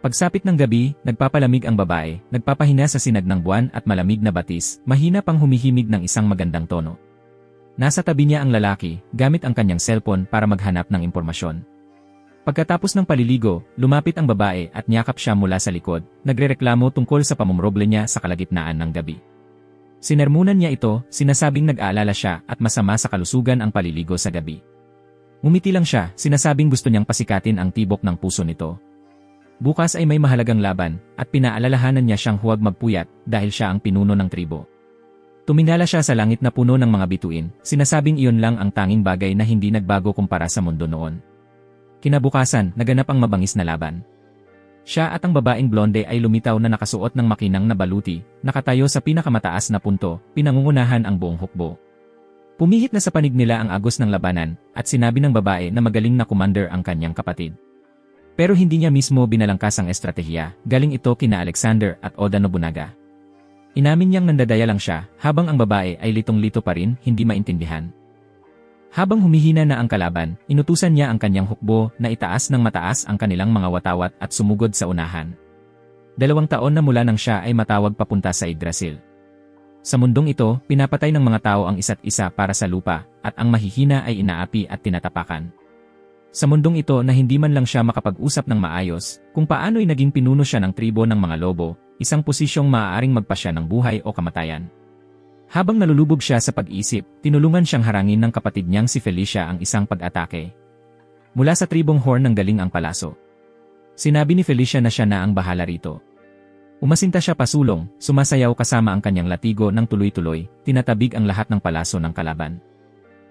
Pagsapit ng gabi, nagpapalamig ang babae, nagpapahina sa sinag ng buwan at malamig na batis, mahina pang humihimig ng isang magandang tono. Nasa tabi niya ang lalaki, gamit ang kanyang cellphone para maghanap ng impormasyon. Pagkatapos ng paliligo, lumapit ang babae at niyakap siya mula sa likod, nagrereklamo tungkol sa pamumroble niya sa kalagitnaan ng gabi. Sinermunan niya ito, sinasabing nag-aalala siya at masama sa kalusugan ang paliligo sa gabi. Ngumiti lang siya, sinasabing gusto niyang pasikatin ang tibok ng puso nito. Bukas ay may mahalagang laban, at pinaalalahanan niya siyang huwag magpuyat dahil siya ang pinuno ng tribo. Tumingala siya sa langit na puno ng mga bituin, sinasabing iyon lang ang tanging bagay na hindi nagbago kumpara sa mundo noon. Kinabukasan, naganap ang mabangis na laban. Siya at ang babaeng blonde ay lumitaw na nakasuot ng makinang na baluti, nakatayo sa pinakamataas na punto, pinangungunahan ang buong hukbo. Pumihit na sa panig nila ang agos ng labanan, at sinabi ng babae na magaling na commander ang kanyang kapatid. Pero hindi niya mismo binalangkas ang estratehiya, galing ito kina Alexander at Oda Nobunaga. Inamin niyang nandadaya lang siya, habang ang babae ay litong-lito pa rin, hindi maintindihan. Habang humihina na ang kalaban, inutusan niya ang kanyang hukbo na itaas ng mataas ang kanilang mga watawat at sumugod sa unahan. 2 taon na mula nang siya ay matawag papunta sa Yggdrasil. Sa mundong ito, pinapatay ng mga tao ang isa't isa para sa lupa, at ang mahihina ay inaapi at tinatapakan. Sa mundong ito na hindi man lang siya makapag-usap ng maayos, kung paano'y naging pinuno siya ng tribo ng mga lobo, isang posisyong maaaring magpasya ng buhay o kamatayan. Habang nalulubog siya sa pag-isip, tinulungan siyang harangin ng kapatid niyang si Felicia ang isang pag-atake. Mula sa tribong Horn nang galing ang palaso. Sinabi ni Felicia na siya na ang bahala rito. Umasinta siya pasulong, sumasayaw kasama ang kanyang latigo ng tuloy-tuloy, tinatabig ang lahat ng palaso ng kalaban.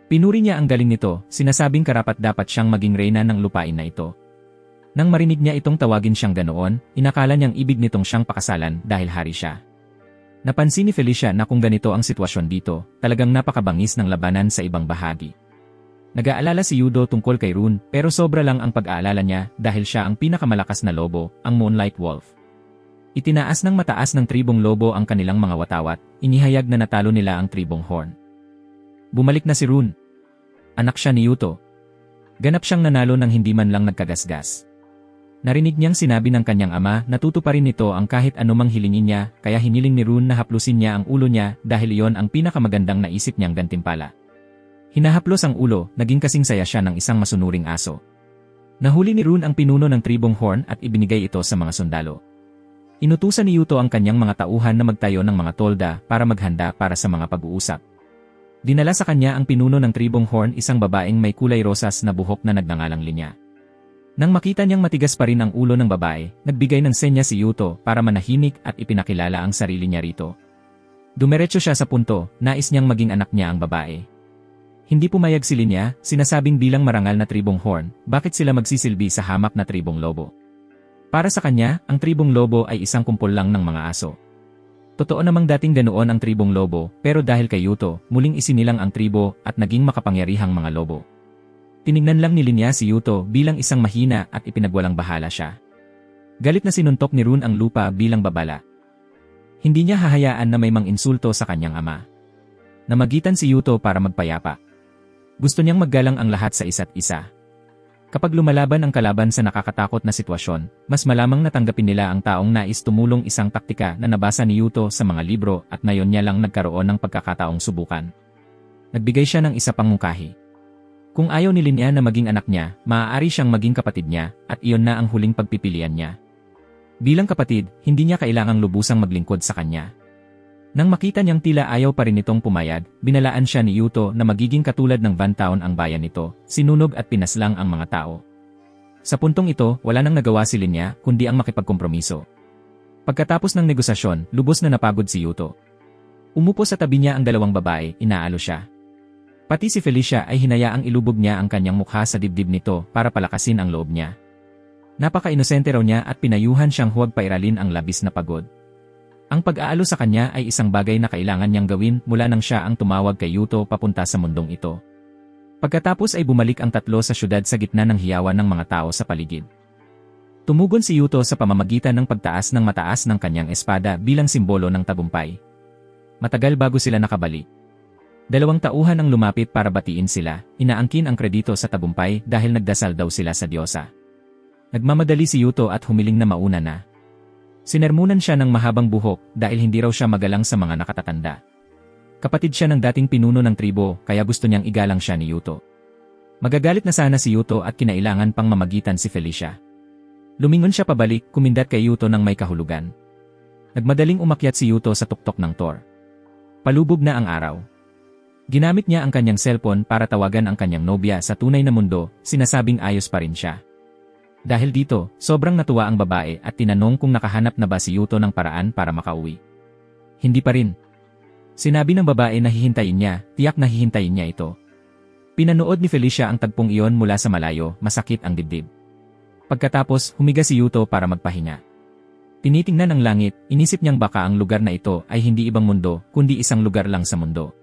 Pinuri niya ang galing nito, sinasabing karapat-dapat siyang maging reyna ng lupain na ito. Nang marinig niya itong tawagin siyang ganoon, inakala niyang ibig nitong siyang pakasalan dahil hari siya. Napansin ni Felicia na kung ganito ang sitwasyon dito, talagang napakabangis ng labanan sa ibang bahagi. Nag-aalala si Yudo tungkol kay Rune, pero sobra lang ang pag-aalala niya dahil siya ang pinakamalakas na lobo, ang Moonlight Wolf. Itinaas ng mataas ng tribong lobo ang kanilang mga watawat, inihayag na natalo nila ang tribong Horn. Bumalik na si Rune. Anak siya ni Yuto. Ganap siyang nanalo nang hindi man lang nagkagasgas. Narinig niyang sinabi ng kanyang ama na tutuparin nito ang kahit anumang hilingin niya, kaya hiniling ni Rune na haplusin niya ang ulo niya dahil iyon ang pinakamagandang naisip niyang gantimpala. Hinahaplos ang ulo, naging kasing saya siya ng isang masunuring aso. Nahuli ni Rune ang pinuno ng tribong Horn at ibinigay ito sa mga sundalo. Inutusan ni Yuto ang kanyang mga tauhan na magtayo ng mga tolda para maghanda para sa mga pag-uusap. Dinala sa kanya ang pinuno ng tribong Horn, isang babaeng may kulay rosas na buhok na nagngangalang Linya. Nang makita niyang matigas pa rin ang ulo ng babae, nagbigay ng senya si Yuto para manahimik at ipinakilala ang sarili niya rito. Dumiretso siya sa punto, nais niyang maging anak niya ang babae. Hindi pumayag si Linya, sinasabing bilang marangal na tribong Horn, bakit sila magsisilbi sa hamak na tribong lobo. Para sa kanya, ang tribong lobo ay isang kumpol lang ng mga aso. Totoo namang dating ganoon ang tribong lobo, pero dahil kay Yuto, muling isinilang ang tribo at naging makapangyarihang mga lobo. Tinignan lang ni Linya si Yuto bilang isang mahina at ipinagwalang bahala siya. Galit na sinuntok ni Rune ang lupa bilang babala. Hindi niya hahayaan na may mang-insulto sa kanyang ama. Namagitan si Yuto para magpayapa. Gusto niyang maggalang ang lahat sa isa't isa. Kapag lumalaban ang kalaban sa nakakatakot na sitwasyon, mas malamang natanggapin nila ang taong nais tumulong, isang taktika na nabasa ni Yuto sa mga libro at ngayon niya lang nagkaroon ng pagkakataong subukan. Nagbigay siya ng isa pang mungkahi. Kung ayaw ni Linya na maging anak niya, maaari siyang maging kapatid niya at iyon na ang huling pagpipilian niya. Bilang kapatid, hindi niya kailangang lubusang maglingkod sa kanya. Nang makita niyang tila ayaw pa rin itong pumayag, binalaan siya ni Yuto na magiging katulad ng Van Town ang bayan nito, sinunog at pinaslang ang mga tao. Sa puntong ito, wala nang nagawa si Linya kundi ang makipagkompromiso. Pagkatapos ng negosasyon, lubos na napagod si Yuto. Umupo sa tabi niya ang dalawang babae, inaalo siya. Pati si Felicia ay hinayaang ilubog niya ang kanyang mukha sa dibdib nito para palakasin ang loob niya. Napaka-inosente raw niya at pinayuhan siyang huwag pairalin ang labis na pagod. Ang pag-aalo sa kanya ay isang bagay na kailangan niyang gawin mula nang siya ang tumawag kay Yuto papunta sa mundong ito. Pagkatapos ay bumalik ang tatlo sa syudad sa gitna ng hiyawan ng mga tao sa paligid. Tumugon si Yuto sa pamamagitan ng pagtaas ng mataas ng kanyang espada bilang simbolo ng tagumpay. Matagal bago sila nakabalik. 2 tauhan ang lumapit para batiin sila, inaangkin ang kredito sa tagumpay dahil nagdasal daw sila sa Diyosa. Nagmamadali si Yuto at humiling na mauna na. Sinermunan siya ng mahabang buhok dahil hindi raw siya magalang sa mga nakatatanda. Kapatid siya ng dating pinuno ng tribo kaya gusto niyang igalang siya ni Yuto. Magagalit na sana si Yuto at kinailangan pang mamagitan si Felicia. Lumingon siya pabalik, kumindat kay Yuto ng may kahulugan. Nagmadaling umakyat si Yuto sa tuktok ng Tor. Palubog na ang araw. Ginamit niya ang kanyang cellphone para tawagan ang kanyang nobya sa tunay na mundo, sinasabing ayos pa rin siya. Dahil dito, sobrang natuwa ang babae at tinanong kung nakahanap na ba si Yuto ng paraan para makauwi. Hindi pa rin. Sinabi ng babae na hihintayin niya, tiyak na hihintayin niya ito. Pinanood ni Felicia ang tagpong iyon mula sa malayo, masakit ang dibdib. Pagkatapos, humiga si Yuto para magpahinga. Tinitingnan ang langit, inisip niyang baka ang lugar na ito ay hindi ibang mundo, kundi isang lugar lang sa mundo.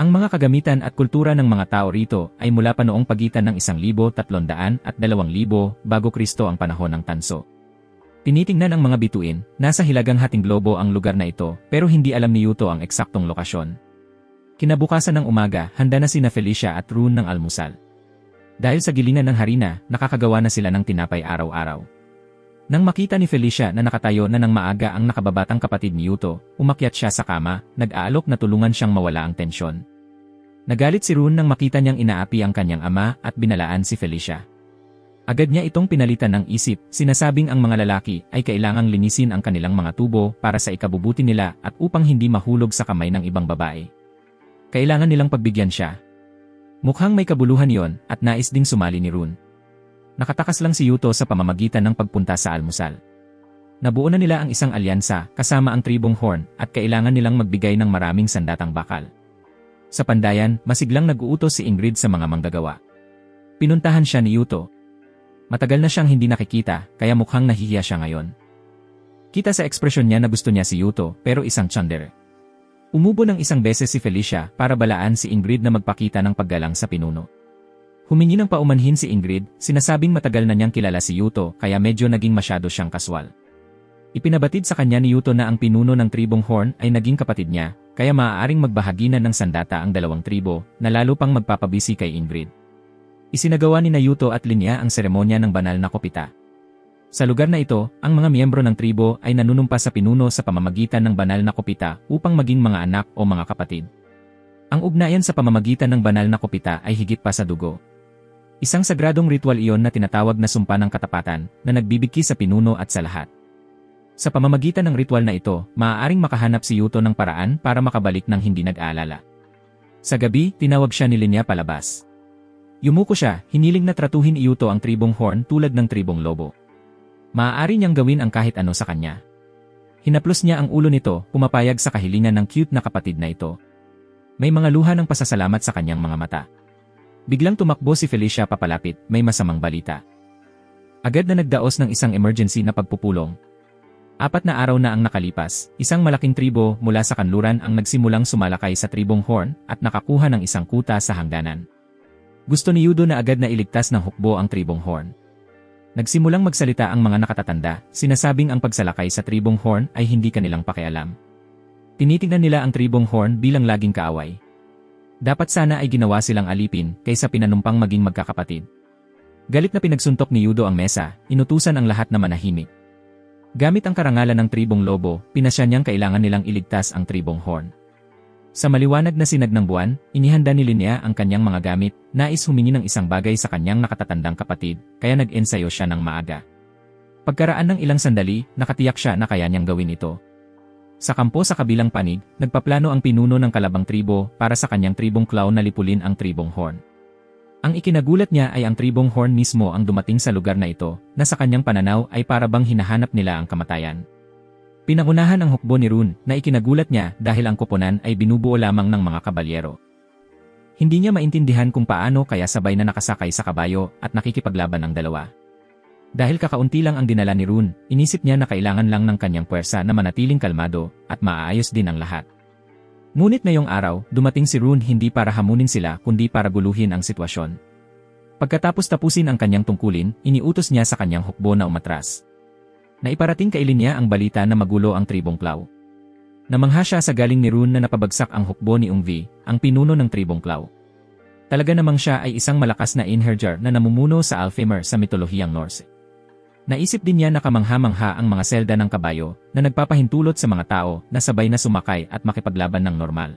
Ang mga kagamitan at kultura ng mga tao rito ay mula pa noong pagitan ng 1,300 at 2,000 bago Kristo ang panahon ng tanso. Tinitingnan ang mga bituin, nasa hilagang hating globo ang lugar na ito pero hindi alam ni Yuto ang eksaktong lokasyon. Kinabukasan ng umaga, handa na sina Felicia at Rune ng almusal. Dahil sa gilingan ng harina, nakakagawa na sila ng tinapay araw-araw. Nang makita ni Felicia na nakatayo na ng maaga ang nakababatang kapatid ni Yuto, umakyat siya sa kama, nag-aalok na tulungan siyang mawala ang tensyon. Nagalit si Rune nang makita niyang inaapi ang kanyang ama at binalaan si Felicia. Agad niya itong pinalitan ng isip, sinasabing ang mga lalaki ay kailangang linisin ang kanilang mga tubo para sa ikabubuti nila at upang hindi mahulog sa kamay ng ibang babae. Kailangan nilang pagbigyan siya. Mukhang may kabuluhan yon at nais ding sumali ni Rune. Nakatakas lang si Yuto sa pamamagitan ng pagpunta sa almusal. Nabuo na nila ang isang alyansa kasama ang tribong Horn at kailangan nilang magbigay ng maraming sandatang bakal. Sa pandayan, masiglang nag-uutos si Ingrid sa mga manggagawa. Pinuntahan siya ni Yuto. Matagal na siyang hindi nakikita, kaya mukhang nahihiya siya ngayon. Kita sa ekspresyon niya na gusto niya si Yuto, pero isang tsandere. Umubo ng isang beses si Felicia para balaan si Ingrid na magpakita ng paggalang sa pinuno. Humingi ng paumanhin si Ingrid, sinasabing matagal na niyang kilala si Yuto kaya medyo naging masyado siyang kaswal. Ipinabatid sa kanya ni Yuto na ang pinuno ng tribong Horn ay naging kapatid niya, kaya maaaring magbahaginan ng sandata ang dalawang tribo na lalo pang magpapabisi kay Ingrid. Isinagawa ni Yuto at Linya ang seremonya ng banal na kopita. Sa lugar na ito, ang mga miyembro ng tribo ay nanunumpa sa pinuno sa pamamagitan ng banal na kopita upang maging mga anak o mga kapatid. Ang ugnayan sa pamamagitan ng banal na kopita ay higit pa sa dugo. Isang sagradong ritual iyon na tinatawag na sumpa ng katapatan na nagbibigki sa pinuno at sa lahat. Sa pamamagitan ng ritual na ito, maaaring makahanap si Yuto ng paraan para makabalik ng hindi nag-aalala. Sa gabi, tinawag siya ni Linya palabas. Yumuko siya, hiniling na tratuhin ni Yuto ang tribong Horn tulad ng tribong Lobo. Maaari niyang gawin ang kahit ano sa kanya. Hinaplos niya ang ulo nito, pumapayag sa kahilingan ng cute na kapatid na ito. May mga luha ng pasasalamat sa kanyang mga mata. Biglang tumakbo si Felicia papalapit, may masamang balita. Agad na nagdaos ng isang emergency na pagpupulong. 4 na araw na ang nakalipas, isang malaking tribo mula sa kanluran ang nagsimulang sumalakay sa tribong Horn at nakakuha ng isang kuta sa hangganan. Gusto ni Yuto na agad na iligtas ng hukbo ang tribong Horn. Nagsimulang magsalita ang mga nakatatanda, sinasabing ang pagsalakay sa tribong Horn ay hindi kanilang pakialam. Tinitingnan nila ang tribong Horn bilang laging kaaway. Dapat sana ay ginawa silang alipin kaysa pinanumpang maging magkakapatid. Galit na pinagsuntok ni Yuto ang mesa, inutusan ang lahat na manahimik. Gamit ang karangalan ng tribong Lobo, pinasya niyang kailangan nilang iligtas ang tribong Horn. Sa maliwanag na sinag ng buwan, inihanda ni Linya ang kanyang mga gamit, nais humingi ng isang bagay sa kanyang nakatatandang kapatid, kaya nag-ensayo siya ng maaga. Pagkaraan ng ilang sandali, nakatiyak siya na kaya niyang gawin ito. Sa kampo sa kabilang panig, nagpaplano ang pinuno ng kalabang tribo para sa kanyang tribong Claw na lipulin ang tribong Horn. Ang ikinagulat niya ay ang tribong Horn mismo ang dumating sa lugar na ito, na sa kanyang pananaw ay para bang hinahanap nila ang kamatayan. Pinangunahan ang hukbo ni Rune na ikinagulat niya dahil ang koponan ay binubuo lamang ng mga kabalyero. Hindi niya maintindihan kung paano kaya sabay na nakasakay sa kabayo at nakikipaglaban ang dalawa. Dahil kakaunti lang ang dinala ni Rune, inisip niya na kailangan lang ng kanyang puwersa na manatiling kalmado at maaayos din ang lahat. Ngunit ngayong araw, dumating si Rune hindi para hamunin sila kundi para guluhin ang sitwasyon. Pagkatapos tapusin ang kanyang tungkulin, iniutos niya sa kanyang hukbo na umatras. Naiparating kay Linya ang balita na magulo ang tribong Claw. Namangha siya sa galing ni Rune na napabagsak ang hukbo ni Ungvi, ang pinuno ng tribong Claw. Talaga namang siya ay isang malakas na Einherjar na namumuno sa Alfheimr sa mitolohiyang Norse. Naisip din niya na kamangha-mangha ang mga selda ng kabayo na nagpapahintulot sa mga tao na sabay na sumakay at makipaglaban ng normal.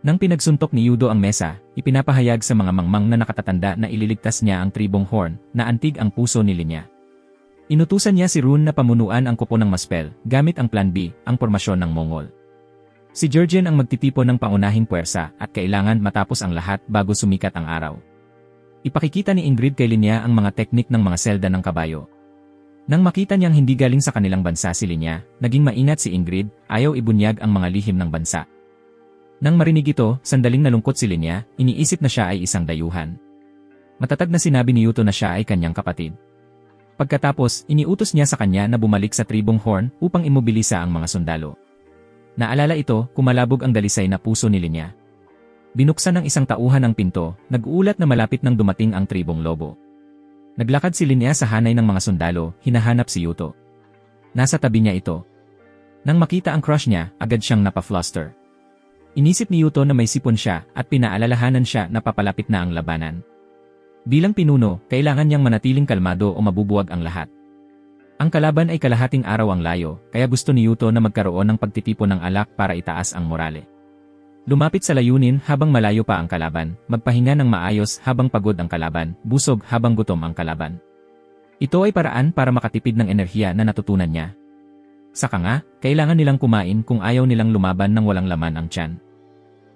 Nang pinagsuntok ni Yudo ang mesa, ipinapahayag sa mga mangmang na nakatatanda na ililigtas niya ang tribong Horn na antig ang puso ni Linya. Inutusan niya si Rune na pamunuan ang kupo ng Maspel gamit ang Plan B, ang pormasyon ng Mongol. Si Georgian ang magtitipon ng pangunahing puwersa at kailangan matapos ang lahat bago sumikat ang araw. Ipakikita ni Ingrid kay Linya ang mga teknik ng mga selda ng kabayo. Nang makita niyang hindi galing sa kanilang bansa si Linya, naging maingat si Ingrid, ayaw ibunyag ang mga lihim ng bansa. Nang marinig ito, sandaling nalungkot si Linya, iniisip na siya ay isang dayuhan. Matatag na sinabi ni Yuto na siya ay kanyang kapatid. Pagkatapos, iniutos niya sa kanya na bumalik sa tribong Horn upang imobilisa ang mga sundalo. Naalala ito, kumalabog ang dalisay na puso ni Linya. Binuksan ng isang tauhan ang pinto, nag-uulat na malapit nang dumating ang tribong lobo. Naglakad si Linya sa hanay ng mga sundalo, hinahanap si Yuto. Nasa tabi niya ito. Nang makita ang crush niya, agad siyang napafluster. Inisip ni Yuto na may sipon siya at pinaalalahanan siya na papalapit na ang labanan. Bilang pinuno, kailangan niyang manatiling kalmado o mabubuwag ang lahat. Ang kalaban ay kalahating araw ang layo, kaya gusto ni Yuto na magkaroon ng pagtitipon ng alak para itaas ang morale. Lumapit sa layunin habang malayo pa ang kalaban, magpahinga ng maayos habang pagod ang kalaban, busog habang gutom ang kalaban. Ito ay paraan para makatipid ng enerhiya na natutunan niya. Saka nga, kailangan nilang kumain kung ayaw nilang lumaban ng walang laman ang tiyan.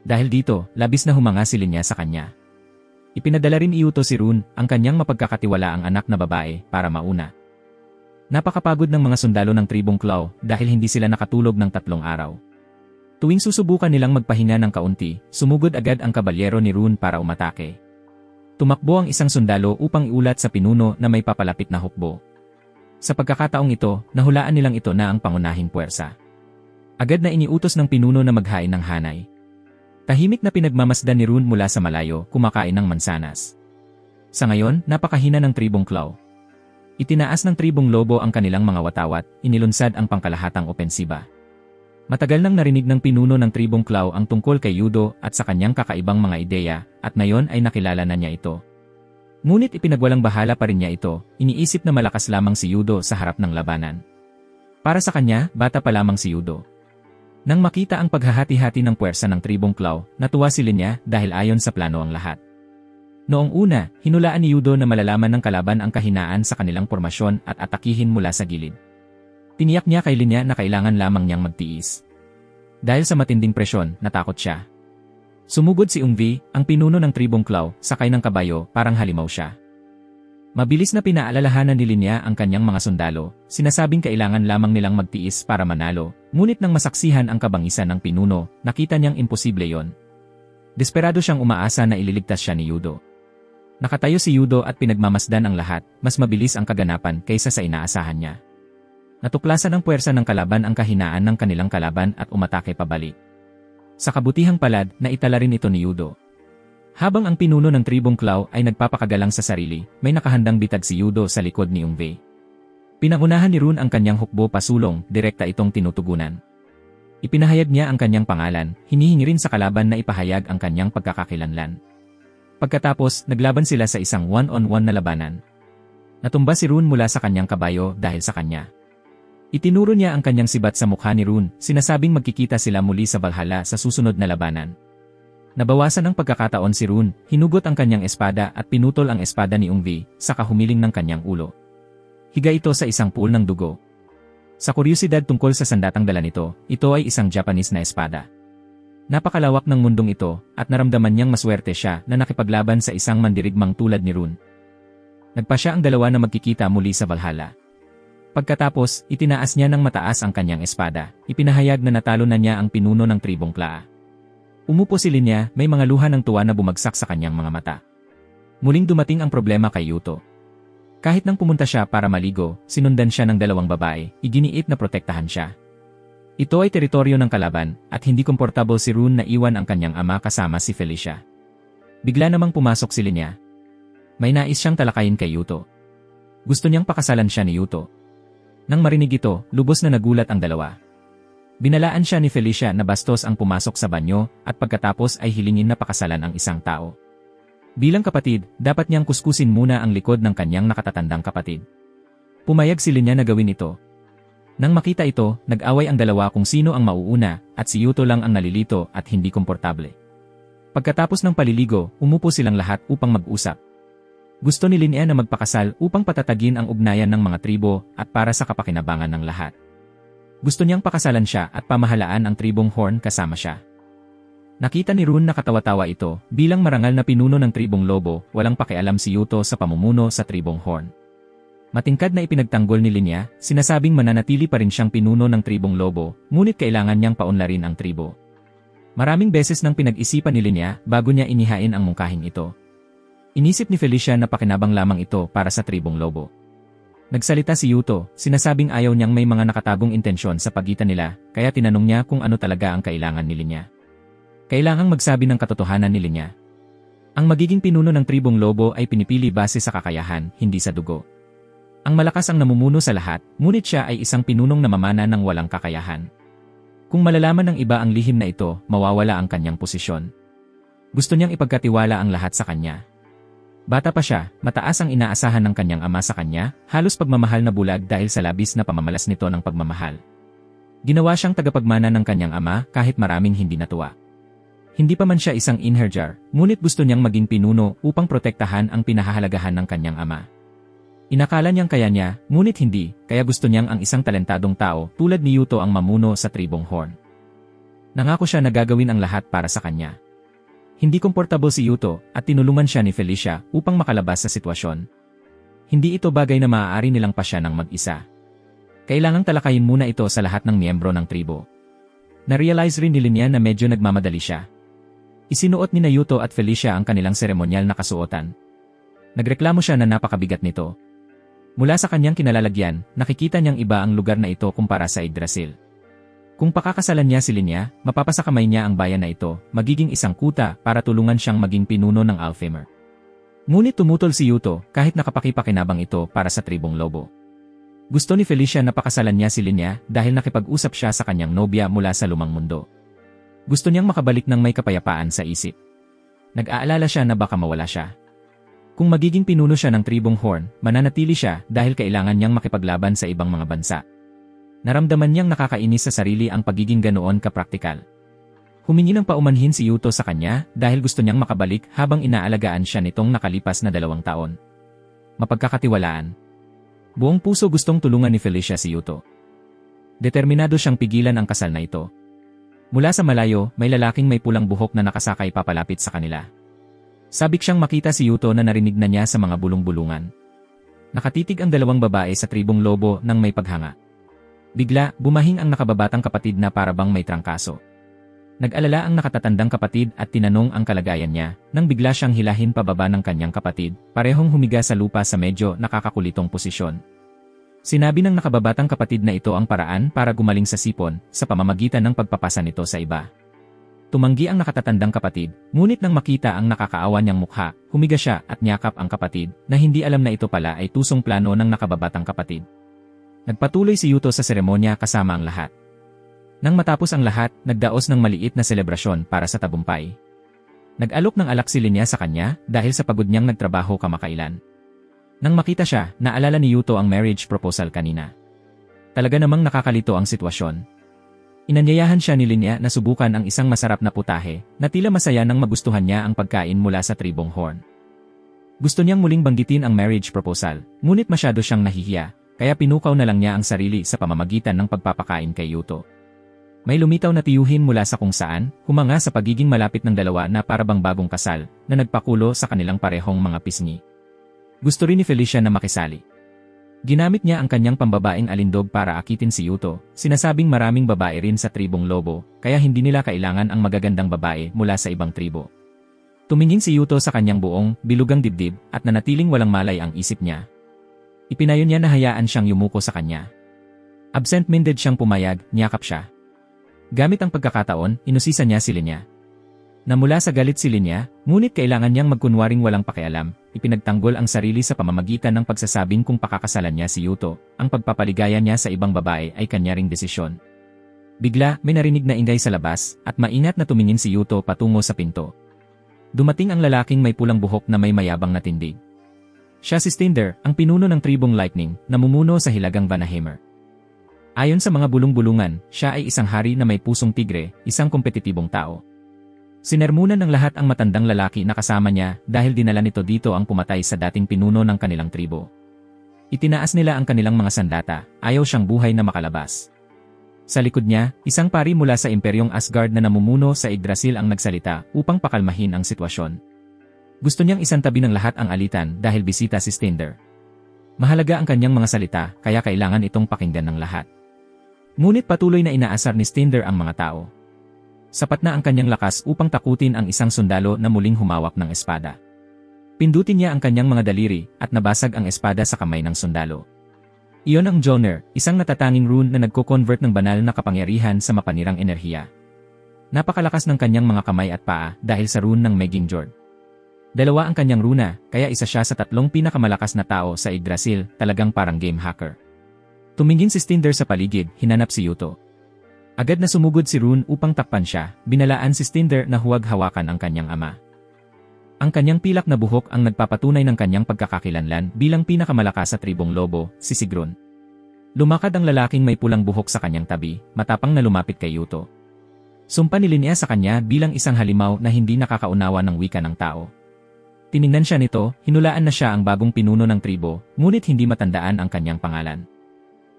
Dahil dito, labis na humanga si Linya sa kanya. Ipinadala rin Yuto si Rune, ang kanyang mapagkakatiwalaang anak na babae, para mauna. Napakapagod ng mga sundalo ng tribong Claw dahil hindi sila nakatulog ng 3 araw. Tuwing susubukan nilang magpahinga ng kaunti, sumugod agad ang kabalyero ni Rune para umatake. Tumakbo ang isang sundalo upang iulat sa pinuno na may papalapit na hukbo. Sa pagkakataong ito, nahulaan nilang ito na ang pangunahing puwersa. Agad na iniutos ng pinuno na maghain ng hanay. Tahimik na pinagmamasdan ni Rune mula sa malayo, kumakain ng mansanas. Sa ngayon, napakahina ng tribong Claw. Itinaas ng tribong Lobo ang kanilang mga watawat, inilunsad ang pangkalahatang opensiba. Matagal nang narinig ng pinuno ng tribong Claw ang tungkol kay Yudo at sa kanyang kakaibang mga ideya, at ngayon ay nakilala na niya ito. Ngunit ipinagwalang bahala pa rin niya ito, iniisip na malakas lamang si Yudo sa harap ng labanan. Para sa kanya, bata pa lamang si Yudo. Nang makita ang paghahati-hati ng puwersa ng tribong Claw, natuwa si Linya dahil ayon sa plano ang lahat. Noong una, hinulaan ni Yudo na malalaman ng kalaban ang kahinaan sa kanilang pormasyon at atakihin mula sa gilid. Tiniyak niya kay Linya na kailangan lamang niyang magtiis. Dahil sa matinding presyon, natakot siya. Sumugod si Ungvi, ang pinuno ng tribong Claw, sakay ng kabayo, parang halimaw siya. Mabilis na pinaalalahanan ni Linya ang kanyang mga sundalo, sinasabing kailangan lamang nilang magtiis para manalo, ngunit nang masaksihan ang kabangisan ng pinuno, nakita niyang imposible yon. Desperado siyang umaasa na ililigtas siya ni Yudo. Nakatayo si Yudo at pinagmamasdan ang lahat, mas mabilis ang kaganapan kaysa sa inaasahan niya. Natuklasan ng puwersa ng kalaban ang kahinaan ng kanilang kalaban at umatake pabalik. Sa kabutihang palad, naitala rin ito ni Yudo. Habang ang pinuno ng tribong Claw ay nagpapakagalang sa sarili, may nakahandang bitag si Yudo sa likod ni Ungve. Pinangunahan ni Rune ang kanyang hukbo pasulong, direkta itong tinutugunan. Ipinahayag niya ang kanyang pangalan, hinihingi rin sa kalaban na ipahayag ang kanyang pagkakakilanlan. Pagkatapos, naglaban sila sa isang one-on-one na labanan. Natumba si Rune mula sa kanyang kabayo dahil sa kanya. Itinuro niya ang kanyang sibat sa mukha ni Rune, sinasabing magkikita sila muli sa Valhalla sa susunod na labanan. Nabawasan ng pagkakataon si Rune, hinugot ang kanyang espada at pinutol ang espada ni Ungvi, saka humiling ng kanyang ulo. Higa ito sa isang pool ng dugo. Sa kuryosidad tungkol sa sandatang dala nito, ito ay isang Japanese na espada. Napakalawak ng mundong ito, at naramdaman niyang maswerte siya na nakipaglaban sa isang mandirigmang tulad ni Rune. Nagpa siya ang dalawa na magkikita muli sa Valhalla. Pagkatapos, itinaas niya ng mataas ang kanyang espada, ipinahayag na natalo na niya ang pinuno ng tribong Claw. Umupo si Linya, may mga luha ng tuwa na bumagsak sa kanyang mga mata. Muling dumating ang problema kay Yuto. Kahit nang pumunta siya para maligo, sinundan siya ng 2 babae, iginiit na protektahan siya. Ito ay teritoryo ng kalaban, at hindi komportable si Rune na iwan ang kanyang ama kasama si Felicia. Bigla namang pumasok si Linya. May nais siyang talakayin kay Yuto. Gusto niyang pakasalan siya ni Yuto. Nang marinig ito, lubos na nagulat ang dalawa. Binalaan siya ni Felicia na bastos ang pumasok sa banyo at pagkatapos ay hilingin na pakasalan ang isang tao. Bilang kapatid, dapat niyang kuskusin muna ang likod ng kanyang nakatatandang kapatid. Pumayag si Linya na gawin ito. Nang makita ito, nag-away ang dalawa kung sino ang mauuna at si Yuto lang ang nalilito at hindi komportable. Pagkatapos ng paliligo, umupo silang lahat upang mag-usap. Gusto ni Linya na magpakasal upang patatagin ang ugnayan ng mga tribo at para sa kapakinabangan ng lahat. Gusto niyang pakasalan siya at pamahalaan ang tribong Horn kasama siya. Nakita ni Rune na katawa-tawa ito, bilang marangal na pinuno ng tribong Lobo, walang pakialam si Yuto sa pamumuno sa tribong Horn. Matingkad na ipinagtanggol ni Linya, sinasabing mananatili pa rin siyang pinuno ng tribong Lobo, ngunit kailangan niyang paunlarin ang tribo. Maraming beses nang pinag-isipan ni Linya bago niya inihain ang mungkahing ito. Inisip ni Felicia na pakinabang lamang ito para sa tribong Lobo. Nagsalita si Yuto, sinasabing ayaw niyang may mga nakatagong intensyon sa pagitan nila, kaya tinanong niya kung ano talaga ang kailangan ni Linya. Kailangang magsabi ng katotohanan ni Linya. Ang magiging pinuno ng tribong Lobo ay pinipili base sa kakayahan, hindi sa dugo. Ang malakas ang namumuno sa lahat, ngunit siya ay isang pinunong namamana ng walang kakayahan. Kung malalaman ng iba ang lihim na ito, mawawala ang kanyang posisyon. Gusto niyang ipagkatiwala ang lahat sa kanya. Bata pa siya, mataas ang inaasahan ng kanyang ama sa kanya, halos pagmamahal na bulag dahil sa labis na pamamalas nito ng pagmamahal. Ginawa siyang tagapagmana ng kanyang ama kahit maraming hindi natuwa. Hindi pa man siya isang inherjar, ngunit gusto niyang maging pinuno upang protektahan ang pinahahalagahan ng kanyang ama. Inakala niyang kaya niya, ngunit hindi, kaya gusto niyang ang isang talentadong tao tulad ni Yuto ang mamuno sa tribong Horn. Nangako siya na gagawin ang lahat para sa kanya. Hindi komportable si Yuto at tinulungan siya ni Felicia upang makalabas sa sitwasyon. Hindi ito bagay na maaari nilang pasya ng mag-isa. Kailangang talakayin muna ito sa lahat ng miyembro ng tribo. Na-realize rin ni Linya na medyo nagmamadali siya. Isinuot ni Yuto at Felicia ang kanilang seremonyal na kasuotan. Nagreklamo siya na napakabigat nito. Mula sa kanyang kinalalagyan, nakikita niyang iba ang lugar na ito kumpara sa Yggdrasil. Kung pakakasalan niya si Linya, mapapasakamay niya ang bayan na ito, magiging isang kuta para tulungan siyang maging pinuno ng Alfheim. Ngunit tumutol si Yuto kahit nakapakipakinabang ito para sa tribong Lobo. Gusto ni Felicia na pakasalan niya si Linya dahil nakipag-usap siya sa kanyang nobya mula sa lumang mundo. Gusto niyang makabalik ng may kapayapaan sa isip. Nag-aalala siya na baka mawala siya. Kung magiging pinuno siya ng tribong Horn, mananatili siya dahil kailangan niyang makipaglaban sa ibang mga bansa. Naramdaman niyang nakakainis sa sarili ang pagiging ganoon kapraktikal. Humingi ng paumanhin si Yuto sa kanya dahil gusto niyang makabalik habang inaalagaan siya nitong nakalipas na 2 taon. Mapagkakatiwalaan. Buong puso gustong tulungan ni Felicia si Yuto. Determinado siyang pigilan ang kasal na ito. Mula sa malayo, may lalaking may pulang buhok na nakasakay papalapit sa kanila. Sabik siyang makita si Yuto na narinig na niya sa mga bulong-bulungan. Nakatitig ang 2 babae sa tribong Lobo nang may paghanga. Bigla, bumahing ang nakababatang kapatid na parabang may trangkaso. Nag-alala ang nakatatandang kapatid at tinanong ang kalagayan niya, nang bigla siyang hilahin pababa ng kanyang kapatid, parehong humiga sa lupa sa medyo nakakakulitong posisyon. Sinabi ng nakababatang kapatid na ito ang paraan para gumaling sa sipon, sa pamamagitan ng pagpapasa nito sa iba. Tumanggi ang nakatatandang kapatid, ngunit nang makita ang nakakaawa niyang mukha, humiga siya at niyakap ang kapatid, na hindi alam na ito pala ay tusong plano ng nakababatang kapatid. Nagpatuloy si Yuto sa seremonya kasama ang lahat. Nang matapos ang lahat, nagdaos ng maliit na selebrasyon para sa tabumpay. Nag-alok ng alak si Linya sa kanya dahil sa pagod niyang nagtrabaho kamakailan. Nang makita siya, naalala ni Yuto ang marriage proposal kanina. Talaga namang nakakalito ang sitwasyon. Inanyayahan siya ni Linya na subukan ang isang masarap na putahe, na tila masaya nang magustuhan niya ang pagkain mula sa tribong Horn. Gusto niyang muling banggitin ang marriage proposal, ngunit masyado siyang nahihiya, kaya pinukaw na lang niya ang sarili sa pamamagitan ng pagpapakain kay Yuto. May lumitaw na tiyuhin mula sa kung saan, humanga sa pagiging malapit ng dalawa na parabang bagong kasal, na nagpakulo sa kanilang parehong mga pisngi. Gusto rin ni Felicia na makisali. Ginamit niya ang kanyang pambabaeng alindog para akitin si Yuto, sinasabing maraming babae rin sa tribong Lobo, kaya hindi nila kailangan ang magagandang babae mula sa ibang tribo. Tumingin si Yuto sa kanyang buong, bilugang dibdib, at nanatiling walang malay ang isip niya. Ipinayo niya na hayaan siyang yumuko sa kanya. Absent-minded siyang pumayag, niyakap siya. Gamit ang pagkakataon, inusisa niya si Linya. Namula sa galit si Linya, ngunit kailangan niyang magkunwaring walang pakialam, ipinagtanggol ang sarili sa pamamagitan ng pagsasabing kung pakakasalan niya si Yuto, ang pagpapaligaya niya sa ibang babae ay kanya ring desisyon. Bigla, may narinig na ingay sa labas, at maingat na tumingin si Yuto patungo sa pinto. Dumating ang lalaking may pulang buhok na may mayabang na tindig. Siya si Stinder, ang pinuno ng tribong Lightning, namumuno sa Hilagang Vanahemer. Ayon sa mga bulong-bulungan, siya ay isang hari na may pusong tigre, isang kompetitibong tao. Sinermunan ng lahat ang matandang lalaki na kasama niya dahil dinala nito dito ang pumatay sa dating pinuno ng kanilang tribo. Itinaas nila ang kanilang mga sandata, ayaw siyang buhay na makalabas. Sa likod niya, isang pari mula sa Imperyong Asgard na namumuno sa Yggdrasil ang nagsalita upang pakalmahin ang sitwasyon. Gusto niyang isantabi ng lahat ang alitan dahil bisita si Stinder. Mahalaga ang kanyang mga salita kaya kailangan itong pakinggan ng lahat. Ngunit patuloy na inaasar ni Stinder ang mga tao. Sapat na ang kanyang lakas upang takutin ang isang sundalo na muling humawak ng espada. Pindutin niya ang kanyang mga daliri at nabasag ang espada sa kamay ng sundalo. Iyon ang Mjolnir, isang natatanging rune na nagko-convert ng banal na kapangyarihan sa mapanirang enerhiya. Napakalakas ng kanyang mga kamay at paa dahil sa rune ng Meggingjord. 2 ang kanyang runa, kaya isa siya sa 3 pinakamalakas na tao sa Yggdrasil, talagang parang game hacker. Tumingin si Stinder sa paligid, hinanap si Yuto. Agad na sumugod si Rune upang takpan siya, binalaan si Stinder na huwag hawakan ang kanyang ama. Ang kanyang pilak na buhok ang nagpapatunay ng kanyang pagkakakilanlan bilang pinakamalakas sa tribong lobo, si Sigrun. Lumakad ang lalaking may pulang buhok sa kanyang tabi, matapang na lumapit kay Yuto. Sumpa ni Linnea sa kanya bilang isang halimaw na hindi nakakaunawa ng wika ng tao. Tiningnan siya nito, hinulaan na siya ang bagong pinuno ng tribo, ngunit hindi matandaan ang kanyang pangalan.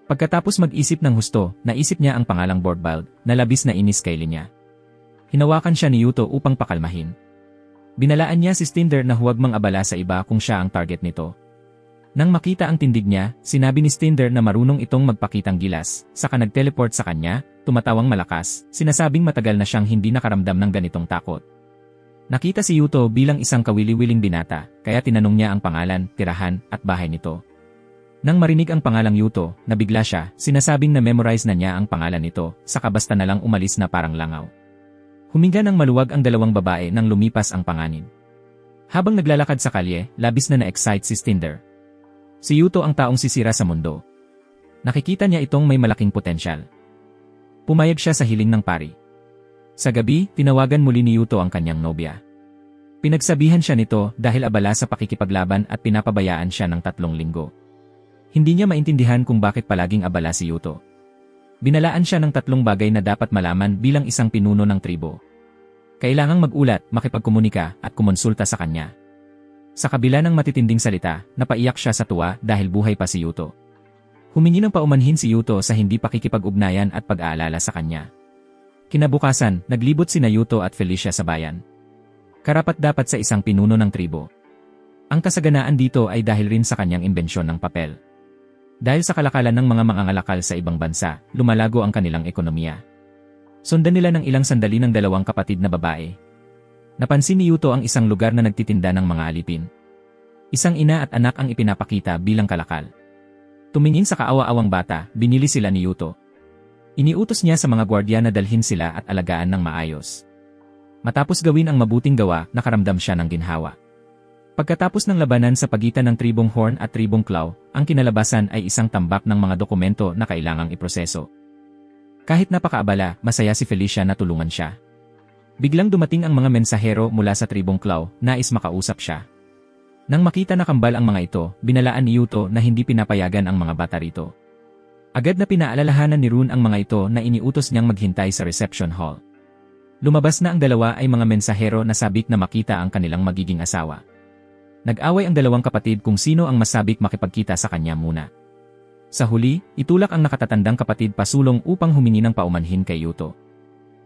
Pagkatapos mag-isip ng husto, naisip niya ang pangalang Borgbald, na labis na inis kay Linnea. Hinawakan siya ni Yuto upang pakalmahin. Binalaan niya si Stinder na huwag mang-abala sa iba kung siya ang target nito. Nang makita ang tindig niya, sinabi ni Stinder na marunong itong magpakitang gilas, saka nag-teleport sa kanya, tumatawang malakas, sinasabing matagal na siyang hindi nakaramdam ng ganitong takot. Nakita si Yuto bilang isang kawili-wiling binata, kaya tinanong niya ang pangalan, tirahan, at bahay nito. Nang marinig ang pangalang Yuto, nabigla siya, sinasabing na memorize na niya ang pangalan nito, saka basta na lang umalis na parang langaw. Huminga ng maluwag ang 2 babae nang lumipas ang panganib. Habang naglalakad sa kalye, labis na na-excite si Stinder. Si Yuto ang taong sisira sa mundo. Nakikita niya itong may malaking potensyal. Pumayag siya sa hiling ng pari. Sa gabi, tinawagan muli ni Yuto ang kanyang nobya. Pinagsabihan siya nito dahil abala sa pakikipaglaban at pinapabayaan siya ng 3 linggo. Hindi niya maintindihan kung bakit palaging abala si Yuto. Binalaan siya ng 3 bagay na dapat malaman bilang isang pinuno ng tribo. Kailangang mag-ulat, makipagkomunika, at kumonsulta sa kanya. Sa kabila ng matitinding salita, napaiyak siya sa tuwa dahil buhay pa si Yuto. Humingi ng paumanhin si Yuto sa hindi pakikipag-ugnayan at pag-aalala sa kanya. Kinabukasan, naglibot sina Yuto at Felicia sa bayan. Karapat-dapat sa isang pinuno ng tribo. Ang kasaganaan dito ay dahil rin sa kanyang imbensyon ng papel. Dahil sa kalakalan ng mga mangangalakal sa ibang bansa, lumalago ang kanilang ekonomiya. Sundan nila ng ilang sandali ng 2 kapatid na babae. Napansin ni Yuto ang isang lugar na nagtitinda ng mga alipin. Isang ina at anak ang ipinapakita bilang kalakal. Tumingin sa kaawa-awang bata, binili sila ni Yuto. Iniutos niya sa mga gwardiya na dalhin sila at alagaan ng maayos. Matapos gawin ang mabuting gawa, nakaramdam siya ng ginhawa. Pagkatapos ng labanan sa pagitan ng tribong Horn at tribong Claw, ang kinalabasan ay isang tambak ng mga dokumento na kailangang iproseso. Kahit napakaabala, masaya si Felicia na tulungan siya. Biglang dumating ang mga mensahero mula sa tribong Claw, nais makausap siya. Nang makita na kambal ang mga ito, binalaan ni Yuto na hindi pinapayagan ang mga bata rito. Agad na pinaalalahanan ni Rune ang mga ito na iniutos niyang maghintay sa reception hall. Lumabas na ang 2 ay mga mensahero na sabik na makita ang kanilang magiging asawa. Nag-away ang 2 kapatid kung sino ang masabik makipagkita sa kanya muna. Sa huli, itulak ang nakatatandang kapatid pasulong upang humingi ng paumanhin kay Yuto.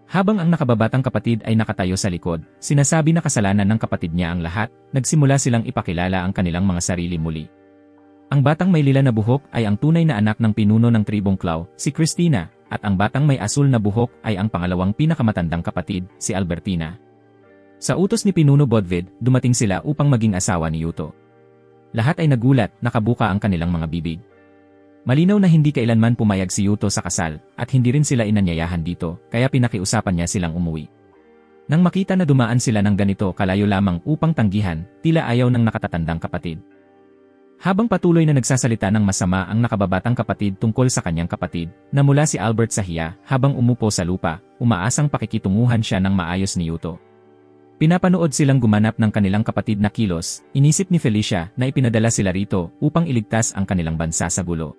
Habang ang nakababatang kapatid ay nakatayo sa likod, sinasabi na kasalanan ng kapatid niya ang lahat, nagsimula silang ipakilala ang kanilang mga sarili muli. Ang batang may lila na buhok ay ang tunay na anak ng pinuno ng tribong Claw, si Christina, at ang batang may asul na buhok ay ang pangalawang pinakamatandang kapatid, si Albertina. Sa utos ni Pinuno Bodvid, dumating sila upang maging asawa ni Yuto. Lahat ay nagulat, nakabuka ang kanilang mga bibig. Malinaw na hindi kailanman pumayag si Yuto sa kasal, at hindi rin sila inanyayahan dito, kaya pinakiusapan niya silang umuwi. Nang makita na dumaan sila ng ganito kalayo lamang upang tanggihan, tila ayaw ng nakatatandang kapatid. Habang patuloy na nagsasalita ng masama ang nakababatang kapatid tungkol sa kanyang kapatid, namula si Albert sa hiya, habang umupo sa lupa, umaasang pakikitunguhan siya ng maayos ni Yuto. Pinapanood silang gumanap ng kanilang kapatid na kilos, inisip ni Felicia na ipinadala sila rito upang iligtas ang kanilang bansa sa gulo.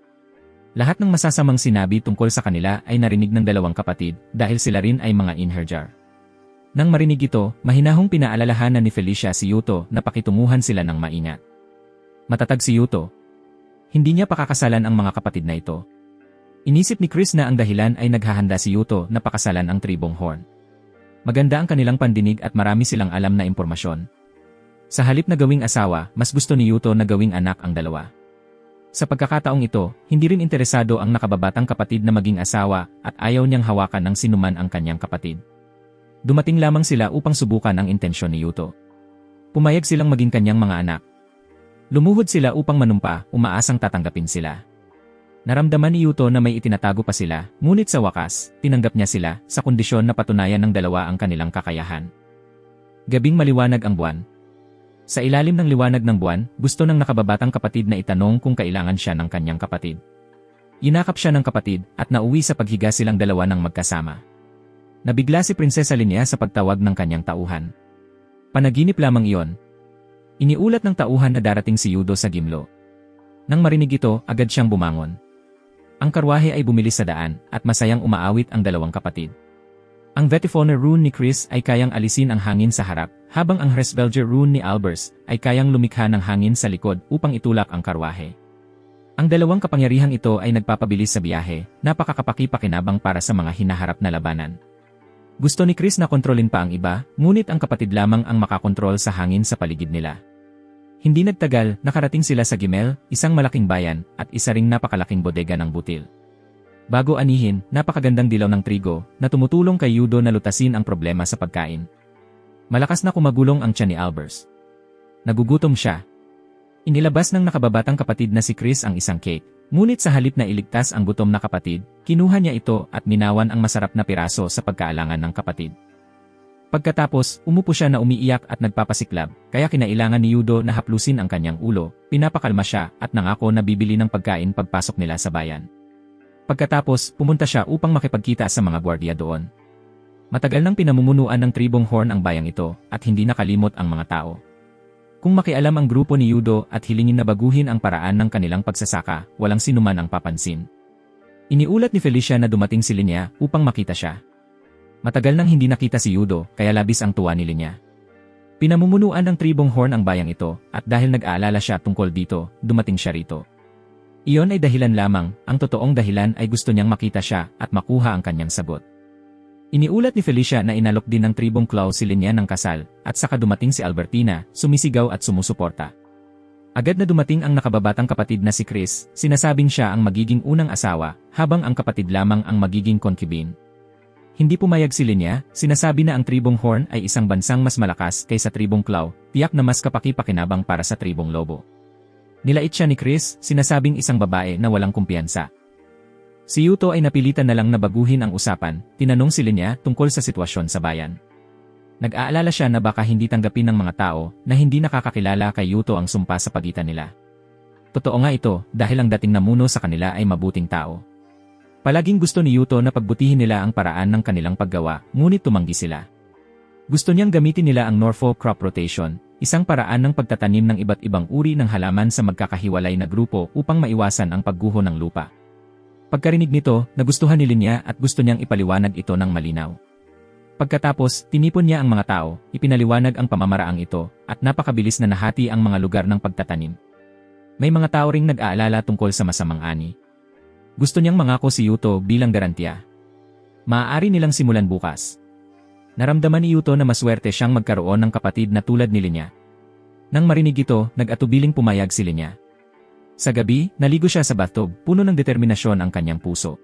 Lahat ng masasamang sinabi tungkol sa kanila ay narinig ng dalawang kapatid dahil sila rin ay mga inherjar. Nang marinig ito, mahinahong pinaalalahanan ni Felicia si Yuto na pakitunguhan sila ng maingat. Matatag si Yuto. Hindi niya pakakasalan ang mga kapatid na ito. Inisip ni Chris na ang dahilan ay naghahanda si Yuto na pakasalan ang tribong Horn. Maganda ang kanilang pandinig at marami silang alam na impormasyon. Sa halip na gawing asawa, mas gusto ni Yuto na gawing anak ang dalawa. Sa pagkakataong ito, hindi rin interesado ang nakababatang kapatid na maging asawa at ayaw niyang hawakan ng sinuman ang kanyang kapatid. Dumating lamang sila upang subukan ang intensyon ni Yuto. Pumayag silang maging kanyang mga anak. Lumuhod sila upang manumpa, umaasang tatanggapin sila. Naramdaman ni Yuto na may itinatago pa sila, ngunit sa wakas, tinanggap niya sila sa kondisyon na patunayan ng dalawa ang kanilang kakayahan. Gabing maliwanag ang buwan. Sa ilalim ng liwanag ng buwan, gusto ng nakababatang kapatid na itanong kung kailangan siya ng kanyang kapatid. Yinakap siya ng kapatid at nauwi sa paghiga silang dalawa ng magkasama. Nabigla si Prinsesa Linnea sa pagtawag ng kanyang tauhan. Panaginip lamang iyon. Iniulat ng tauhan na darating si Yudo sa Gimlo. Nang marinig ito, agad siyang bumangon. Ang karwahe ay bumilis sa daan at masayang umaawit ang dalawang kapatid. Ang Vetifoner rune ni Chris ay kayang alisin ang hangin sa harap, habang ang Hresvelger rune ni Albers ay kayang lumikha ng hangin sa likod upang itulak ang karwahe. Ang dalawang kapangyarihang ito ay nagpapabilis sa biyahe, napakakapaki-pakinabang para sa mga hinaharap na labanan. Gusto ni Chris na kontrolin pa ang iba, ngunit ang kapatid lamang ang makakontrol sa hangin sa paligid nila. Hindi nagtagal, nakarating sila sa Gimel, isang malaking bayan, at isa ring napakalaking bodega ng butil. Bago anihin, napakagandang dilaw ng trigo, na tumutulong kay Yudo na lutasin ang problema sa pagkain. Malakas na kumagulong ang tiyan ni Albers. Nagugutom siya. Inilabas ng nakababatang kapatid na si Chris ang isang cake, ngunit sa halip na iligtas ang gutom na kapatid, kinuha niya ito at minawan ang masarap na piraso sa pagkaalangan ng kapatid. Pagkatapos, umupo siya na umiiyak at nagpapasiklab, kaya kinailangan ni Yudo na haplusin ang kanyang ulo, pinapakalma siya at nangako na bibili ng pagkain pagpasok nila sa bayan. Pagkatapos, pumunta siya upang makipagkita sa mga gwardiya doon. Matagal nang pinamumunuan ng tribong Horn ang bayang ito at hindi nakalimot ang mga tao. Kung makialam ang grupo ni Yudo at hilingin na baguhin ang paraan ng kanilang pagsasaka, walang sinuman ang papansin. Iniulat ni Felicia na dumating si Linnea upang makita siya. Matagal nang hindi nakita si Yudo, kaya labis ang tuwa ni Linnea. Pinamumunuan ng tribong Horn ang bayang ito, at dahil nag-aalala siya tungkol dito, dumating siya rito. Iyon ay dahilan lamang, ang totoong dahilan ay gusto niyang makita siya at makuha ang kanyang sagot. Iniulat ni Felicia na inalok din ng tribong Claw si Linnea ng kasal, at saka dumating si Albertina, sumisigaw at sumusuporta. Agad na dumating ang nakababatang kapatid na si Chris, sinasabing siya ang magiging unang asawa, habang ang kapatid lamang ang magiging concubine. Hindi pumayag si Linnea, sinasabi na ang tribong Horn ay isang bansang mas malakas kaysa tribong Claw, tiyak na mas kapaki-pakinabang para sa tribong Lobo. Nilait siya ni Chris, sinasabing isang babae na walang kumpiyansa. Si Yuto ay napilitan na lang na baguhin ang usapan, tinanong si Linnea tungkol sa sitwasyon sa bayan. Nag-aalala siya na baka hindi tanggapin ng mga tao na hindi nakakakilala kay Yuto ang sumpa sa pagitan nila. Totoo nga ito dahil ang dating namuno sa kanila ay mabuting tao. Palaging gusto ni Yuto na pagbutihin nila ang paraan ng kanilang paggawa, ngunit tumanggi sila. Gusto niyang gamitin nila ang Norfolk crop rotation, isang paraan ng pagtatanim ng iba't ibang uri ng halaman sa magkakahiwalay na grupo upang maiwasan ang pagguho ng lupa. Pagkarinig nito, nagustuhan ni Linnea at gusto niyang ipaliwanag ito ng malinaw. Pagkatapos, tinipon niya ang mga tao, ipinaliwanag ang pamamaraang ito, at napakabilis na nahati ang mga lugar ng pagtatanim. May mga tao ring nag-aalala tungkol sa masamang ani. Gusto niyang mangako si Yuto bilang garantiya. Maaari nilang simulan bukas. Naramdaman ni Yuto na maswerte siyang magkaroon ng kapatid na tulad ni Linnea. Nang marinig ito, nag-atubiling pumayag si Linnea. Sa gabi, naligo siya sa bathtub, puno ng determinasyon ang kanyang puso.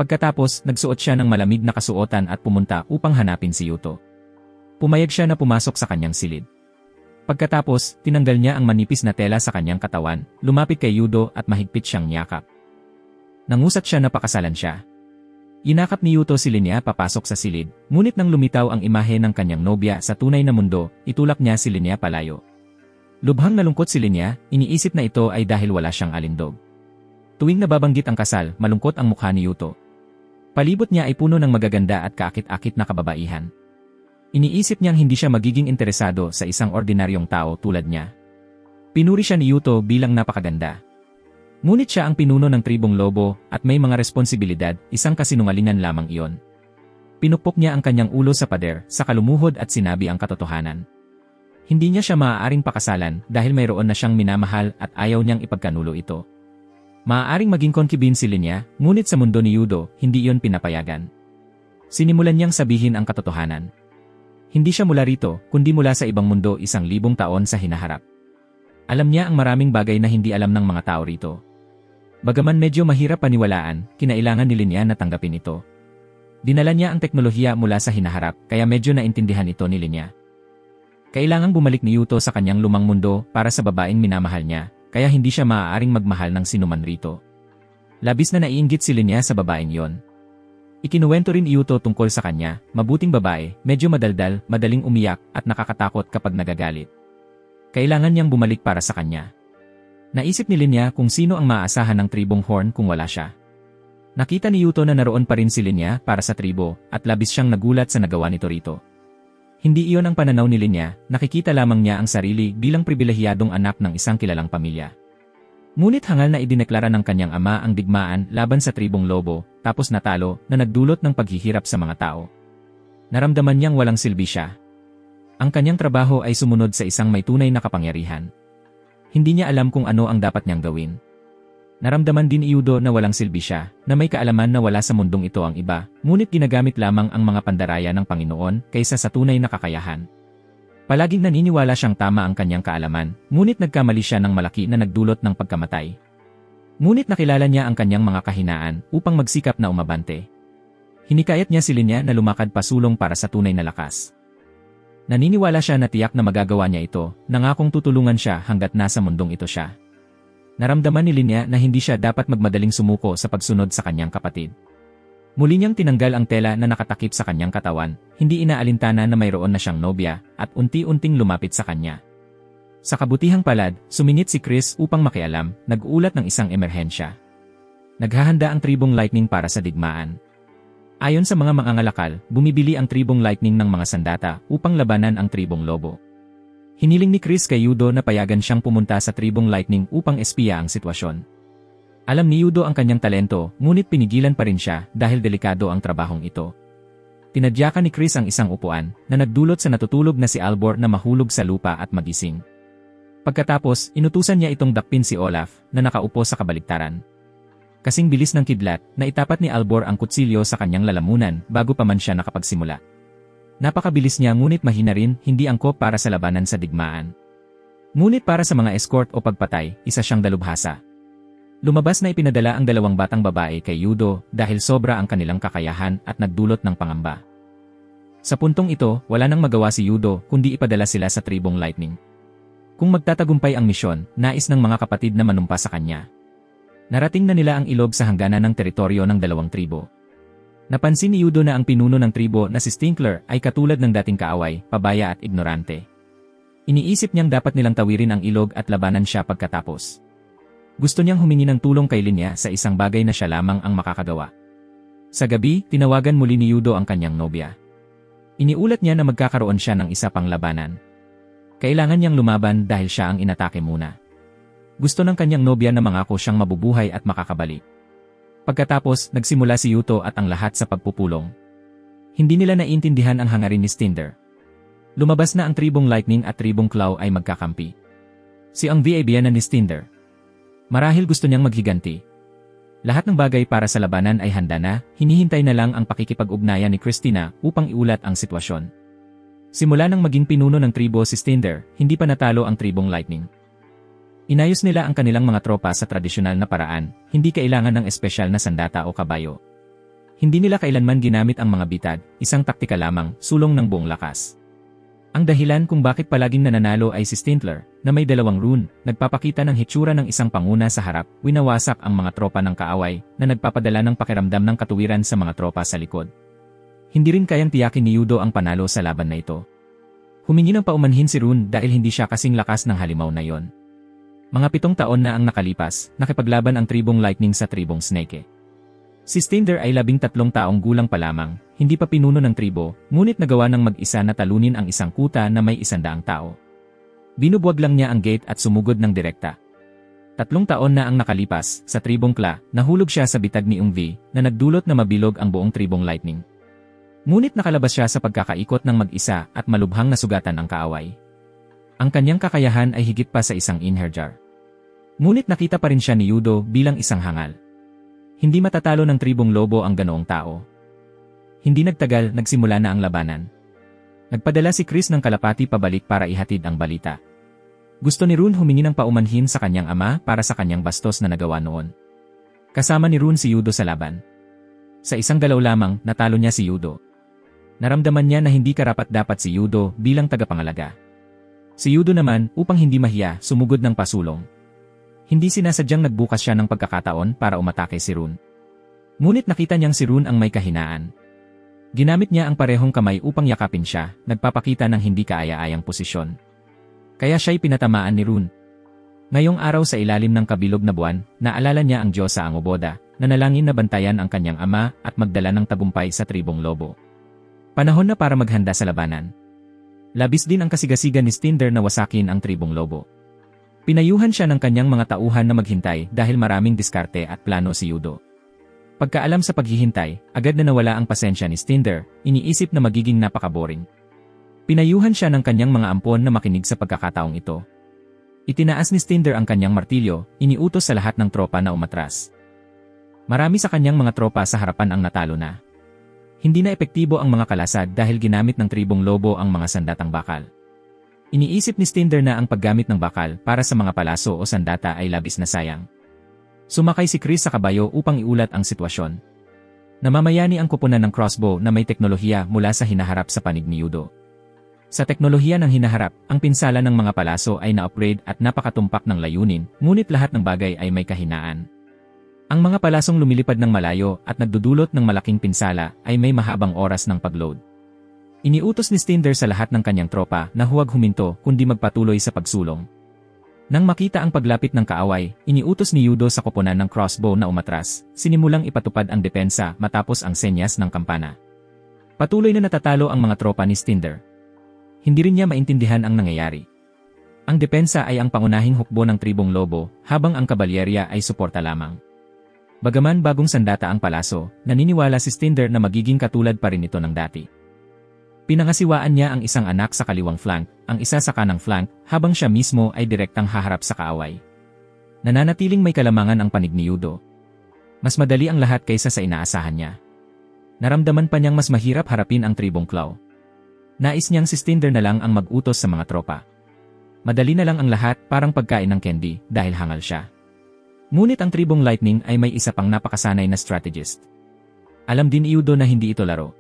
Pagkatapos, nagsuot siya ng malamig na kasuotan at pumunta upang hanapin si Yuto. Pumayag siya na pumasok sa kanyang silid. Pagkatapos, tinanggal niya ang manipis na tela sa kanyang katawan, lumapit kay Yudo at mahigpit siyang niyakap. Nangusat siya na pakasalan siya. Inakap ni Yuto si Linnea papasok sa silid, ngunit nang lumitaw ang imahe ng kanyang nobya sa tunay na mundo, itulak niya si Linnea palayo. Lubhang nalungkot si Linnea, iniisip na ito ay dahil wala siyang alindog. Tuwing nababanggit ang kasal, malungkot ang mukha ni Yuto. Palibot niya ay puno ng magaganda at kaakit-akit na kababaihan. Iniisip niyang hindi siya magiging interesado sa isang ordinaryong tao tulad niya. Pinuri siya ni Yuto bilang napakaganda. Ngunit siya ang pinuno ng tribong lobo at may mga responsibilidad, isang kasinungalingan lamang iyon. Pinupok niya ang kanyang ulo sa pader, sa kalumuhod at sinabi ang katotohanan. Hindi niya siya maaaring pakasalan dahil mayroon na siyang minamahal at ayaw niyang ipagkanulo ito. Maaaring maging concubine si Linya, ngunit sa mundo ni Yudo, hindi iyon pinapayagan. Sinimulan niyang sabihin ang katotohanan. Hindi siya mula rito, kundi mula sa ibang mundo 1,000 taon sa hinaharap. Alam niya ang maraming bagay na hindi alam ng mga tao rito. Bagaman medyo mahirap paniwalaan, kinailangan ni Linya na tanggapin ito. Dinala niya ang teknolohiya mula sa hinaharap, kaya medyo naintindihan ito ni Linya. Kailangang bumalik ni Yuto sa kanyang lumang mundo para sa babaeng minamahal niya, kaya hindi siya maaaring magmahal ng sinuman rito. Labis na naiinggit si Linya sa babaeng yon. Ikinuwento rin ni Yuto tungkol sa kanya, mabuting babae, medyo madaldal, madaling umiyak, at nakakatakot kapag nagagalit. Kailangan niyang bumalik para sa kanya. Naisip ni Linya kung sino ang maaasahan ng tribong Horn kung wala siya. Nakita ni Yuto na naroon pa rin si Linya para sa tribo, at labis siyang nagulat sa nagawa nito rito. Hindi iyon ang pananaw ni Linya, nakikita lamang niya ang sarili bilang pribilehiyadong anak ng isang kilalang pamilya. Ngunit hangal na idineklara ng kanyang ama ang digmaan laban sa tribong lobo, tapos natalo na nagdulot ng paghihirap sa mga tao. Naramdaman niyang walang silbi siya. Ang kanyang trabaho ay sumunod sa isang may tunay na kapangyarihan. Hindi niya alam kung ano ang dapat niyang gawin. Naramdaman din ni Yudo na walang silbi siya, na may kaalaman na wala sa mundong ito ang iba, ngunit ginagamit lamang ang mga pandaraya ng Panginoon kaysa sa tunay na kakayahan. Palaging naniniwala siyang tama ang kanyang kaalaman, ngunit nagkamali siya ng malaki na nagdulot ng pagkamatay. Ngunit nakilala niya ang kanyang mga kahinaan upang magsikap na umabante. Hinikayat niya si Linya na lumakad pasulong para sa tunay na lakas. Naniniwala siya na tiyak na magagawa niya ito, nangakong tutulungan siya hanggat nasa mundong ito siya. Naramdaman ni Linya na hindi siya dapat magmadaling sumuko sa pagsunod sa kanyang kapatid. Muli niyang tinanggal ang tela na nakatakip sa kanyang katawan, hindi inaalintana na mayroon na siyang nobya, at unti-unting lumapit sa kanya. Sa kabutihang palad, sumingit si Chris upang makialam, nag-uulat ng isang emerhensya. Naghahanda ang tribong Lightning para sa digmaan. Ayon sa mga mangangalakal, bumibili ang tribong Lightning ng mga sandata upang labanan ang tribong Lobo. Hiniling ni Chris kay Yudo na payagan siyang pumunta sa tribong Lightning upang espiya ang sitwasyon. Alam ni Yudo ang kanyang talento, ngunit pinigilan pa rin siya dahil delikado ang trabahong ito. Tinadyakan ni Chris ang isang upuan na nagdulot sa natutulog na si Albor na mahulog sa lupa at magising. Pagkatapos, inutusan niya itong dakpin si Olaf na nakaupo sa kabaliktaran. Kasing bilis ng kidlat, naitapat ni Albor ang kutsilyo sa kanyang lalamunan bago pa man siya nakapagsimula. Napakabilis niya ngunit mahina rin, hindi angkop para sa labanan sa digmaan. Ngunit para sa mga escort o pagpatay, isa siyang dalubhasa. Lumabas na ipinadala ang 2 batang babae kay Yudo dahil sobra ang kanilang kakayahan at nagdulot ng pangamba. Sa puntong ito, wala nang magawa si Yudo kundi ipadala sila sa tribong Lightning. Kung magtatagumpay ang misyon, nais ng mga kapatid na manumpa sa kanya. Narating na nila ang ilog sa hangganan ng teritoryo ng 2 tribo. Napansin ni Yudo na ang pinuno ng tribo na si Stinkler ay katulad ng dating kaaway, pabaya at ignorante. Iniisip niyang dapat nilang tawirin ang ilog at labanan siya pagkatapos. Gusto niyang humingi ng tulong kay Linya sa isang bagay na siya lamang ang makakagawa. Sa gabi, tinawagan muli ni Yudo ang kanyang nobya. Iniulat niya na magkakaroon siya ng isa pang labanan. Kailangan niyang lumaban dahil siya ang inatake muna. Gusto ng kanyang nobya na mangako siyang mabubuhay at makakabalik. Pagkatapos, nagsimula si Yuto at ang lahat sa pagpupulong. Hindi nila naiintindihan ang hangarin ni Stinder. Lumabas na ang tribong Lightning at tribong Claw ay magkakampi. Si ang VABN ni Stinder. Marahil gusto niyang maghiganti. Lahat ng bagay para sa labanan ay handa na, hinihintay na lang ang pakikipag-ugnayan ni Christina upang iulat ang sitwasyon. Simula nang maging pinuno ng tribo si Stinder, hindi pa natalo ang tribong Lightning. Inayos nila ang kanilang mga tropa sa tradisyonal na paraan, hindi kailangan ng espesyal na sandata o kabayo. Hindi nila kailanman ginamit ang mga bitad, isang taktika lamang, sulong ng buong lakas. Ang dahilan kung bakit palaging nananalo ay si Stintler, na may 2 rune, nagpapakita ng hitsura ng isang panguna sa harap, winawasak ang mga tropa ng kaaway, na nagpapadala ng pakiramdam ng katuwiran sa mga tropa sa likod. Hindi rin kayang tiyakin ni Yudo ang panalo sa laban na ito. Humingi ng paumanhin si Rune dahil hindi siya kasing lakas ng halimaw na yon. Mga 7 taon na ang nakalipas, nakipaglaban ang tribong Lightning sa tribong Snake. Si Stinder ay 13 taong gulang pa lamang, hindi pa pinuno ng tribo, ngunit nagawa ng mag-isa na talunin ang isang kuta na may 100 tao. Binubuwag lang niya ang gate at sumugod ng direkta. 3 taon na ang nakalipas, sa tribong Kla, nahulog siya sa bitag ni Ungvi, na nagdulot na mabilog ang buong tribong Lightning. Ngunit nakalabas siya sa pagkakaikot ng mag-isa at malubhang nasugatan ang kaaway. Ang kanyang kakayahan ay higit pa sa isang Inherjar. Ngunit nakita pa rin siya ni Yudo bilang isang hangal. Hindi matatalo ng tribong lobo ang ganoong tao. Hindi nagtagal, nagsimula na ang labanan. Nagpadala si Chris ng kalapati pabalik para ihatid ang balita. Gusto ni Rune humingi ng paumanhin sa kanyang ama para sa kanyang bastos na nagawa noon. Kasama ni Rune si Yudo sa laban. Sa isang galaw lamang, natalo niya si Yudo. Naramdaman niya na hindi karapat-dapat si Yudo bilang tagapangalaga. Si Yudo naman, upang hindi mahiya, sumugod ng pasulong. Hindi sinasadyang nagbukas siya ng pagkakataon para umatake si Rune. Ngunit nakita niyang si Rune ang may kahinaan. Ginamit niya ang parehong kamay upang yakapin siya, nagpapakita ng hindi kaaya-ayang posisyon. Kaya siya'y pinatamaan ni Rune. Ngayong araw sa ilalim ng kabilog na buwan, naalala niya ang Diyosa ang Oboda, nanalangin na bantayan ang kanyang ama at magdala ng tagumpay sa tribong lobo. Panahon na para maghanda sa labanan. Labis din ang kasigasigan ni Stinder na wasakin ang tribong lobo. Pinayuhan siya ng kanyang mga tauhan na maghintay dahil maraming diskarte at plano si Yudo. Pagkaalam sa paghihintay, agad na nawala ang pasensya ni Stinder, iniisip na magiging napakaboring. Pinayuhan siya ng kanyang mga ampon na makinig sa pagkakataong ito. Itinaas ni Stinder ang kanyang martilyo, iniutos sa lahat ng tropa na umatras. Marami sa kanyang mga tropa sa harapan ang natalo na. Hindi na epektibo ang mga kalasad dahil ginamit ng tribong lobo ang mga sandatang bakal. Iniisip ni Stinder na ang paggamit ng bakal para sa mga palaso o sandata ay labis na sayang. Sumakay si Chris sa kabayo upang iulat ang sitwasyon. Namamayani ang kupunan ng crossbow na may teknolohiya mula sa hinaharap sa panig ni Yudo. Sa teknolohiya ng hinaharap, ang pinsala ng mga palaso ay na-upgrade at napakatumpak ng layunin, ngunit lahat ng bagay ay may kahinaan. Ang mga palasong lumilipad ng malayo at nagdudulot ng malaking pinsala ay may mahabang oras ng pagload. Iniutos ni Stinder sa lahat ng kanyang tropa na huwag huminto kundi magpatuloy sa pagsulong. Nang makita ang paglapit ng kaaway, iniutos ni Yudo sa koponan ng crossbow na umatras, sinimulang ipatupad ang depensa matapos ang senyas ng kampana. Patuloy na natatalo ang mga tropa ni Stinder. Hindi rin niya maintindihan ang nangyayari. Ang depensa ay ang pangunahing hukbo ng tribong lobo, habang ang kabalyerya ay suporta lamang. Bagaman bagong sandata ang palaso, naniniwala si Stinder na magiging katulad pa rin ito ng dati. Pinangasiwaan niya ang isang anak sa kaliwang flank, ang isa sa kanang flank, habang siya mismo ay direktang haharap sa kaaway. Nananatiling may kalamangan ang panig ni Yudo. Mas madali ang lahat kaysa sa inaasahan niya. Naramdaman pa niyang mas mahirap harapin ang tribong Claw. Nais niyang si Stinder na lang ang mag-utos sa mga tropa. Madali na lang ang lahat, parang pagkain ng candy, dahil hangal siya. Ngunit ang tribong Lightning ay may isa pang napakasanay na strategist. Alam din ni Yudo na hindi ito laro.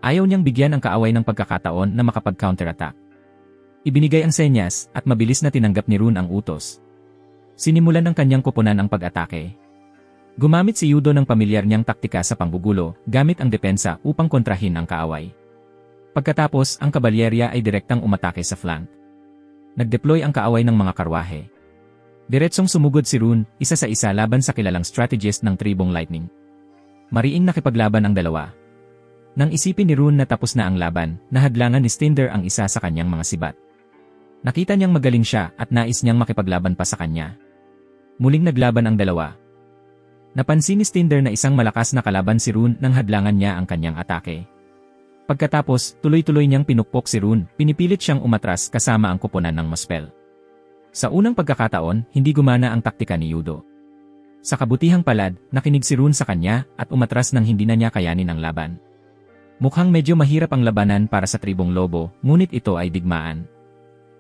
Ayaw niyang bigyan ang kaaway ng pagkakataon na makapag-counterattack. Ibinigay ang senyas at mabilis na tinanggap ni Rune ang utos. Sinimulan ng kanyang koponan ang pag-atake. Gumamit si Yudo ng pamilyar niyang taktika sa panggugulo gamit ang depensa upang kontrahin ang kaaway. Pagkatapos, ang kabalyerya ay direktang umatake sa flank. Nag-deploy ang kaaway ng mga karwahe. Diretsong sumugod si Rune, isa sa isa laban sa kilalang strategist ng tribong Lightning. Mariing nakipaglaban ang dalawa. Nang isipin ni Rune na tapos na ang laban, nahadlangan ni Stinder ang isa sa kanyang mga sibat. Nakita niyang magaling siya at nais niyang makipaglaban pa sa kanya. Muling naglaban ang dalawa. Napansin ni Stinder na isang malakas na kalaban si Rune nang hadlangan niya ang kanyang atake. Pagkatapos, tuloy-tuloy niyang pinukpok si Rune, pinipilit siyang umatras kasama ang koponan ng Muspel. Sa unang pagkakataon, hindi gumana ang taktika ni Yudo. Sa kabutihang palad, nakinig si Rune sa kanya at umatras nang hindi na niya kayanin ang laban. Mukhang medyo mahirap ang labanan para sa tribong lobo, ngunit ito ay digmaan.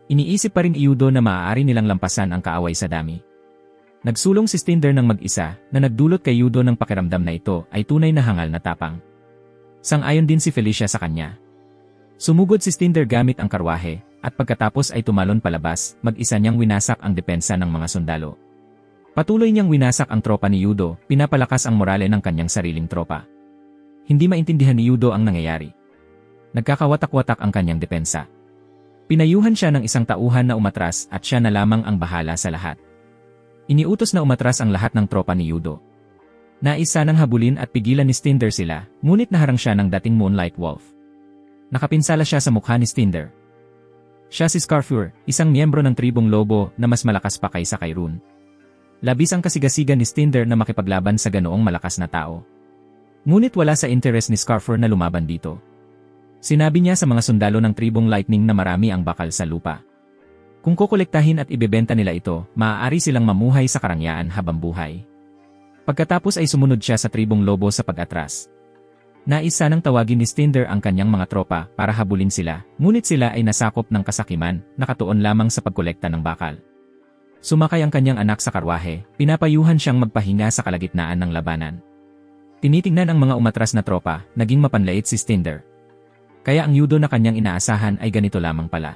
Iniisip pa rin ni Yudo na maaari nilang lampasan ang kaaway sa dami. Nagsulong si Stinder ng mag-isa na nagdulot kay Yudo ng pakiramdam na ito ay tunay na hangal na tapang. Sang-ayon din si Felicia sa kanya. Sumugod si Stinder gamit ang karwahe, at pagkatapos ay tumalon palabas, mag-isa niyang winasak ang depensa ng mga sundalo. Patuloy niyang winasak ang tropa ni Yudo, pinapalakas ang morale ng kanyang sariling tropa. Hindi maintindihan ni Yudo ang nangyayari. Nagkakawatak-watak ang kanyang depensa. Pinayuhan siya ng isang tauhan na umatras at siya na lamang ang bahala sa lahat. Iniutos na umatras ang lahat ng tropa ni Yudo. Nais sanang habulin at pigilan ni Stinder sila, ngunit naharang siya ng dating Moonlight Wolf. Nakapinsala siya sa mukha ni Stinder. Siya si Scarfur, isang miyembro ng tribong lobo na mas malakas pa kaysa kay Rune. Labis ang kasigasigan ni Stinder na makipaglaban sa ganoong malakas na tao. Ngunit wala sa interes ni Scarfur na lumaban dito. Sinabi niya sa mga sundalo ng tribong Lightning na marami ang bakal sa lupa. Kung kukolektahin at ibebenta nila ito, maaari silang mamuhay sa karangyaan habang buhay. Pagkatapos ay sumunod siya sa tribong lobo sa pag-atras. Nais sanang tawagin ni Stinder ang kanyang mga tropa para habulin sila, ngunit sila ay nasakop ng kasakiman, nakatuon lamang sa pagkolekta ng bakal. Sumakay ang kanyang anak sa karwahe, pinapayuhan siyang magpahinga sa kalagitnaan ng labanan. Tinitingnan ang mga umatras na tropa, naging mapanlait si Stinder. Kaya ang yudo na kanyang inaasahan ay ganito lamang pala.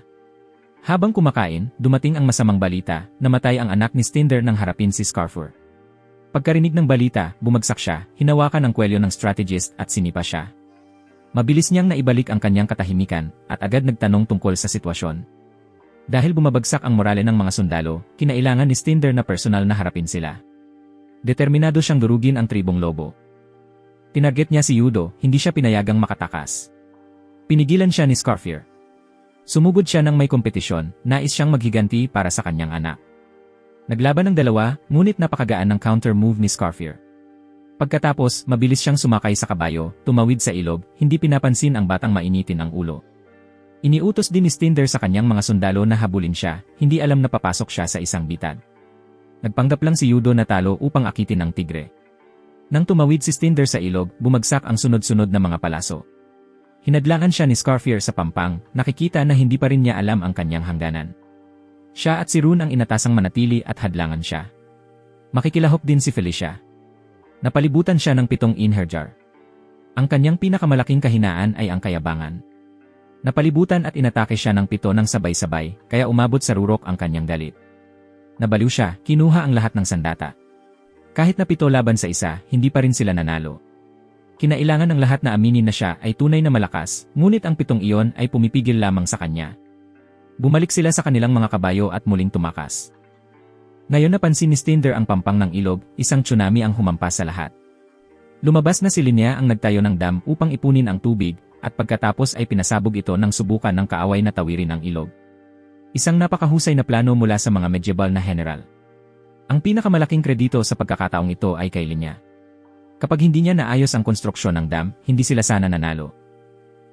Habang kumakain, dumating ang masamang balita, namatay ang anak ni Stinder nang harapin si Scarfur. Pagkarinig ng balita, bumagsak siya, hinawakan ang kwelyo ng strategist at sinipa siya. Mabilis niyang naibalik ang kanyang katahimikan at agad nagtanong tungkol sa sitwasyon. Dahil bumabagsak ang morale ng mga sundalo, kinailangan ni Stinder na personal na harapin sila. Determinado siyang durugin ang tribong lobo. Tinarget niya si Yudo, hindi siya pinayagang makatakas. Pinigilan siya ni Scarfur. Sumugod siya ng may kompetisyon, nais siyang maghiganti para sa kanyang anak. Naglaban ng dalawa, ngunit napakagaan ng counter-move ni Scarfur. Pagkatapos, mabilis siyang sumakay sa kabayo, tumawid sa ilog, hindi pinapansin ang batang mainitin ang ulo. Iniutos din ni Stinder sa kanyang mga sundalo na habulin siya, hindi alam na papasok siya sa isang bitad. Nagpanggap lang si Yudo na talo upang akitin ang tigre. Nang tumawid si Stinder sa ilog, bumagsak ang sunod-sunod na mga palaso. Hinadlangan siya ni Scarfur sa pampang, nakikita na hindi pa rin niya alam ang kanyang hangganan. Siya at si Rune ang inatasang manatili at hadlangan siya. Makikilahok din si Felicia. Napalibutan siya ng 7 Inherjar. Ang kanyang pinakamalaking kahinaan ay ang kayabangan. Napalibutan at inatake siya ng 7 ng sabay-sabay, kaya umabot sa rurok ang kanyang galit. Nabaliw siya, kinuha ang lahat ng sandata. Kahit na 7 laban sa isa, hindi pa rin sila nanalo. Kinailangan ng lahat na aminin na siya ay tunay na malakas, ngunit ang 7 iyon ay pumipigil lamang sa kanya. Bumalik sila sa kanilang mga kabayo at muling tumakas. Ngayon napansin ni Stinder ang pampang ng ilog, isang tsunami ang humampas sa lahat. Lumabas na si Linnea ang nagtayo ng dam upang ipunin ang tubig, at pagkatapos ay pinasabog ito ng subukan ng kaaway na tawirin ang ilog. Isang napakahusay na plano mula sa mga medieval na general. Ang pinakamalaking kredito sa pagkakataong ito ay kay Linnea. Kapag hindi niya naayos ang konstruksyon ng dam, hindi sila sana nanalo.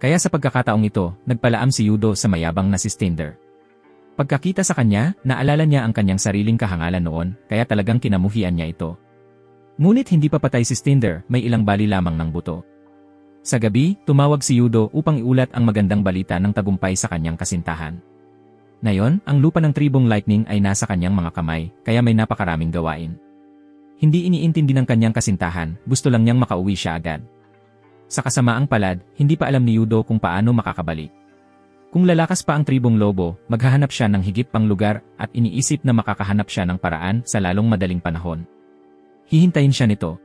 Kaya sa pagkakataong ito, nagpalaam si Yudo sa mayabang na si Stinder. Pagkakita sa kanya, naalala niya ang kanyang sariling kahangalan noon, kaya talagang kinamuhian niya ito. Ngunit hindi pa patay si Stinder, may ilang bali lamang ng buto. Sa gabi, tumawag si Yudo upang iulat ang magandang balita ng tagumpay sa kanyang kasintahan. Ngayon, ang lupa ng tribong Lightning ay nasa kanyang mga kamay, kaya may napakaraming gawain. Hindi iniintindi ng kanyang kasintahan, gusto lang niyang makauwi siya agad. Sa kasamaang palad, hindi pa alam ni Yudo kung paano makakabalik. Kung lalakas pa ang tribong lobo, maghahanap siya ng higit pang lugar at iniisip na makakahanap siya ng paraan sa lalong madaling panahon. Hihintayin siya nito.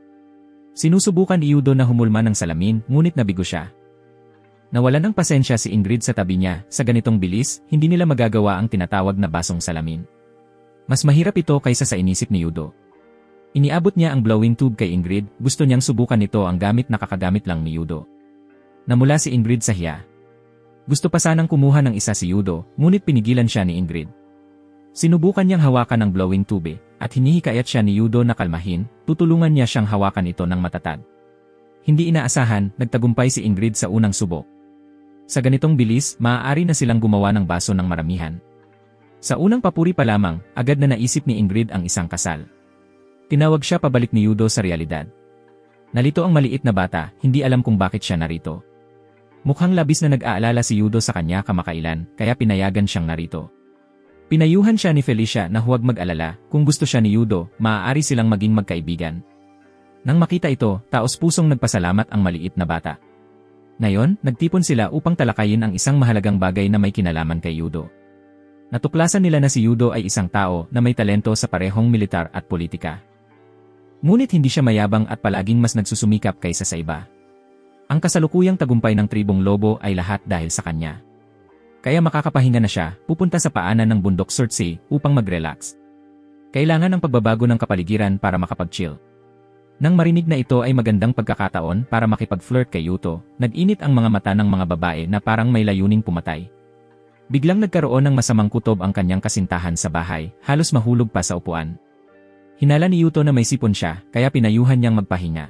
Sinusubukan ni Yudo na humulma ng salamin, ngunit nabigo siya. Nawalan ng pasensya si Ingrid sa tabi niya, sa ganitong bilis, hindi nila magagawa ang tinatawag na basong salamin. Mas mahirap ito kaysa sa inisip ni Yudo. Iniabot niya ang blowing tube kay Ingrid, gusto niyang subukan ito ang gamit na kakagamit lang ni Yudo. Namula si Ingrid sa hiya. Gusto pa sanang kumuha ng isa si Yudo, ngunit pinigilan siya ni Ingrid. Sinubukan niyang hawakan ang blowing tube, at hinihikayat siya ni Yudo na kalmahin, tutulungan niya siyang hawakan ito ng matatag. Hindi inaasahan, nagtagumpay si Ingrid sa unang subok. Sa ganitong bilis, maaari na silang gumawa ng baso ng maramihan. Sa unang papuri pa lamang, agad na naisip ni Ingrid ang isang kasal. Tinawag siya pabalik ni Yudo sa realidad. Nalito ang maliit na bata, hindi alam kung bakit siya narito. Mukhang labis na nag-aalala si Yudo sa kanya kamakailan, kaya pinayagan siyang narito. Pinayuhan siya ni Felicia na huwag mag-alala, kung gusto siya ni Yudo, maaari silang maging magkaibigan. Nang makita ito, taos-pusong nagpasalamat ang maliit na bata. Ngayon, nagtipon sila upang talakayin ang isang mahalagang bagay na may kinalaman kay Yudo. Natuklasan nila na si Yudo ay isang tao na may talento sa parehong militar at politika. Ngunit hindi siya mayabang at palaging mas nagsusumikap kaysa sa iba. Ang kasalukuyang tagumpay ng tribong lobo ay lahat dahil sa kanya. Kaya makakapahinga na siya, pupunta sa paanan ng bundok Surtsey upang mag-relax. Kailangan ng pagbabago ng kapaligiran para makapag-chill. Nang marinig na ito ay magandang pagkakataon para makipag-flirt kay Yuto, nag-init ang mga mata ng mga babae na parang may layuning pumatay. Biglang nagkaroon ng masamang kutob ang kanyang kasintahan sa bahay, halos mahulog pa sa upuan. Hinala ni Yuto na may sipon siya, kaya pinayuhan niyang magpahinga.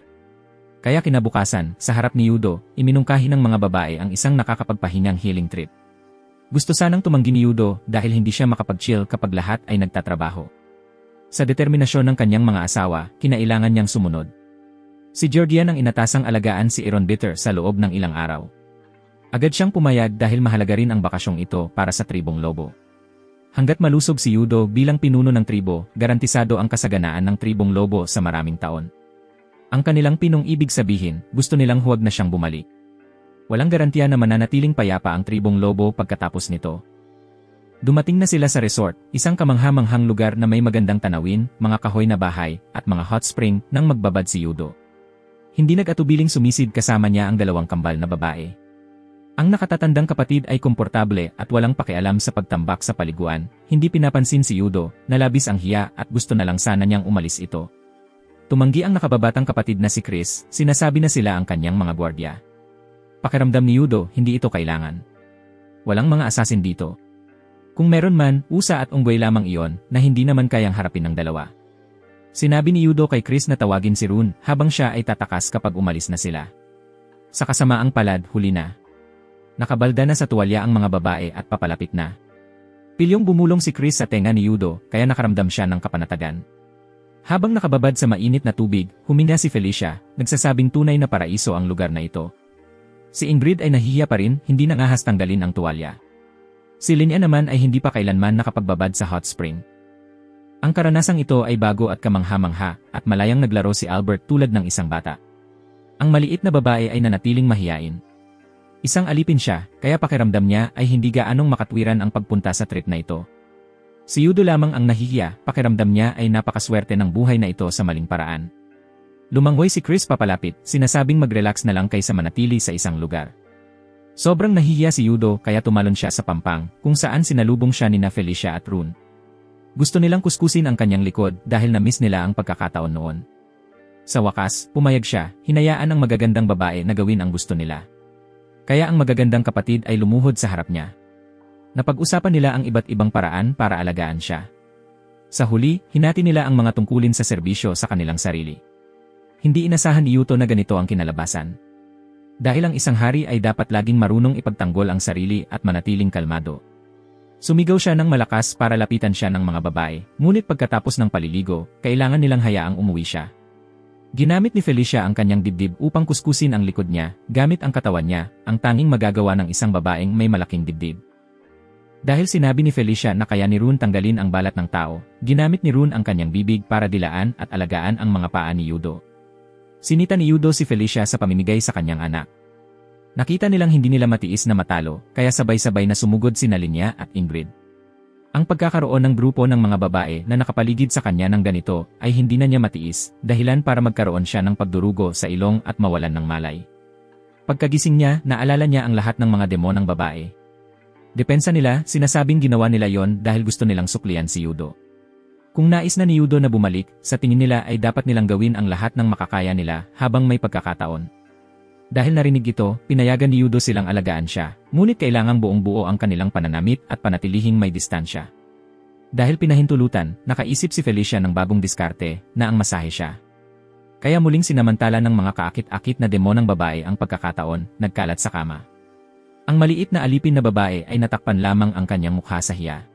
Kaya kinabukasan, sa harap ni Yudo, iminungkahi ng mga babae ang isang nakakapagpahingang healing trip. Gusto sanang tumanggi ni Yudo dahil hindi siya makapag-chill kapag lahat ay nagtatrabaho. Sa determinasyon ng kanyang mga asawa, kinailangan niyang sumunod. Si Georgian ang inatasang alagaan si Aaron Bitter sa loob ng ilang araw. Agad siyang pumayag dahil mahalaga rin ang bakasyong ito para sa tribong lobo. Hanggat malusog si Yudo bilang pinuno ng tribo, garantisado ang kasaganaan ng tribong lobo sa maraming taon. Ang kanilang pinong ibig sabihin, gusto nilang huwag na siyang bumalik. Walang garantiya na mananatiling payapa ang tribong lobo pagkatapos nito. Dumating na sila sa resort, isang kamangha-manghang lugar na may magandang tanawin, mga kahoy na bahay, at mga hot spring nang magbabad si Yudo. Hindi nag-atubiling sumisid kasama niya ang dalawang kambal na babae. Ang nakatatandang kapatid ay komportable at walang pakialam sa pagtambak sa paliguan, hindi pinapansin si Yudo, nalabis ang hiya at gusto na lang sana niyang umalis ito. Tumanggi ang nakababatang kapatid na si Chris, sinasabi na sila ang kanyang mga gwardya. Pakiramdam ni Yudo, hindi ito kailangan. Walang mga asasin dito. Kung meron man, usa at unggoy lamang iyon na hindi naman kayang harapin ng dalawa. Sinabi ni Yudo kay Chris na tawagin si Rune habang siya ay tatakas kapag umalis na sila. Sa kasamaang palad, huli na. Nakabalda na sa tuwalya ang mga babae at papalapit na. Pilyong bumulong si Chris sa tenga ni Yudo kaya nakaramdam siya ng kapanatagan. Habang nakababad sa mainit na tubig, huminga si Felicia, nagsasabing tunay na paraiso ang lugar na ito. Si Ingrid ay nahihiya pa rin, hindi nangahas tanggalin ang tuwalya. Si Linya naman ay hindi pa kailanman nakapagbabad sa hot spring. Ang karanasang ito ay bago at kamangha-mangha at malayang naglaro si Albert tulad ng isang bata. Ang maliit na babae ay nanatiling mahiyain. Isang alipin siya, kaya pakiramdam niya ay hindi gaanong makatwiran ang pagpunta sa trip na ito. Si Yudo lamang ang nahihiya, pakiramdam niya ay napakaswerte ng buhay na ito sa maling paraan. Lumangoy si Chris papalapit, sinasabing mag-relax na lang kaysa manatili sa isang lugar. Sobrang nahihiya si Yudo kaya tumalon siya sa pampang, kung saan sinalubong siya nina Felicia at Rune. Gusto nilang kuskusin ang kanyang likod dahil na-miss nila ang pagkakataon noon. Sa wakas, pumayag siya, hinayaan ang magagandang babae na gawin ang gusto nila. Kaya ang magagandang kapatid ay lumuhod sa harap niya. Napag-usapan nila ang iba't ibang paraan para alagaan siya. Sa huli, hinati nila ang mga tungkulin sa serbisyo sa kanilang sarili. Hindi inasahan ni Yuto na ganito ang kinalabasan. Dahil ang isang hari ay dapat laging marunong ipagtanggol ang sarili at manatiling kalmado. Sumigaw siya ng malakas para lapitan siya ng mga babae, ngunit pagkatapos ng paliligo, kailangan nilang hayaang umuwi siya. Ginamit ni Felicia ang kanyang dibdib upang kuskusin ang likod niya, gamit ang katawan niya, ang tanging magagawa ng isang babaeng may malaking dibdib. Dahil sinabi ni Felicia na kaya ni Rune tanggalin ang balat ng tao, ginamit ni Rune ang kanyang bibig para dilaan at alagaan ang mga paa ni Yudo. Sinita ni Yudo si Felicia sa pamimigay sa kanyang anak. Nakita nilang hindi nila matiis na matalo, kaya sabay-sabay na sumugod sina Linya at Ingrid. Ang pagkakaroon ng grupo ng mga babae na nakapaligid sa kanya ng ganito ay hindi na niya matiis, dahilan para magkaroon siya ng pagdurugo sa ilong at mawalan ng malay. Pagkagising niya, naalala niya ang lahat ng mga demonang babae. Depensa nila, sinasabing ginawa nila yon dahil gusto nilang suklian si Yudo. Kung nais na ni Yudo na bumalik, sa tingin nila ay dapat nilang gawin ang lahat ng makakaya nila habang may pagkakataon. Dahil narinig ito, pinayagan ni Yudo silang alagaan siya, ngunit kailangang buong-buo ang kanilang pananamit at panatilihing may distansya. Dahil pinahintulutan, nakaisip si Felicia ng bagong diskarte na ang masahe siya. Kaya muling sinamantala ng mga kaakit-akit na demonang babae ang pagkakataon, nagkalat sa kama. Ang maliit na alipin na babae ay natakpan lamang ang kanyang mukha sa hiya.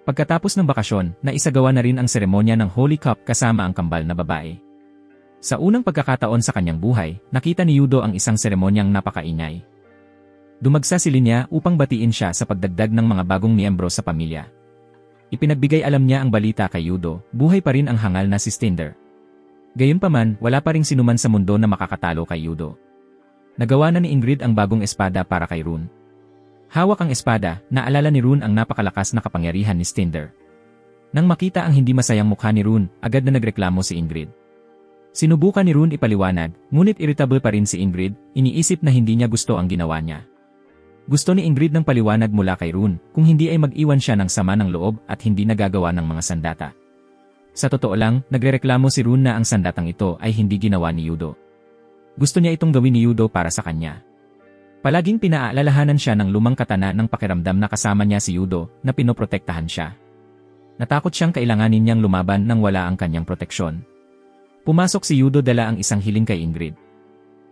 Pagkatapos ng bakasyon, naisagawa na rin ang seremonya ng Holy Cup kasama ang kambal na babae. Sa unang pagkakataon sa kanyang buhay, nakita ni Yudo ang isang seremonyang napakaingay. Dumagsa si Linya upang batiin siya sa pagdagdag ng mga bagong miyembro sa pamilya. Ipinagbigay alam niya ang balita kay Yudo, buhay pa rin ang hangal na si Stinder. Gayunpaman, wala pa ring sinuman sa mundo na makakatalo kay Yudo. Nagawa na ni Ingrid ang bagong espada para kay Rune. Hawak ang espada, naalala ni Rune ang napakalakas na kapangyarihan ni Stinder. Nang makita ang hindi masayang mukha ni Rune, agad na nagreklamo si Ingrid. Sinubukan ni Rune ipaliwanag, ngunit irritable pa rin si Ingrid, iniisip na hindi niya gusto ang ginawa niya. Gusto ni Ingrid ng paliwanag mula kay Rune, kung hindi ay mag-iwan siya ng sama ng loob at hindi nagagawa ng mga sandata. Sa totoo lang, nagrereklamo si Rune na ang sandatang ito ay hindi ginawa ni Yudo. Gusto niya itong gawin ni Yudo para sa kanya. Palaging pinaalalahanan siya ng lumang katana ng pakiramdam na kasama niya si Yudo na pinoprotektahan siya. Natakot siyang kailanganin niyang lumaban nang wala ang kanyang proteksyon. Pumasok si Yudo dala ang isang hiling kay Ingrid.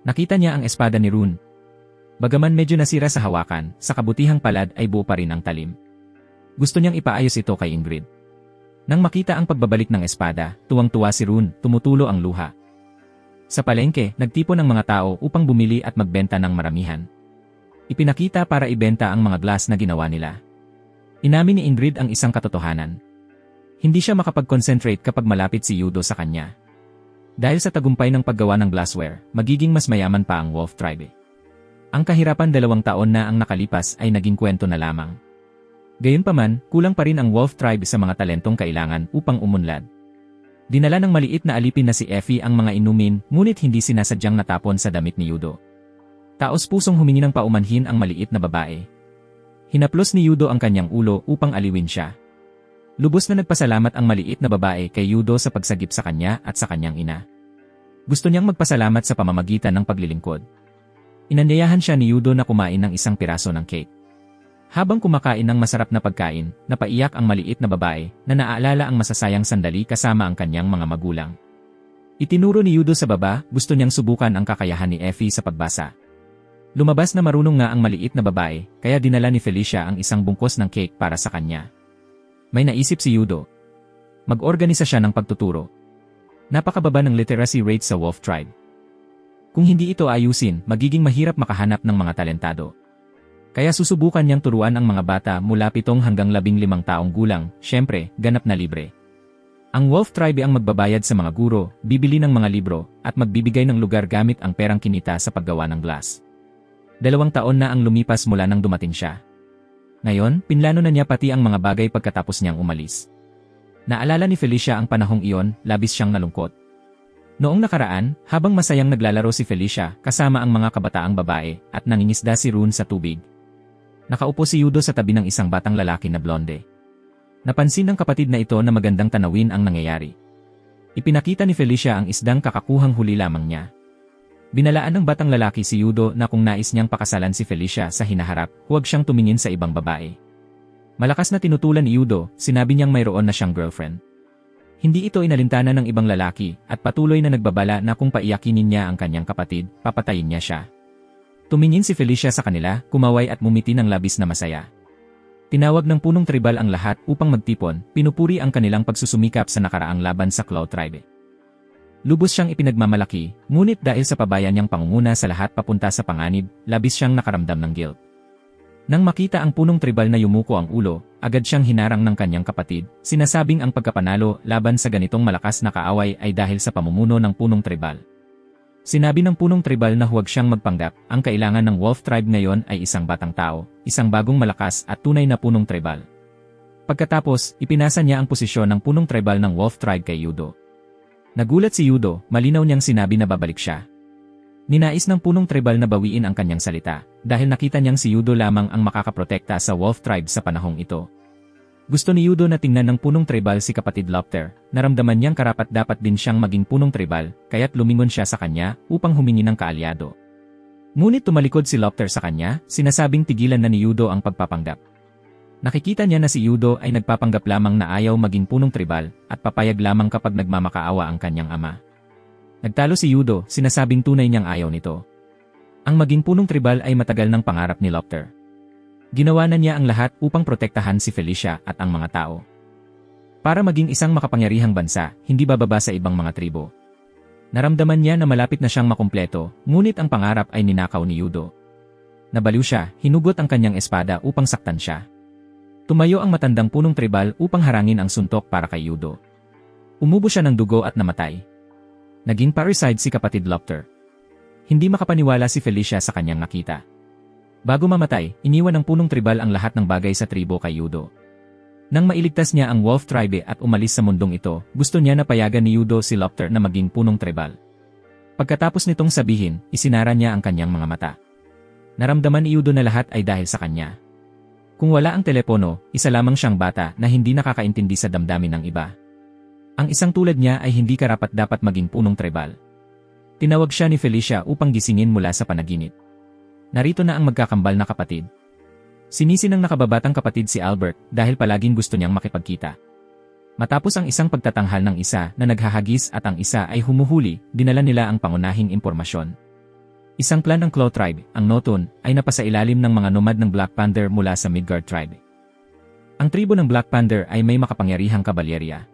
Nakita niya ang espada ni Rune. Bagaman medyo nasira sa hawakan, sa kabutihang palad ay buo pa rin ang talim. Gusto niyang ipaayos ito kay Ingrid. Nang makita ang pagbabalik ng espada, tuwang-tuwa si Rune, tumutulo ang luha. Sa palengke, nagtipon ang mga tao upang bumili at magbenta ng maramihan. Ipinakita para ibenta ang mga glass na ginawa nila. Inamin ni Ingrid ang isang katotohanan. Hindi siya makapag-concentrate kapag malapit si Yudo sa kanya. Dahil sa tagumpay ng paggawa ng glassware, magiging mas mayaman pa ang Wolf Tribe. Ang kahirapan 2 taon na ang nakalipas ay naging kwento na lamang. Gayunpaman, kulang pa rin ang Wolf Tribe sa mga talentong kailangan upang umunlad. Dinala ng maliit na alipin na si Effie ang mga inumin, ngunit hindi sinasadyang natapon sa damit ni Yudo. Taos-pusong humingi ng paumanhin ang maliit na babae. Hinaplos ni Yudo ang kanyang ulo upang aliwin siya. Lubos na nagpasalamat ang maliit na babae kay Yudo sa pagsagip sa kanya at sa kanyang ina. Gusto niyang magpasalamat sa pamamagitan ng paglilingkod. Inanyayahan siya ni Yudo na kumain ng isang piraso ng cake. Habang kumakain ng masarap na pagkain, napaiyak ang maliit na babae na naaalala ang masasayang sandali kasama ang kanyang mga magulang. Itinuro ni Yudo sa baba, gusto niyang subukan ang kakayahan ni Effie sa pagbasa. Lumabas na marunong nga ang maliit na babae, kaya dinala ni Felicia ang isang bungkos ng cake para sa kanya. May naisip si Yudo. Mag-organisa siya ng pagtuturo. Napakababa ng literacy rate sa Wolf Tribe. Kung hindi ito ayusin, magiging mahirap makahanap ng mga talentado. Kaya susubukan niyang turuan ang mga bata mula 7 hanggang 15 taong gulang, syempre, ganap na libre. Ang Wolf Tribe ang magbabayad sa mga guro, bibili ng mga libro, at magbibigay ng lugar gamit ang perang kinita sa paggawa ng glass. 2 taon na ang lumipas mula nang dumating siya. Ngayon, pinlano na niya pati ang mga bagay pagkatapos niyang umalis. Naalala ni Felicia ang panahong iyon, labis siyang nalungkot. Noong nakaraan, habang masayang naglalaro si Felicia kasama ang mga kabataang babae at nangingisda si Rune sa tubig, nakaupo si Yudo sa tabi ng isang batang lalaki na blonde. Napansin ng kapatid na ito na magandang tanawin ang nangyayari. Ipinakita ni Felicia ang isdang kakakuhang huli lamang niya. Binalaan ng batang lalaki si Yudo na kung nais niyang pakasalan si Felicia sa hinaharap, huwag siyang tumingin sa ibang babae. Malakas na tinutulan ni Yudo, sinabi niyang mayroon na siyang girlfriend. Hindi ito inalintana ng ibang lalaki at patuloy na nagbabala na kung paiyakinin niya ang kanyang kapatid, papatayin niya siya. Tumingin si Felicia sa kanila, kumaway at mumiti ng labis na masaya. Tinawag ng punong tribal ang lahat upang magtipon, pinupuri ang kanilang pagsusumikap sa nakaraang laban sa Claw Tribe. Lubos siyang ipinagmamalaki, ngunit dahil sa pabayan niyang pangunguna sa lahat papunta sa panganib, labis siyang nakaramdam ng guilt. Nang makita ang punong tribal na yumuko ang ulo, agad siyang hinarang ng kanyang kapatid, sinasabing ang pagkapanalo laban sa ganitong malakas na kaaway ay dahil sa pamumuno ng punong tribal. Sinabi ng punong tribal na huwag siyang magpanggap, ang kailangan ng Wolf Tribe ngayon ay isang batang tao, isang bagong malakas at tunay na punong tribal. Pagkatapos, ipinasa niya ang posisyon ng punong tribal ng Wolf Tribe kay Yudo. Nagulat si Yudo, malinaw niyang sinabi na babalik siya. Ninais ng punong tribal na bawiin ang kanyang salita, dahil nakita niyang si Yudo lamang ang makakaprotekta sa Wolf Tribe sa panahong ito. Gusto ni Yudo na tingnan ng punong tribal si kapatid Lopter, naramdaman niyang karapat-dapat din siyang maging punong tribal, kaya't lumingon siya sa kanya upang humingi ng kaalyado. Ngunit tumalikod si Lopter sa kanya, sinasabing tigilan na ni Yudo ang pagpapanggap. Nakikita niya na si Yudo ay nagpapanggap lamang na ayaw maging punong tribal at papayag lamang kapag nagmamakaawa ang kanyang ama. Nagtalo si Yudo, sinasabing tunay niyang ayaw nito. Ang maging punong tribal ay matagal ng pangarap ni Lopter. Ginawa na niya ang lahat upang protektahan si Felicia at ang mga tao. Para maging isang makapangyarihang bansa, hindi bababa sa ibang mga tribo. Naramdaman niya na malapit na siyang makumpleto, ngunit ang pangarap ay ninakaw ni Yudo. Nabaliw siya, hinugot ang kanyang espada upang saktan siya. Tumayo ang matandang punong tribal upang harangin ang suntok para kay Yudo. Umubo siya ng dugo at namatay. Naging parricide si kapatid Lopter. Hindi makapaniwala si Felicia sa kanyang nakita. Bago mamatay, iniwan ng punong tribal ang lahat ng bagay sa tribo kay Yudo. Nang mailigtas niya ang Wolf Tribe at umalis sa mundong ito, gusto niya na payagan ni Yudo si Lopter na maging punong tribal. Pagkatapos nitong sabihin, isinara niya ang kanyang mga mata. Naramdaman ni Yudo na lahat ay dahil sa kanya. Kung wala ang telepono, isa lamang siyang bata na hindi nakakaintindi sa damdamin ng iba. Ang isang tulad niya ay hindi karapat-dapat maging punong tribal. Tinawag siya ni Felicia upang gisingin mula sa panaginip. Narito na ang magkakambal na kapatid. Sinisi ng nakababatang kapatid si Albert dahil palaging gusto niyang makipagkita. Matapos ang isang pagtatanghal ng isa na naghahagis at ang isa ay humuhuli, dinala nila ang pangunahing impormasyon. Isang clan ng Claw Tribe, ang Notun, ay napasailalim ng mga nomad ng Black Panther mula sa Midgard Tribe. Ang tribo ng Black Panther ay may makapangyarihang kabalyerya.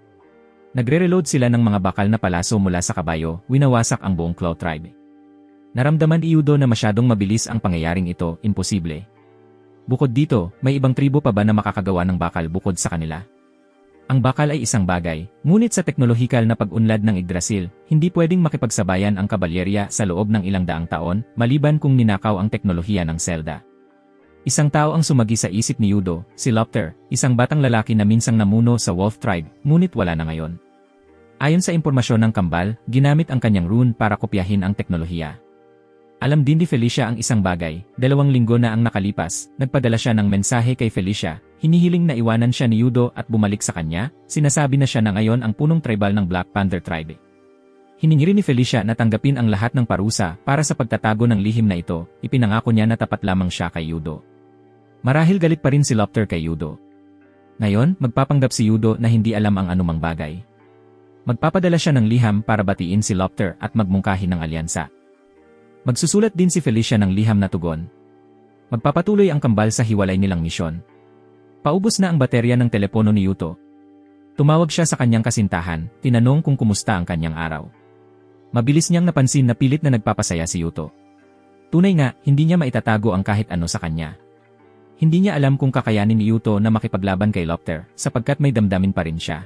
Nagre-reload sila ng mga bakal na palaso mula sa kabayo, winawasak ang buong Claw Tribe. Naramdaman ni Yudo na masyadong mabilis ang pangyayaring ito, imposible. Bukod dito, may ibang tribo pa ba na makakagawa ng bakal bukod sa kanila? Ang bakal ay isang bagay, ngunit sa teknolohikal na pag-unlad ng Yggdrasil, hindi pwedeng makipagsabayan ang kabalyerya sa loob ng ilang daang taon, maliban kung ninakaw ang teknolohiya ng Zelda. Isang tao ang sumagi sa isip ni Yudo, si Lopter, isang batang lalaki na minsang namuno sa Wolf Tribe, ngunit wala na ngayon. Ayon sa impormasyon ng kambal, ginamit ang kanyang rune para kopyahin ang teknolohiya. Alam din ni Felicia ang isang bagay, 2 linggo na ang nakalipas, nagpadala siya ng mensahe kay Felicia, hinihiling na iwanan siya ni Yudo at bumalik sa kanya, sinasabi na siya na ngayon ang punong tribal ng Black Panther Tribe. Hiningi rin ni Felicia na tanggapin ang lahat ng parusa para sa pagtatago ng lihim na ito, ipinangako niya na tapat lamang siya kay Yudo. Marahil galit pa rin si Lopter kay Yudo. Ngayon, magpapanggap si Yudo na hindi alam ang anumang bagay. Magpapadala siya ng liham para batiin si Lopter at magmungkahi ng alyansa. Magsusulat din si Felicia ng liham na tugon. Magpapatuloy ang kambal sa hiwalay nilang misyon. Paubos na ang baterya ng telepono ni Yuto. Tumawag siya sa kanyang kasintahan, tinanong kung kumusta ang kanyang araw. Mabilis niyang napansin na pilit na nagpapasaya si Yuto. Tunay nga, hindi niya maitatago ang kahit ano sa kanya. Hindi niya alam kung kakayanin ni Yuto na makipaglaban kay Lopter, sapagkat may damdamin pa rin siya.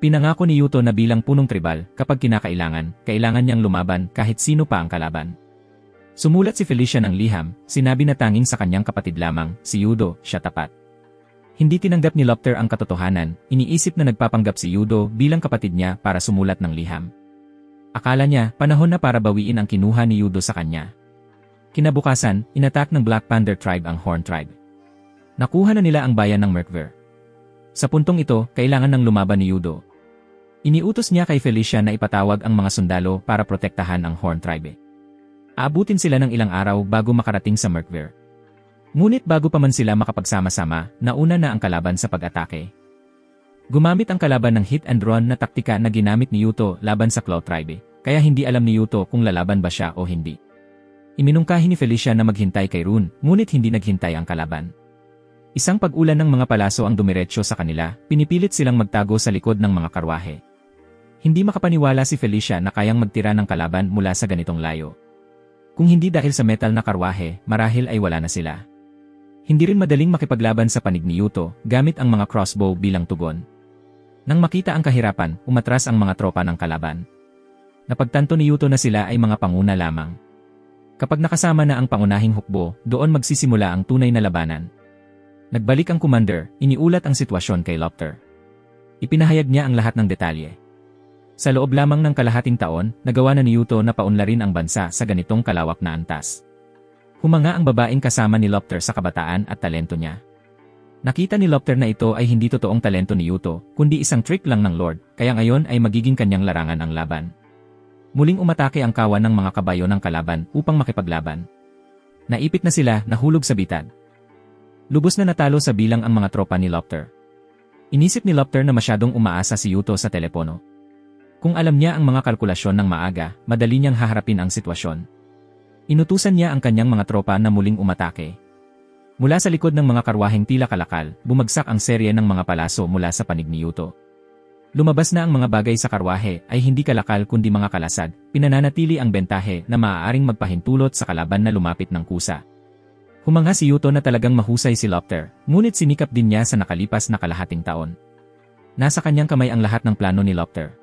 Pinangako ni Yuto na bilang punong tribal, kapag kinakailangan, kailangan niyang lumaban kahit sino pa ang kalaban. Sumulat si Felicia ng liham, sinabi na tanging sa kanyang kapatid lamang, si Yudo, siya tapat. Hindi tinanggap ni Lopter ang katotohanan, iniisip na nagpapanggap si Yudo bilang kapatid niya para sumulat ng liham. Akala niya, panahon na para bawiin ang kinuha ni Yudo sa kanya. Kinabukasan, inatak ng Black Panther Tribe ang Horn Tribe. Nakuha na nila ang bayan ng Merkver. Sa puntong ito, kailangan ng lumaban ni Yudo. Iniutos niya kay Felicia na ipatawag ang mga sundalo para protektahan ang Horn Tribe. Aabutin sila ng ilang araw bago makarating sa Merkver. Ngunit bago pa man sila makapagsama-sama, nauna na ang kalaban sa pag-atake. Gumamit ang kalaban ng hit and run na taktika na ginamit ni Yuto laban sa Claw Tribe, kaya hindi alam ni Yuto kung lalaban ba siya o hindi. Iminungkahi ni Felicia na maghintay kay Rune, ngunit hindi naghintay ang kalaban. Isang pag-ulan ng mga palaso ang dumiretso sa kanila, pinipilit silang magtago sa likod ng mga karwahe. Hindi makapaniwala si Felicia na kayang magtira ng kalaban mula sa ganitong layo. Kung hindi dahil sa metal na karwahe, marahil ay wala na sila. Hindi rin madaling makipaglaban sa panig ni Yuto, gamit ang mga crossbow bilang tugon. Nang makita ang kahirapan, umatras ang mga tropa ng kalaban. Napagtanto ni Yuto na sila ay mga panguna lamang. Kapag nakasama na ang pangunahing hukbo, doon magsisimula ang tunay na labanan. Nagbalik ang commander, iniulat ang sitwasyon kay Lopter. Ipinahayag niya ang lahat ng detalye. Sa loob lamang ng kalahating taon, nagawa na ni Yuto na paunlarin ang bansa sa ganitong kalawak na antas. Humanga ang babaeng kasama ni Lopter sa kabataan at talento niya. Nakita ni Lopter na ito ay hindi totoong talento ni Yuto, kundi isang trick lang ng Lord, kaya ngayon ay magiging kanyang larangan ang laban. Muling umatake ang kawan ng mga kabayo ng kalaban upang makipaglaban. Naipit na sila, nahulog sa bitad. Lubos na natalo sa bilang ang mga tropa ni Lopter. Inisip ni Lopter na masyadong umaasa si Yuto sa telepono. Kung alam niya ang mga kalkulasyon ng maaga, madali niyang haharapin ang sitwasyon. Inutusan niya ang kanyang mga tropa na muling umatake. Mula sa likod ng mga karwaheng tila kalakal, bumagsak ang serye ng mga palaso mula sa panig ni Yuto. Lumabas na ang mga bagay sa karwahe ay hindi kalakal kundi mga kalasag, pinananatili ang bentahe na maaaring magpahintulot sa kalaban na lumapit ng kusa. Humanga si Yuto na talagang mahusay si Lopter, ngunit sinikap din niya sa nakalipas na kalahating taon. Nasa kanyang kamay ang lahat ng plano ni Lopter.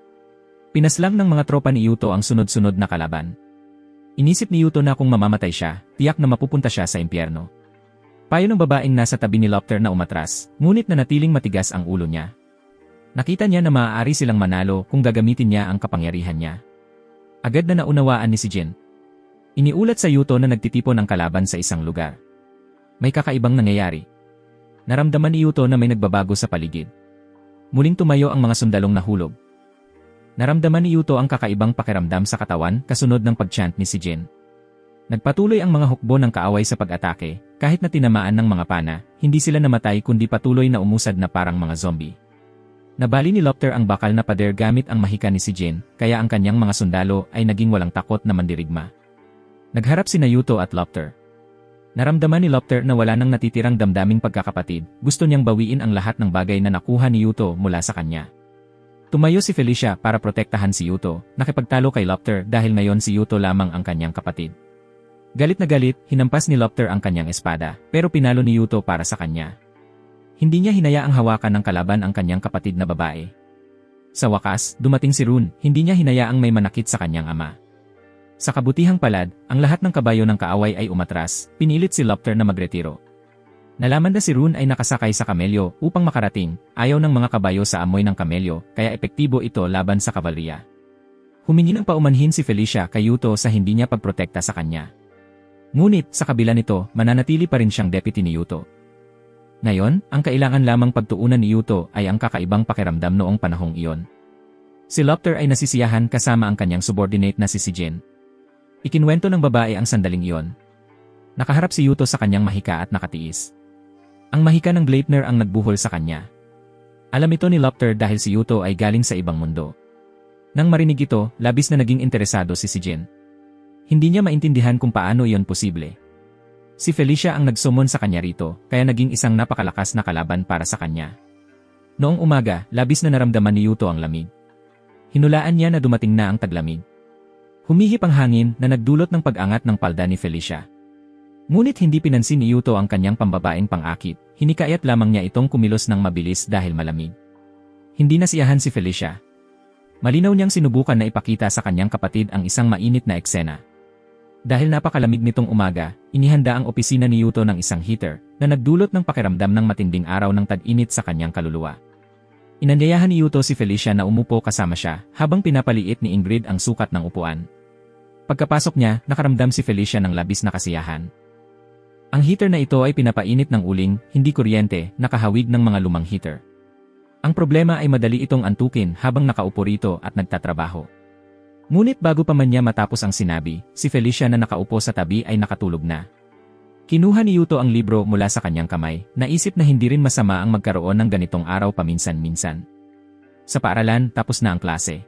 Pinaslang ng mga tropa ni Yuto ang sunod-sunod na kalaban. Inisip ni Yuto na kung mamamatay siya, tiyak na mapupunta siya sa impyerno. Payo ng babaeng nasa tabi ni Lopter na umatras, ngunit nanatiling matigas ang ulo niya. Nakita niya na maaari silang manalo kung gagamitin niya ang kapangyarihan niya. Agad na naunawaan ni si Jin. Iniulat sa Yuto na nagtitipon ang kalaban sa isang lugar. May kakaibang nangyayari. Naramdaman ni Yuto na may nagbabago sa paligid. Muling tumayo ang mga sundalong nahulog. Naramdaman ni Yuto ang kakaibang pakiramdam sa katawan kasunod ng pag-chant ni si Jin. Nagpatuloy ang mga hukbo ng kaaway sa pag-atake, kahit na tinamaan ng mga pana, hindi sila namatay kundi patuloy na umusad na parang mga zombie. Nabali ni Lopter ang bakal na pader gamit ang mahika ni si Jin, kaya ang kanyang mga sundalo ay naging walang takot na mandirigma. Nagharap sina Yuto at Lopter. Naramdaman ni Lopter na wala nang natitirang damdaming pagkakapatid, gusto niyang bawiin ang lahat ng bagay na nakuha ni Yuto mula sa kanya. Tumayo si Felicia para protektahan si Yuto, nakipagtalo kay Lopter dahil ngayon si Yuto lamang ang kanyang kapatid. Galit na galit, hinampas ni Lopter ang kanyang espada, pero pinalo ni Yuto para sa kanya. Hindi niya hinayaang hawakan ng kalaban ang kanyang kapatid na babae. Sa wakas, dumating si Rune, hindi niya hinayaang may manakit sa kanyang ama. Sa kabutihang palad, ang lahat ng kabayo ng kaaway ay umatras, pinilit si Lopter na magretiro. Nalaman na si Rune ay nakasakay sa kamelyo upang makarating, ayaw ng mga kabayo sa amoy ng kamelyo, kaya epektibo ito laban sa kavalriya. Humingi ng paumanhin si Felicia kay Yuto sa hindi niya pagprotekta sa kanya. Ngunit, sa kabila nito, mananatili pa rin siyang deputy ni Yuto. Ngayon, ang kailangan lamang pagtuunan ni Yuto ay ang kakaibang pakiramdam noong panahong iyon. Si Lopter ay nasisiyahan kasama ang kanyang subordinate na si Jin. Ikinwento ng babae ang sandaling iyon. Nakaharap si Yuto sa kanyang mahika at nakatiis. Ang mahika ng Gleipnir ang nagbuhol sa kanya. Alam ito ni Lopter dahil si Yuto ay galing sa ibang mundo. Nang marinig ito, labis na naging interesado si Jin. Hindi niya maintindihan kung paano iyon posible. Si Felicia ang nagsumon sa kanya rito, kaya naging isang napakalakas na kalaban para sa kanya. Noong umaga, labis na naramdaman ni Yuto ang lamig. Hinulaan niya na dumating na ang taglamig. Humihip ang hangin na nagdulot ng pag-angat ng palda ni Felicia. Ngunit hindi pinansin ni Yuto ang kanyang pambabaeng pang-akit, hinikayat lamang niya itong kumilos ng mabilis dahil malamig. Hindi nasiyahan si Felicia. Malinaw niyang sinubukan na ipakita sa kanyang kapatid ang isang mainit na eksena. Dahil napakalamig nitong umaga, inihanda ang opisina ni Yuto ng isang heater na nagdulot ng pakiramdam ng matinding araw ng tag-init sa kanyang kaluluwa. Inanyayahan ni Yuto si Felicia na umupo kasama siya habang pinapaliit ni Ingrid ang sukat ng upuan. Pagkapasok niya, nakaramdam si Felicia ng labis na kasiyahan. Ang heater na ito ay pinapainit ng uling, hindi kuryente, nakahawig ng mga lumang heater. Ang problema ay madali itong antukin habang nakaupo rito at nagtatrabaho. Ngunit bago pa man niya matapos ang sinabi, si Felicia na nakaupo sa tabi ay nakatulog na. Kinuha ni Yuto ang libro mula sa kanyang kamay, naisip na hindi rin masama ang magkaroon ng ganitong araw paminsan-minsan. Sa paaralan, tapos na ang klase.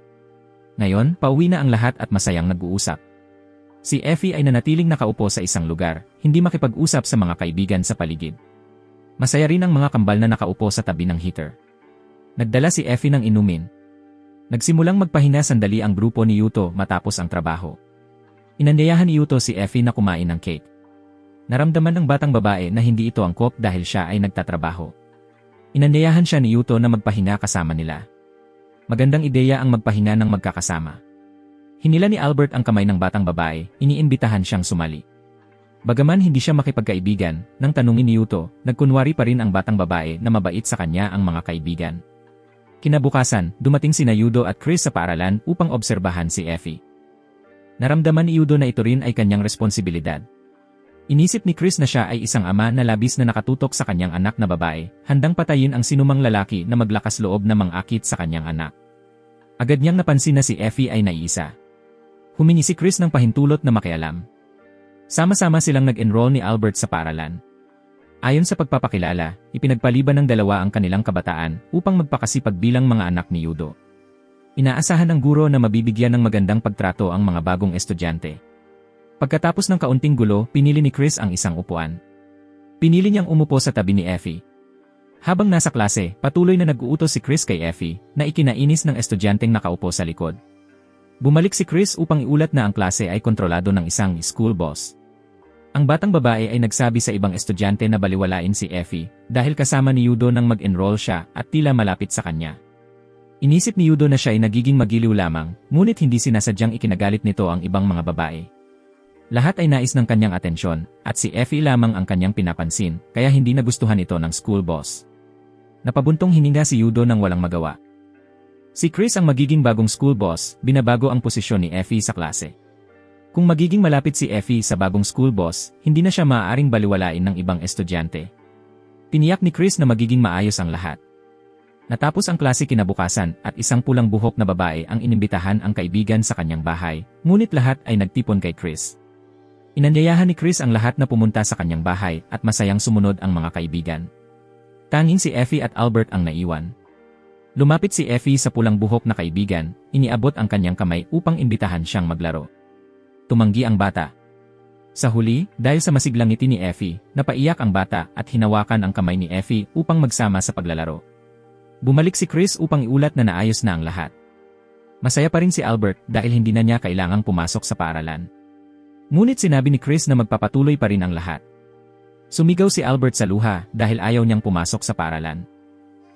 Ngayon, pauwi na ang lahat at masayang nag-uusap. Si Effie ay nanatiling nakaupo sa isang lugar, hindi makipag-usap sa mga kaibigan sa paligid. Masaya rin ang mga kambal na nakaupo sa tabi ng heater. Nagdala si Effie ng inumin. Nagsimulang magpahinga sandali ang grupo ni Yuto matapos ang trabaho. Inanyayahan ni Yuto si Effie na kumain ng cake. Naramdaman ng batang babae na hindi ito angkop dahil siya ay nagtatrabaho. Inanyayahan siya ni Yuto na magpahinga kasama nila. Magandang ideya ang magpahinga ng magkakasama. Hinila ni Albert ang kamay ng batang babae, iniimbitahan siyang sumali. Bagaman hindi siya makipagkaibigan, nang tanungin ni Yuto, nagkunwari pa rin ang batang babae na mabait sa kanya ang mga kaibigan. Kinabukasan, dumating sina Yudo at Chris sa paaralan upang obserbahan si Effie. Naramdaman ni Yudo na ito rin ay kanyang responsibilidad. Inisip ni Chris na siya ay isang ama na labis na nakatutok sa kanyang anak na babae, handang patayin ang sinumang lalaki na maglakas loob na mangakit sa kanyang anak. Agad niyang napansin na si Effie ay naiisa. Humingi si Chris ng pahintulot na makialam. Sama-sama silang nag-enroll ni Albert sa paaralan. Ayon sa pagpapakilala, ipinagpaliban ng dalawa ang kanilang kabataan upang magpakasipag bilang mga anak ni Yudo. Inaasahan ng guro na mabibigyan ng magandang pagtrato ang mga bagong estudyante. Pagkatapos ng kaunting gulo, pinili ni Chris ang isang upuan. Pinili niyang umupo sa tabi ni Effie. Habang nasa klase, patuloy na nag-uutos si Chris kay Effie na ikinainis ng estudyanteng nakaupo sa likod. Bumalik si Chris upang iulat na ang klase ay kontrolado ng isang school boss. Ang batang babae ay nagsabi sa ibang estudyante na baliwalain si Effie dahil kasama ni Yudo nang mag-enroll siya at tila malapit sa kanya. Inisip ni Yudo na siya ay nagiging magiliw lamang, ngunit hindi sinasadyang ikinagalit nito ang ibang mga babae. Lahat ay nais ng kanyang atensyon, at si Effie lamang ang kanyang pinapansin, kaya hindi nagustuhan ito ng school boss. Napabuntong hininga si Yudo nang walang magawa. Si Chris ang magiging bagong school boss, binabago ang posisyon ni Effie sa klase. Kung magiging malapit si Effie sa bagong school boss, hindi na siya maaaring baliwalain ng ibang estudyante. Tiniyak ni Chris na magiging maayos ang lahat. Natapos ang klase kinabukasan at isang pulang buhok na babae ang inimbitahan ang kaibigan sa kanyang bahay, ngunit lahat ay nagtipon kay Chris. Inanyayahan ni Chris ang lahat na pumunta sa kanyang bahay at masayang sumunod ang mga kaibigan. Tanging si Effie at Albert ang naiwan. Lumapit si Effie sa pulang buhok na kaibigan, iniabot ang kanyang kamay upang imbitahan siyang maglaro. Tumanggi ang bata. Sa huli, dahil sa masiglang ngiti ni Effie, napaiyak ang bata at hinawakan ang kamay ni Effie upang magsama sa paglalaro. Bumalik si Chris upang iulat na naayos na ang lahat. Masaya pa rin si Albert dahil hindi na niya kailangang pumasok sa paaralan. Ngunit sinabi ni Chris na magpapatuloy pa rin ang lahat. Sumigaw si Albert sa luha dahil ayaw niyang pumasok sa paaralan.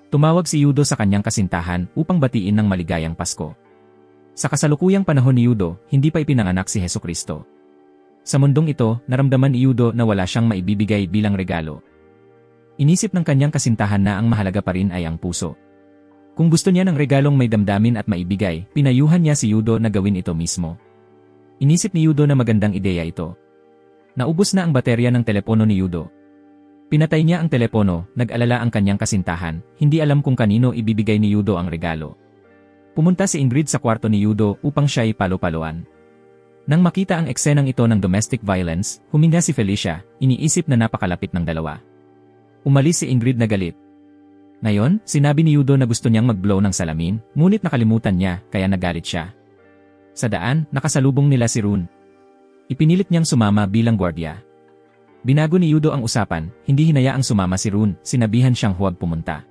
Tumawag si Yudo sa kanyang kasintahan upang batiin ng maligayang Pasko. Sa kasalukuyang panahon ni Yudo, hindi pa ipinanganak si Hesukristo. Sa mundong ito, naramdaman ni Yudo na wala siyang maibibigay bilang regalo. Inisip ng kanyang kasintahan na ang mahalaga pa rin ay ang puso. Kung gusto niya ng regalong may damdamin at maibigay, pinayuhan niya si Yudo na gawin ito mismo. Inisip ni Yudo na magandang ideya ito. Naubos na ang baterya ng telepono ni Yudo. Pinatay niya ang telepono, nag-alala ang kanyang kasintahan, hindi alam kung kanino ibibigay ni Yudo ang regalo. Pumunta si Ingrid sa kwarto ni Yudo upang siya ay palo-paloan. Nang makita ang eksenang ito ng domestic violence, huminga si Felicia, iniisip na napakalapit ng dalawa. Umalis si Ingrid na galit. Ngayon, sinabi ni Yudo na gusto niyang mag-blow ng salamin, ngunit nakalimutan niya, kaya nagalit siya. Sa daan, nakasalubong nila si Rune. Ipinilit niyang sumama bilang gwardiya. Binago ni Yudo ang usapan, hindi hinayaang sumama si Rune, sinabihan siyang huwag pumunta.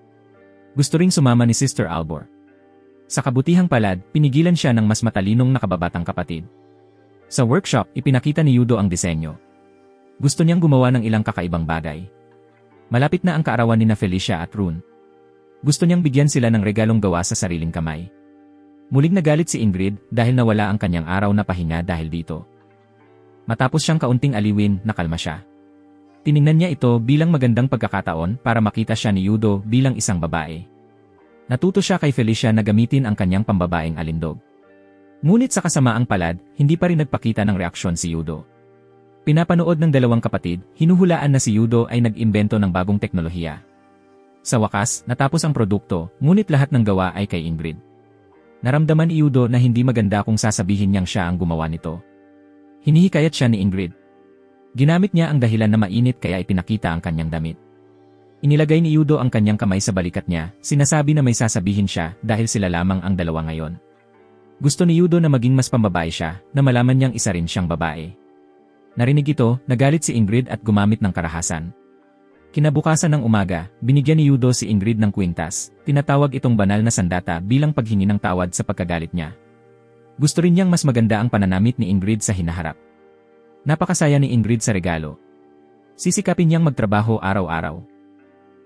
Gusto ring sumama ni Sister Albor. Sa kabutihang palad, pinigilan siya ng mas matalinong nakababatang kapatid. Sa workshop, ipinakita ni Yudo ang disenyo. Gusto niyang gumawa ng ilang kakaibang bagay. Malapit na ang kaarawan ni Felicia at Rune. Gusto niyang bigyan sila ng regalong gawa sa sariling kamay. Muling nagalit si Ingrid dahil nawala ang kanyang araw na pahinga dahil dito. Matapos siyang kaunting aliwin, nakalma siya. Tiningnan niya ito bilang magandang pagkakataon para makita siya ni Yudo bilang isang babae. Natuto siya kay Felicia na gamitin ang kanyang pambabaeng alindog. Ngunit sa kasamaang palad, hindi pa rin nagpakita ng reaksyon si Yudo. Pinapanood ng dalawang kapatid, hinuhulaan na si Yudo ay nag-imbento ng bagong teknolohiya. Sa wakas, natapos ang produkto, ngunit lahat ng gawa ay kay Ingrid. Naramdaman ni Yudo na hindi maganda kung sasabihin niyang siya ang gumawa nito. Hinihikayat siya ni Ingrid. Ginamit niya ang dahilan na mainit kaya ipinakita ang kanyang damit. Inilagay ni Yudo ang kanyang kamay sa balikat niya, sinasabi na may sasabihin siya dahil sila lamang ang dalawa ngayon. Gusto ni Yudo na maging mas pambabae siya, na malaman niyang isa rin siyang babae. Narinig ito, nagalit si Ingrid at gumamit ng karahasan. Kinabukasan ng umaga, binigyan ni Yudo si Ingrid ng kwintas, tinatawag itong banal na sandata bilang paghingi ng tawad sa pagkagalit niya. Gusto rin niyang mas maganda ang pananamit ni Ingrid sa hinaharap. Napakasaya ni Ingrid sa regalo. Sisikapin niyang magtrabaho araw-araw.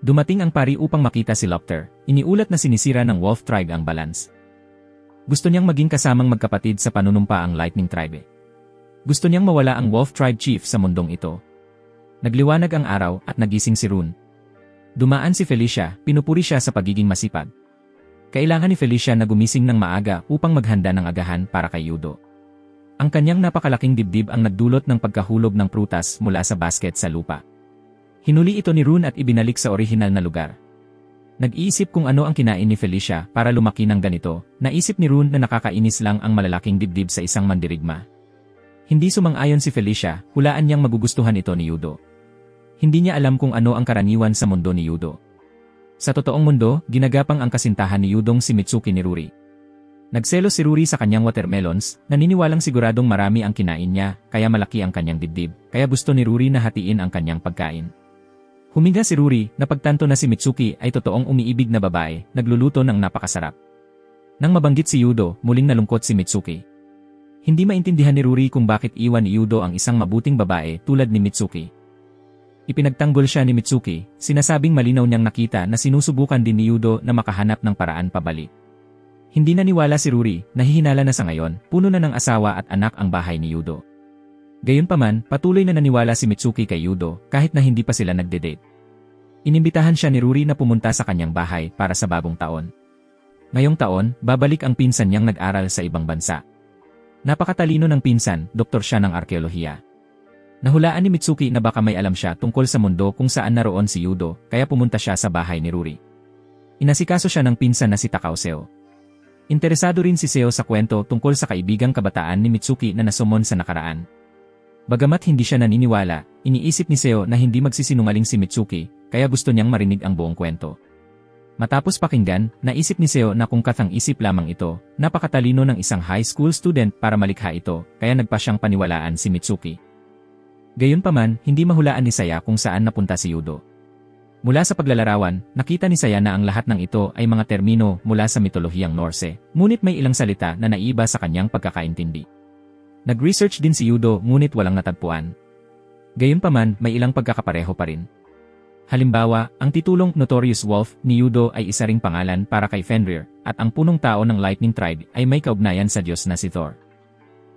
Dumating ang pari upang makita si Lopter, iniulat na sinisira ng Wolf Tribe ang balance. Gusto niyang maging kasamang magkapatid sa panunumpa ang Lightning Tribe. Gusto niyang mawala ang Wolf Tribe Chief sa mundong ito. Nagliwanag ang araw at nagising si Rune. Dumaan si Felicia, pinupuri siya sa pagiging masipag. Kailangan ni Felicia na gumising ng maaga upang maghanda ng agahan para kay Yudo. Ang kanyang napakalaking dibdib ang nagdulot ng pagkahulog ng prutas mula sa basket sa lupa. Hinuli ito ni Rune at ibinalik sa orihinal na lugar. Nag-iisip kung ano ang kinain ni Felicia para lumaki ng ganito, naisip ni Rune na nakakainis lang ang malalaking dibdib sa isang mandirigma. Hindi sumang-ayon si Felicia, hulaan niyang magugustuhan ito ni Yudo. Hindi niya alam kung ano ang karaniwan sa mundo ni Yudo. Sa totoong mundo, ginagapang ang kasintahan ni Yudong si Mitsuki ni Ruri. Nagselos si Ruri sa kanyang watermelons, naniniwalang siguradong marami ang kinain niya, kaya malaki ang kanyang dibdib, kaya gusto ni Ruri na hatiin ang kanyang pagkain. Huminga si Ruri, napagtanto na si Mitsuki ay totoong umiibig na babae, nagluluto ng napakasarap. Nang mabanggit si Yudo, muling nalungkot si Mitsuki. Hindi maintindihan ni Ruri kung bakit iwan ni Yudo ang isang mabuting babae tulad ni Mitsuki. Ipinagtanggol siya ni Mitsuki, sinasabing malinaw niyang nakita na sinusubukan din ni Yudo na makahanap ng paraan pabalik. Hindi naniwala si Ruri, nahihinala na sa ngayon, puno na ng asawa at anak ang bahay ni Yudo. Gayunpaman, patuloy na naniwala si Mitsuki kay Yudo kahit na hindi pa sila nagde-date. Inimbitahan siya ni Ruri na pumunta sa kanyang bahay para sa bagong taon. Ngayong taon, babalik ang pinsan niyang nag-aral sa ibang bansa. Napakatalino ng pinsan, doktor siya ng arkeolohiya. Nahulaan ni Mitsuki na baka may alam siya tungkol sa mundo kung saan naroon si Yudo, kaya pumunta siya sa bahay ni Ruri. Inasikaso siya ng pinsan na si Takao Seo. Interesado rin si Seo sa kwento tungkol sa kaibigang kabataan ni Mitsuki na nasumon sa nakaraan. Bagamat hindi siya naniniwala, iniisip ni Seo na hindi magsisinungaling si Mitsuki, kaya gusto niyang marinig ang buong kwento. Matapos pakinggan, naisip ni Seo na kung kathang-isip lamang ito, napakatalino ng isang high school student para malikha ito, kaya nagpa siyang paniwalaan si Mitsuki. Gayunpaman, hindi mahulaan ni Saya kung saan napunta si Yudo. Mula sa paglalarawan, nakita ni Saya na ang lahat ng ito ay mga termino mula sa mitolohiyang Norse, ngunit may ilang salita na naiba sa kanyang pagkakaintindi. Nag-research din si Yudo ngunit walang natagpuan. Gayunpaman, may ilang pagkakapareho pa rin. Halimbawa, ang titulong Notorious Wolf ni Yudo ay isa ring pangalan para kay Fenrir, at ang punong tao ng Lightning Tribe ay may kaugnayan sa Diyos na si Thor.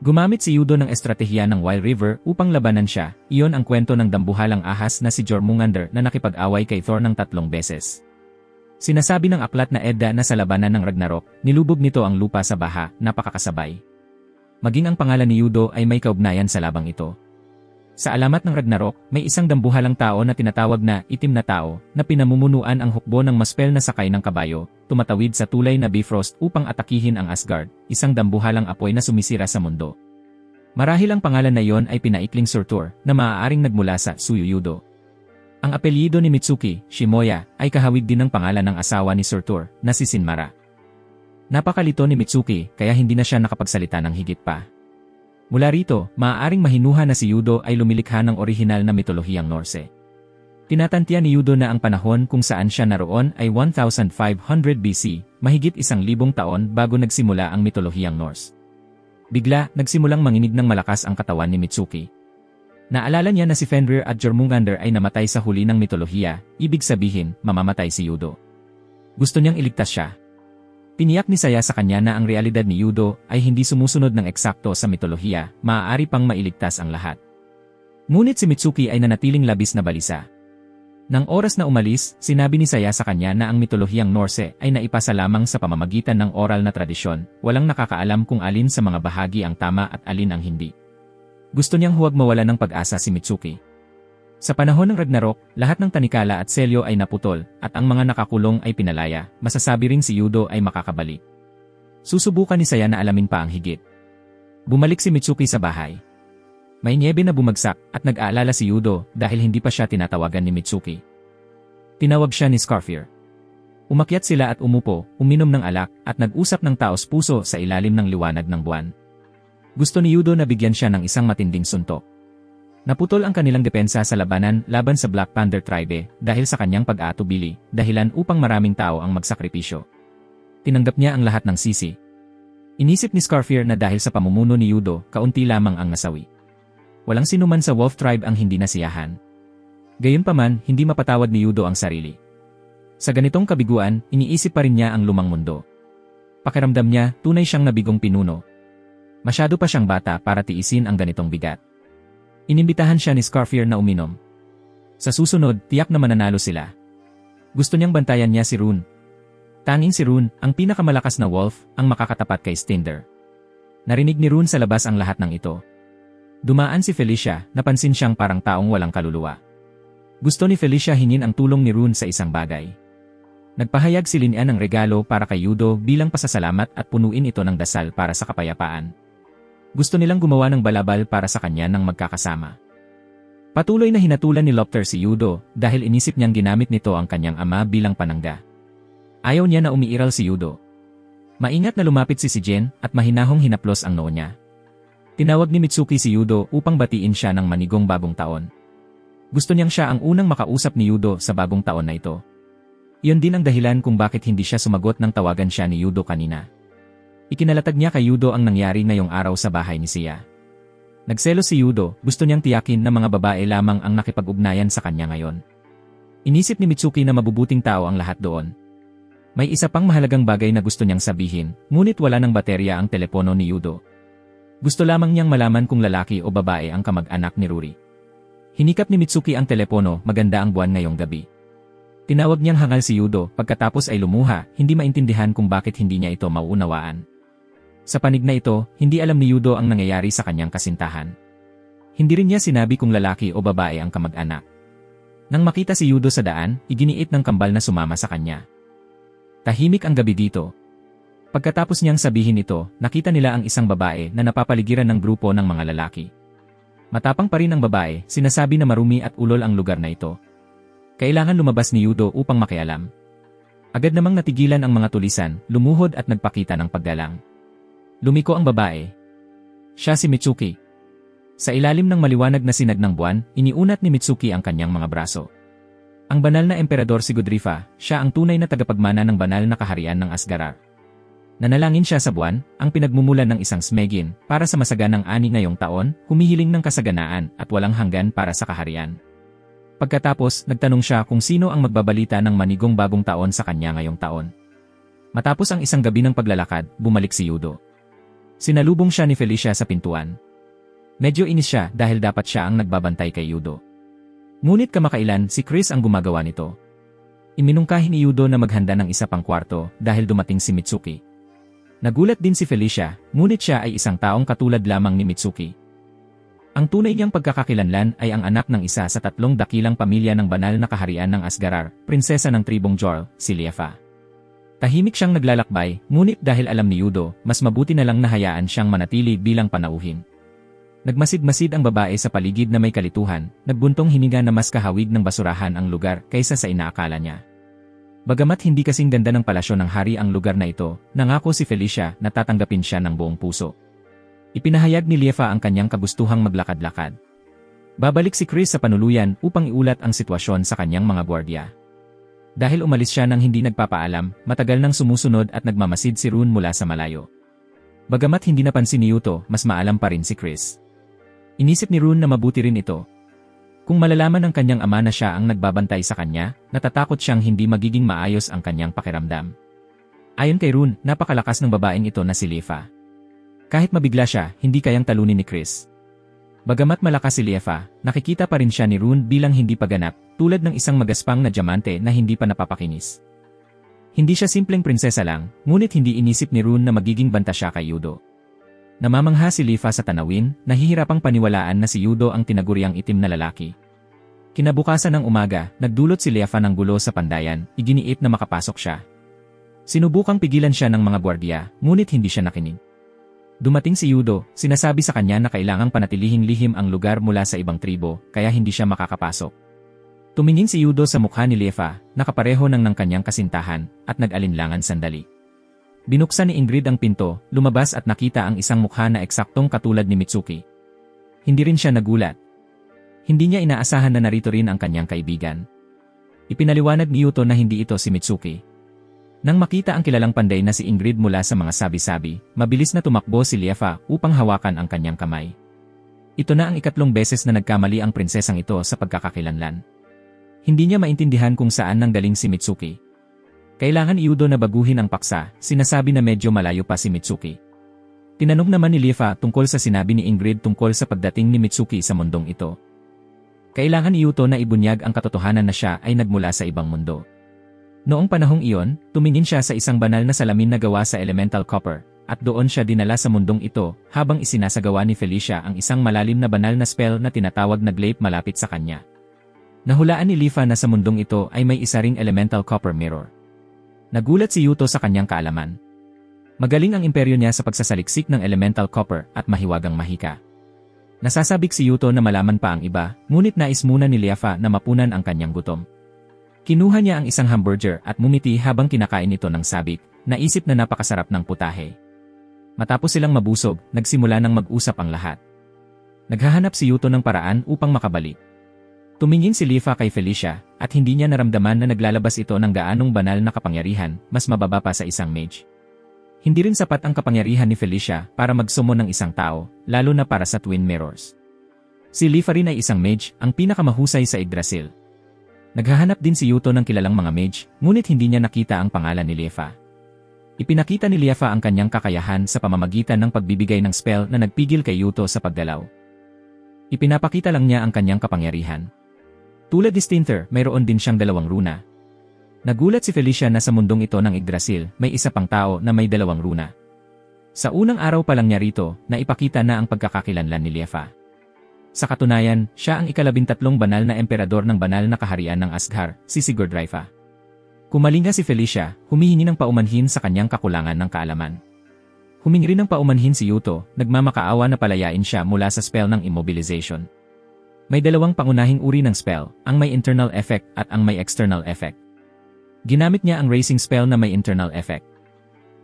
Gumamit si Yudo ng estratehiya ng Wild River upang labanan siya, iyon ang kwento ng dambuhalang ahas na si Jormungandr na nakipag-away kay Thor ng 3 beses. Sinasabi ng aklat na Edda na sa labanan ng Ragnarok, nilubog nito ang lupa sa baha, napakakasabay. Maging ang pangalan ni Yudo ay may kaugnayan sa labang ito. Sa alamat ng Ragnarok, may isang dambuhalang tao na tinatawag na itim na tao na pinamumunuan ang hukbo ng maspel na sakay ng kabayo, tumatawid sa tulay na Bifrost upang atakihin ang Asgard, isang dambuhalang apoy na sumisira sa mundo. Marahil ang pangalan na iyon ay pinaikling Surtur na maaaring nagmula sa Suyuyudo. Ang apelyido ni Mitsuki, Shimoya, ay kahawig din ng pangalan ng asawa ni Surtur na si Sinmara. Napakalito ni Mitsuki kaya hindi na siya nakapagsalita ng higit pa. Mula rito, maaaring mahinuha na si Yudo ay lumilikha ng orihinal na mitolohiyang Norse. Tinatantiya ni Yudo na ang panahon kung saan siya naroon ay 1500 BC, mahigit 1,000 taon bago nagsimula ang mitolohiyang Norse. Bigla, nagsimulang manginig ng malakas ang katawan ni Mitsuki. Naalala niya na si Fenrir at Jormungandr ay namatay sa huli ng mitolohiya, ibig sabihin, mamamatay si Yudo. Gusto niyang iligtas siya. Tiniyak ni Saya sa kanya na ang realidad ni Yudo ay hindi sumusunod ng eksakto sa mitolohiya, maaari pang mailigtas ang lahat. Ngunit si Mitsuki ay nanatiling labis na balisa. Nang oras na umalis, sinabi ni Saya sa kanya na ang mitolohiyang Norse ay naipasa lamang sa pamamagitan ng oral na tradisyon, walang nakakaalam kung alin sa mga bahagi ang tama at alin ang hindi. Gusto niyang huwag mawala ng pag-asa si Mitsuki. Sa panahon ng Ragnarok, lahat ng tanikala at selyo ay naputol, at ang mga nakakulong ay pinalaya, masasabi ring si Yudo ay makakabalik. Susubukan ni Saya na alamin pa ang higit. Bumalik si Mitsuki sa bahay. May niebe na bumagsak, at nag-aalala si Yudo dahil hindi pa siya tinatawagan ni Mitsuki. Tinawag siya ni Scarfir. Umakyat sila at umupo, uminom ng alak, at nag-usap ng taos puso sa ilalim ng liwanag ng buwan. Gusto ni Yudo na bigyan siya ng isang matinding suntok. Naputol ang kanilang depensa sa labanan laban sa Black Panther Tribe dahil sa kanyang pag-aatubili, dahilan upang maraming tao ang magsakripisyo. Tinanggap niya ang lahat ng sisi. Inisip ni Scarfir na dahil sa pamumuno ni Yudo, kaunti lamang ang nasawi. Walang sinuman sa Wolf Tribe ang hindi nasiyahan. Gayunpaman, hindi mapatawad ni Yudo ang sarili. Sa ganitong kabiguan, iniisip pa rin niya ang lumang mundo. Pakiramdam niya, tunay siyang nabigong pinuno. Masyado pa siyang bata para tiisin ang ganitong bigat. Inimbitahan siya ni Scarfir na uminom. Sa susunod, tiyak na mananalo sila. Gusto niyang bantayan niya si Rune. Tanging si Rune, ang pinakamalakas na wolf, ang makakatapat kay Stinder. Narinig ni Rune sa labas ang lahat ng ito. Dumaan si Felicia, napansin siyang parang taong walang kaluluwa. Gusto ni Felicia hingin ang tulong ni Rune sa isang bagay. Nagpahayag si Linian ng regalo para kay Yudo bilang pasasalamat at punuin ito ng dasal para sa kapayapaan. Gusto nilang gumawa ng balabal para sa kanya ng magkakasama. Patuloy na hinatulan ni Lopter si Yudo dahil inisip niyang ginamit nito ang kanyang ama bilang panangga. Ayaw niya na umiiral si Yudo. Maingat na lumapit si Jen at mahinahong hinaplos ang noo niya. Tinawag ni Mitsuki si Yudo upang batiin siya ng manigong bagong taon. Gusto niyang siya ang unang makausap ni Yudo sa bagong taon na ito. Iyon din ang dahilan kung bakit hindi siya sumagot nang tawagan siya ni Yudo kanina. Ikinalatag niya kay Yudo ang nangyari ngayong araw sa bahay ni Sia. Nagselos si Yudo, gusto niyang tiyakin na mga babae lamang ang nakipag-ugnayan sa kanya ngayon. Inisip ni Mitsuki na mabubuting tao ang lahat doon. May isa pang mahalagang bagay na gusto niyang sabihin, ngunit wala ng baterya ang telepono ni Yudo. Gusto lamang niyang malaman kung lalaki o babae ang kamag-anak ni Ruri. Hinikap ni Mitsuki ang telepono, maganda ang buwan ngayong gabi. Tinawag niyang hangal si Yudo, pagkatapos ay lumuha, hindi maintindihan kung bakit hindi niya ito mauunawaan. Sa panig na ito, hindi alam ni Yudo ang nangyayari sa kanyang kasintahan. Hindi rin niya sinabi kung lalaki o babae ang kamag-anak. Nang makita si Yudo sa daan, iginiit ng kambal na sumama sa kanya. Tahimik ang gabi dito. Pagkatapos niyang sabihin ito, nakita nila ang isang babae na napapaligiran ng grupo ng mga lalaki. Matapang pa rin ang babae, sinasabi na marumi at ulol ang lugar na ito. Kailangan lumabas ni Yudo upang makialam. Agad namang natigilan ang mga tulisan, lumuhod at nagpakita ng paggalang. Lumiko ang babae. Siya si Mitsuki. Sa ilalim ng maliwanag na sinag ng buwan, iniunat ni Mitsuki ang kanyang mga braso. Ang banal na emperador si Godrifa, siya ang tunay na tagapagmana ng banal na kaharian ng Asgarar. Nanalangin siya sa buwan, ang pinagmumulan ng isang smegin, para sa masaganang ani ngayong taon, humihiling ng kasaganaan at walang hanggan para sa kaharian. Pagkatapos, nagtanong siya kung sino ang magbabalita ng manigong bagong taon sa kanya ngayong taon. Matapos ang isang gabi ng paglalakad, bumalik si Yudo. Sinalubong siya ni Felicia sa pintuan. Medyo inis siya dahil dapat siya ang nagbabantay kay Yudo. Ngunit kamakailan si Chris ang gumagawa nito. Iminungkahi ni Yudo na maghanda ng isa pang kwarto dahil dumating si Mitsuki. Nagulat din si Felicia, ngunit siya ay isang taong katulad lamang ni Mitsuki. Ang tunay niyang pagkakakilanlan ay ang anak ng isa sa 3 dakilang pamilya ng banal na kaharian ng Asgarar, prinsesa ng tribong Jorl, si Liefa. Tahimik siyang naglalakbay, ngunit dahil alam ni Yudo, mas mabuti na lang nahayaan siyang manatili bilang panauhin. Nagmasid-masid ang babae sa paligid na may kalituhan, nagbuntong hininga na mas kahawig ng basurahan ang lugar kaysa sa inaakala niya. Bagamat hindi kasing ganda ng palasyo ng hari ang lugar na ito, nangako si Felicia na tatanggapin siya ng buong puso. Ipinahayag ni Liefa ang kanyang kagustuhang maglakad-lakad. Babalik si Chris sa panuluyan upang iulat ang sitwasyon sa kanyang mga gwardiya. Dahil umalis siya nang hindi nagpapaalam, matagal nang sumusunod at nagmamasid si Rune mula sa malayo. Bagamat hindi napansin ni Yuto, mas maalam pa rin si Chris. Inisip ni Rune na mabuti rin ito. Kung malalaman ng kanyang ama na siya ang nagbabantay sa kanya, natatakot siyang hindi magiging maayos ang kanyang pakiramdam. Ayon kay Rune, napakalakas ng babaeng ito na si Liefa. Kahit mabigla siya, hindi kayang talunin ni Chris. Bagamat malakas si Liefa, nakikita pa rin siya ni Rune bilang hindi paganap, tulad ng isang magaspang na diamante na hindi pa napapakinis. Hindi siya simpleng prinsesa lang, ngunit hindi inisip ni Rune na magiging banta siya kay Yudo. Namamangha si Liefa sa tanawin, nahihirapang paniwalaan na si Yudo ang tinaguriang itim na lalaki. Kinabukasan ng umaga, nagdulot si Liefa ng gulo sa pandayan, iginiit na makapasok siya. Sinubukang pigilan siya ng mga gwardiya, ngunit hindi siya nakinig. Dumating si Yudo, sinasabi sa kanya na kailangang panatilihing lihim ang lugar mula sa ibang tribo, kaya hindi siya makakapasok. Tumingin si Yudo sa mukha ni Liefa, nakapareho ng kanyang kasintahan, at nag-alinlangan sandali. Binuksan ni Ingrid ang pinto, lumabas at nakita ang isang mukha na eksaktong katulad ni Mitsuki. Hindi rin siya nagulat. Hindi niya inaasahan na narito rin ang kanyang kaibigan. Ipinaliwanag ni Yuto na hindi ito si Mitsuki. Nang makita ang kilalang panday na si Ingrid mula sa mga sabi-sabi, mabilis na tumakbo si Liefa upang hawakan ang kanyang kamay. Ito na ang 2 beses na nagkamali ang prinsesang ito sa pagkakakilanlan. Hindi niya maintindihan kung saan nanggaling si Mitsuki. Kailangan ni Yudo na baguhin ang paksa, sinasabi na medyo malayo pa si Mitsuki. Tinanong naman ni Liefa tungkol sa sinabi ni Ingrid tungkol sa pagdating ni Mitsuki sa mundong ito. Kailangan ni Yuto na ibunyag ang katotohanan na siya ay nagmula sa ibang mundo. Noong panahong iyon, tumingin siya sa isang banal na salamin na gawa sa elemental copper, at doon siya dinala sa mundong ito habang isinasagawa ni Felicia ang isang malalim na banal na spell na tinatawag na Glape malapit sa kanya. Nahulaan ni Liefa na sa mundong ito ay may isa ring elemental copper mirror. Nagulat si Yuto sa kanyang kaalaman. Magaling ang imperyo niya sa pagsasaliksik ng elemental copper at mahiwagang mahika. Nasasabik si Yuto na malaman pa ang iba, ngunit nais muna ni Liefa na mapunan ang kanyang gutom. Kinuha niya ang isang hamburger at mumiti habang kinakain ito ng sabik, naisip na napakasarap ng putahe. Matapos silang mabusog, nagsimula ng mag-usap ang lahat. Naghahanap si Yuto ng paraan upang makabalik. Tumingin si Liefa kay Felicia, at hindi niya naramdaman na naglalabas ito ng gaanong banal na kapangyarihan, mas mababa pa sa isang mage. Hindi rin sapat ang kapangyarihan ni Felicia para magsumo ng isang tao, lalo na para sa twin mirrors. Si Liefa rin ay isang mage, ang pinakamahusay sa Yggdrasil. Naghahanap din si Yuto ng kilalang mga mage, ngunit hindi niya nakita ang pangalan ni Liefa. Ipinakita ni Liefa ang kanyang kakayahan sa pamamagitan ng pagbibigay ng spell na nagpigil kay Yuto sa pagdalaw. Ipinapakita lang niya ang kanyang kapangyarihan. Tulad ni Stinther, mayroon din siyang 2 runa. Nagulat si Felicia na sa mundong ito ng Yggdrasil, may isa pang tao na may 2 runa. Sa unang araw pa lang niya rito, naipakita na ang pagkakakilanlan ni Liefa. Sa katunayan, siya ang 13 banal na emperador ng banal na kaharian ng Asgard, si Sigurdrifa. Kumalinga si Felicia, humihingi ng paumanhin sa kanyang kakulangan ng kaalaman. Humingi rin ng paumanhin si Yuto, nagmamakaawa na palayain siya mula sa spell ng immobilization. May dalawang pangunahing uri ng spell, ang may internal effect at ang may external effect. Ginamit niya ang racing spell na may internal effect.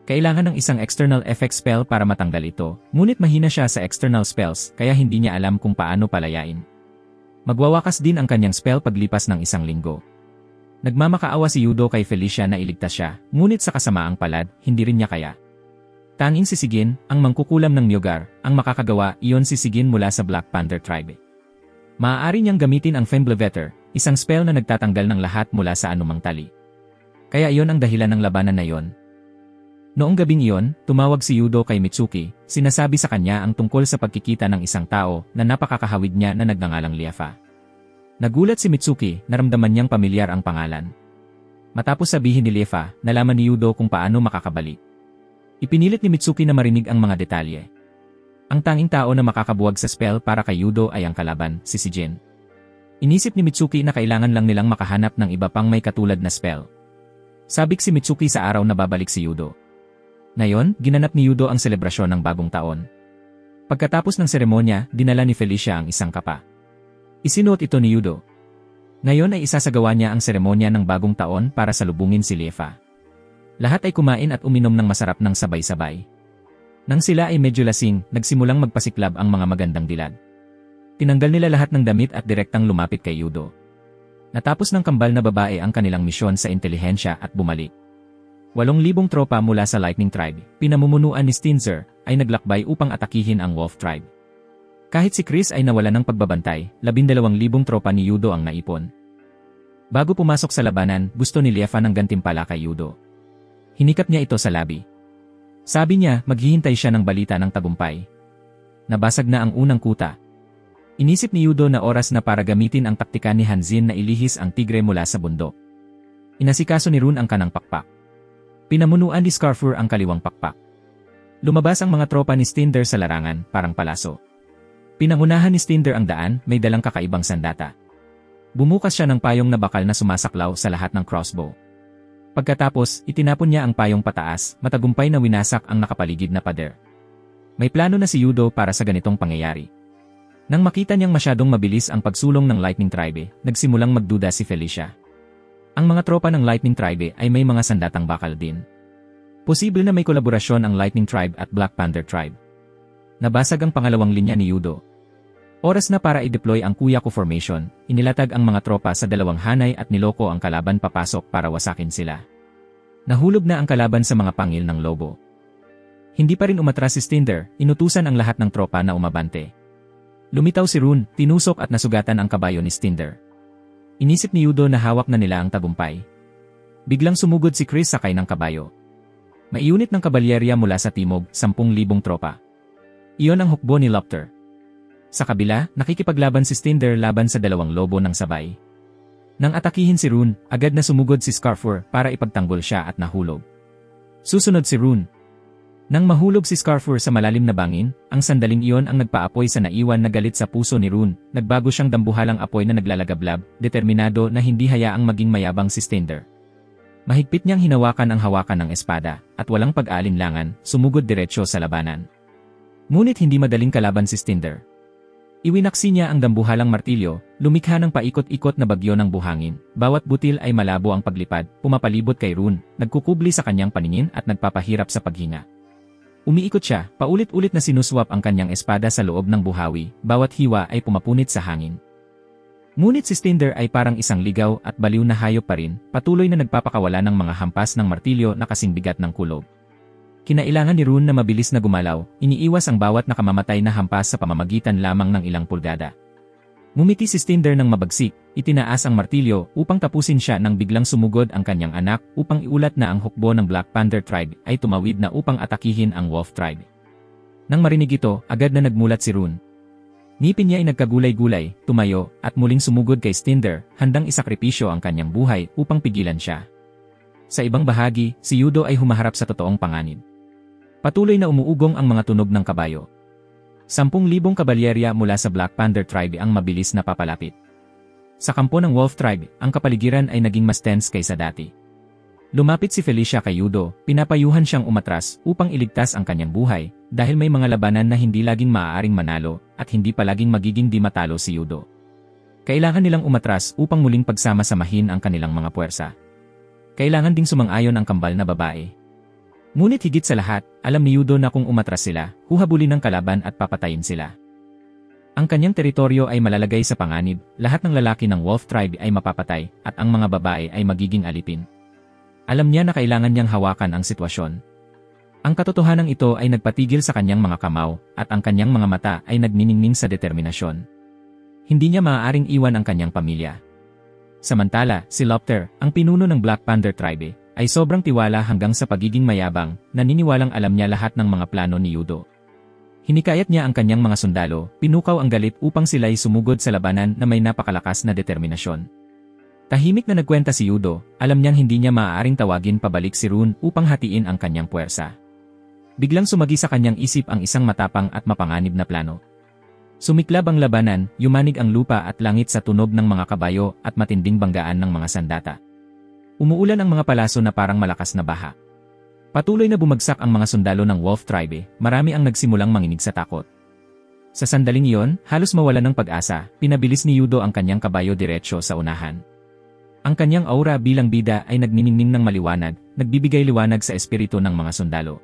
Kailangan ng isang external effect spell para matanggal ito, ngunit mahina siya sa external spells kaya hindi niya alam kung paano palayain. Magwawakas din ang kanyang spell paglipas ng isang linggo. Nagmamakaawa si Yudo kay Felicia na iligtas siya, ngunit sa kasamaang palad, hindi rin niya kaya. Tanging sisigin, ang mangkukulam ng Myogar, ang makakagawa, iyon sisigin mula sa Black Panther tribe. Maaari niyang gamitin ang Femblevetter, isang spell na nagtatanggal ng lahat mula sa anumang tali. Kaya iyon ang dahilan ng labanan na iyon. Noong gabing iyon, tumawag si Yudo kay Mitsuki, sinasabi sa kanya ang tungkol sa pagkikita ng isang tao na napakakahawig niya na nagngangalang Liefa. Nagulat si Mitsuki, naramdaman niyang pamilyar ang pangalan. Matapos sabihin ni Liefa, nalaman ni Yudo kung paano makakabalik. Ipinilit ni Mitsuki na marinig ang mga detalye. Ang tanging tao na makakabuwag sa spell para kay Yudo ay ang kalaban, si Jin. Inisip ni Mitsuki na kailangan lang nilang makahanap ng iba pang may katulad na spell. Sabik si Mitsuki sa araw na babalik si Yudo. Ngayon, ginanap ni Yudo ang selebrasyon ng bagong taon. Pagkatapos ng seremonya, dinala ni Felicia ang isang kapa. Isinuot ito ni Yudo. Ngayon ay isasagawa niya ang seremonya ng bagong taon para salubungin si Liefa. Lahat ay kumain at uminom ng masarap ng sabay-sabay. Nang sila ay medyo lasing, nagsimulang magpasiklab ang mga magandang dilad. Tinanggal nila lahat ng damit at direktang lumapit kay Yudo. Natapos ng kambal na babae ang kanilang misyon sa intelihensya at bumalik. 8,000 tropa mula sa Lightning Tribe, pinamumunuan ni Stinzer, ay naglakbay upang atakihin ang Wolf Tribe. Kahit si Chris ay nawala ng pagbabantay, 12,000 tropa ni Yudo ang naipon. Bago pumasok sa labanan, gusto ni Liefa ng gantimpala kay Yudo. Hinikap niya ito sa labi. Sabi niya, maghihintay siya ng balita ng tagumpay. Nabasag na ang unang kuta. Inisip ni Yudo na oras na para gamitin ang taktika ni Hanzin na ilihis ang tigre mula sa bundok. Inasikaso ni Rune ang kanang pakpak. Pinamunuan ni Scarfur ang kaliwang pakpak. Lumabas ang mga tropa ni Stinder sa larangan, parang palaso. Pinangunahan ni Stinder ang daan, may dalang kakaibang sandata. Bumukas siya ng payong na bakal na sumasaklaw sa lahat ng crossbow. Pagkatapos, itinapon niya ang payong pataas, matagumpay na winasak ang nakapaligid na pader. May plano na si Yudo para sa ganitong pangyayari. Nang makita niyang masyadong mabilis ang pagsulong ng Lightning Tribe, nagsimulang magduda si Felicia. Ang mga tropa ng Lightning Tribe ay may mga sandatang bakal din. Posible na may kolaborasyon ang Lightning Tribe at Black Panther Tribe. Nabasag ang pangalawang linya ni Yudo. Oras na para i-deploy ang Kuyaku Formation, inilatag ang mga tropa sa dalawang hanay at niloko ang kalaban papasok para wasakin sila. Nahulog na ang kalaban sa mga pangil ng lobo. Hindi pa rin umatras si Stinder, inutusan ang lahat ng tropa na umabante. Lumitaw si Rune, tinusok at nasugatan ang kabayo ni Stinder. Inisip ni Yudo na hawak na nila ang tagumpay. Biglang sumugod si Chris sakay ng kabayo. May unit ng kabalyerya mula sa timog, 10,000 tropa. Iyon ang hukbo ni Lopter. Sa kabila, nakikipaglaban si Stinder laban sa dalawang lobo ng sabay. Nang atakihin si Rune, agad na sumugod si Scarfur para ipagtanggol siya at nahulog. Susunod si Rune. Nang mahulog si Scarfur sa malalim na bangin, ang sandaling iyon ang nagpaapoy sa naiwan na galit sa puso ni Rune. Nagbago siyang dambuhalang apoy na naglalagablab, determinado na hindi hayaang maging mayabang si Stinder. Mahigpit niyang hinawakan ang hawakan ng espada, at walang pag-aalinlangan, sumugod diretsyo sa labanan. Ngunit hindi madaling kalaban si Stinder. Iwinaksi niya ang dambuhalang martilyo, lumikha ng paikot-ikot na bagyo ng buhangin. Bawat butil ay malabo ang paglipad, pumapalibot kay Rune, nagkukubli sa kanyang paningin at nagpapahirap sa paghinga. Umiikot siya, paulit-ulit na sinuswap ang kanyang espada sa loob ng buhawi, bawat hiwa ay pumapunit sa hangin. Ngunit si Stinder ay parang isang ligaw at baliw na hayop pa rin, patuloy na nagpapakawala ng mga hampas ng martilyo na kasing bigat ng kulob. Kinailangan ni Rune na mabilis na gumalaw, iniiwas ang bawat nakamamatay na hampas sa pamamagitan lamang ng ilang pulgada. Ngumiti si Stinder ng mabagsik, itinaas ang martilyo upang tapusin siya nang biglang sumugod ang kanyang anak upang iulat na ang hukbo ng Black Panther Tribe ay tumawid na upang atakihin ang Wolf Tribe. Nang marinig ito, agad na nagmulat si Rune. Ngipin niya ay nagkagulay-gulay, tumayo, at muling sumugod kay Stinder, handang isakripisyo ang kanyang buhay upang pigilan siya. Sa ibang bahagi, si Yudo ay humaharap sa totoong panganib. Patuloy na umuugong ang mga tunog ng kabayo. 10,000 kabalyerya mula sa Black Panther Tribe ang mabilis na papalapit. Sa kampo ng Wolf Tribe, ang kapaligiran ay naging mas tense kaysa dati. Lumapit si Felicia kay Yudo, pinapayuhan siyang umatras upang iligtas ang kanyang buhay dahil may mga labanan na hindi laging maaaring manalo at hindi palaging magiging di matalo si Yudo. Kailangan nilang umatras upang muling pagsama-samahin ang kanilang mga puwersa. Kailangan ding sumang-ayon ang kambal na babae. Ngunit higit sa lahat, alam ni Yudo na kung umatras sila, huhabulin ng kalaban at papatayin sila. Ang kanyang teritoryo ay malalagay sa panganib, lahat ng lalaki ng Wolf Tribe ay mapapatay, at ang mga babae ay magiging alipin. Alam niya na kailangan niyang hawakan ang sitwasyon. Ang katotohanan ito ay nagpatigil sa kanyang mga kamao, at ang kanyang mga mata ay nagniningning sa determinasyon. Hindi niya maaaring iwan ang kanyang pamilya. Samantala, si Lopter, ang pinuno ng Black Panther Tribe, ay sobrang tiwala hanggang sa pagiging mayabang, naniniwalang alam niya lahat ng mga plano ni Yudo. Hinikayat niya ang kanyang mga sundalo, pinukaw ang galit upang sila'y sumugod sa labanan na may napakalakas na determinasyon. Tahimik na nagkwenta si Yudo, alam niyang hindi niya maaaring tawagin pabalik si Rune upang hatiin ang kanyang puwersa. Biglang sumagi sa kanyang isip ang isang matapang at mapanganib na plano. Sumiklab ang labanan, yumanig ang lupa at langit sa tunog ng mga kabayo at matinding banggaan ng mga sandata. Umuulan ang mga palaso na parang malakas na baha. Patuloy na bumagsak ang mga sundalo ng Wolf Tribe, marami ang nagsimulang manginig sa takot. Sa sandaling iyon, halos mawalan ng pag-asa, pinabilis ni Yudo ang kanyang kabayo diretsyo sa unahan. Ang kanyang aura bilang bida ay nagniningning ng maliwanag, nagbibigay liwanag sa espiritu ng mga sundalo.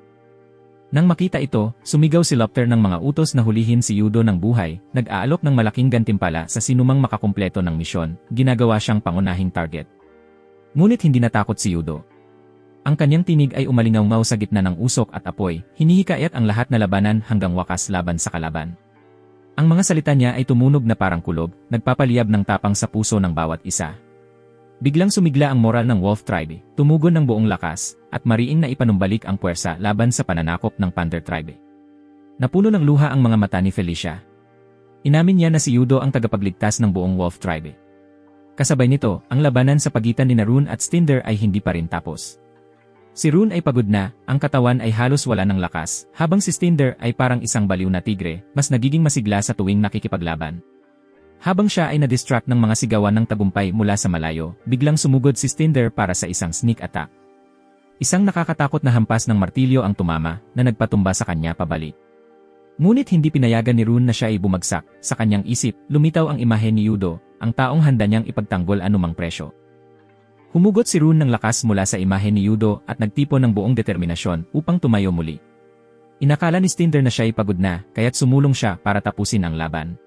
Nang makita ito, sumigaw si Lopter ng mga utos na hulihin si Yudo ng buhay, nag-aalok ng malaking gantimpala sa sinumang makakumpleto ng misyon, ginagawa siyang pangunahing target. Ngunit hindi natakot si Yudo. Ang kanyang tinig ay umalingaw sa gitna ng usok at apoy, hinihikayat ang lahat na labanan hanggang wakas laban sa kalaban. Ang mga salita niya ay tumunog na parang kulob, nagpapaliyab ng tapang sa puso ng bawat isa. Biglang sumigla ang moral ng Wolf Tribe, tumugon ng buong lakas, at mariing na ipanumbalik ang puwersa laban sa pananakop ng Panther Tribe. Napuno ng luha ang mga mata ni Felicia. Inamin niya na si Yudo ang tagapagligtas ng buong Wolf Tribe. Kasabay nito, ang labanan sa pagitan ni Rune at Stinder ay hindi pa rin tapos. Si Rune ay pagod na, ang katawan ay halos wala ng lakas, habang si Stinder ay parang isang baliw na tigre, mas nagiging masigla sa tuwing nakikipaglaban. Habang siya ay na-distract ng mga sigawan ng tagumpay mula sa malayo, biglang sumugod si Stinder para sa isang sneak attack. Isang nakakatakot na hampas ng martilyo ang tumama, na nagpatumba sa kanya pabalik. Ngunit hindi pinayagan ni Rune na siya ay bumagsak, sa kanyang isip, lumitaw ang imahe ni Yudo, ang taong handa niyang ipagtanggol anumang presyo. Humugot si Rune ng lakas mula sa imahe ni Yudo at nagtipon ng buong determinasyon upang tumayo muli. Inakala ni Stinder na siya ay pagod na, kaya't sumulong siya para tapusin ang laban.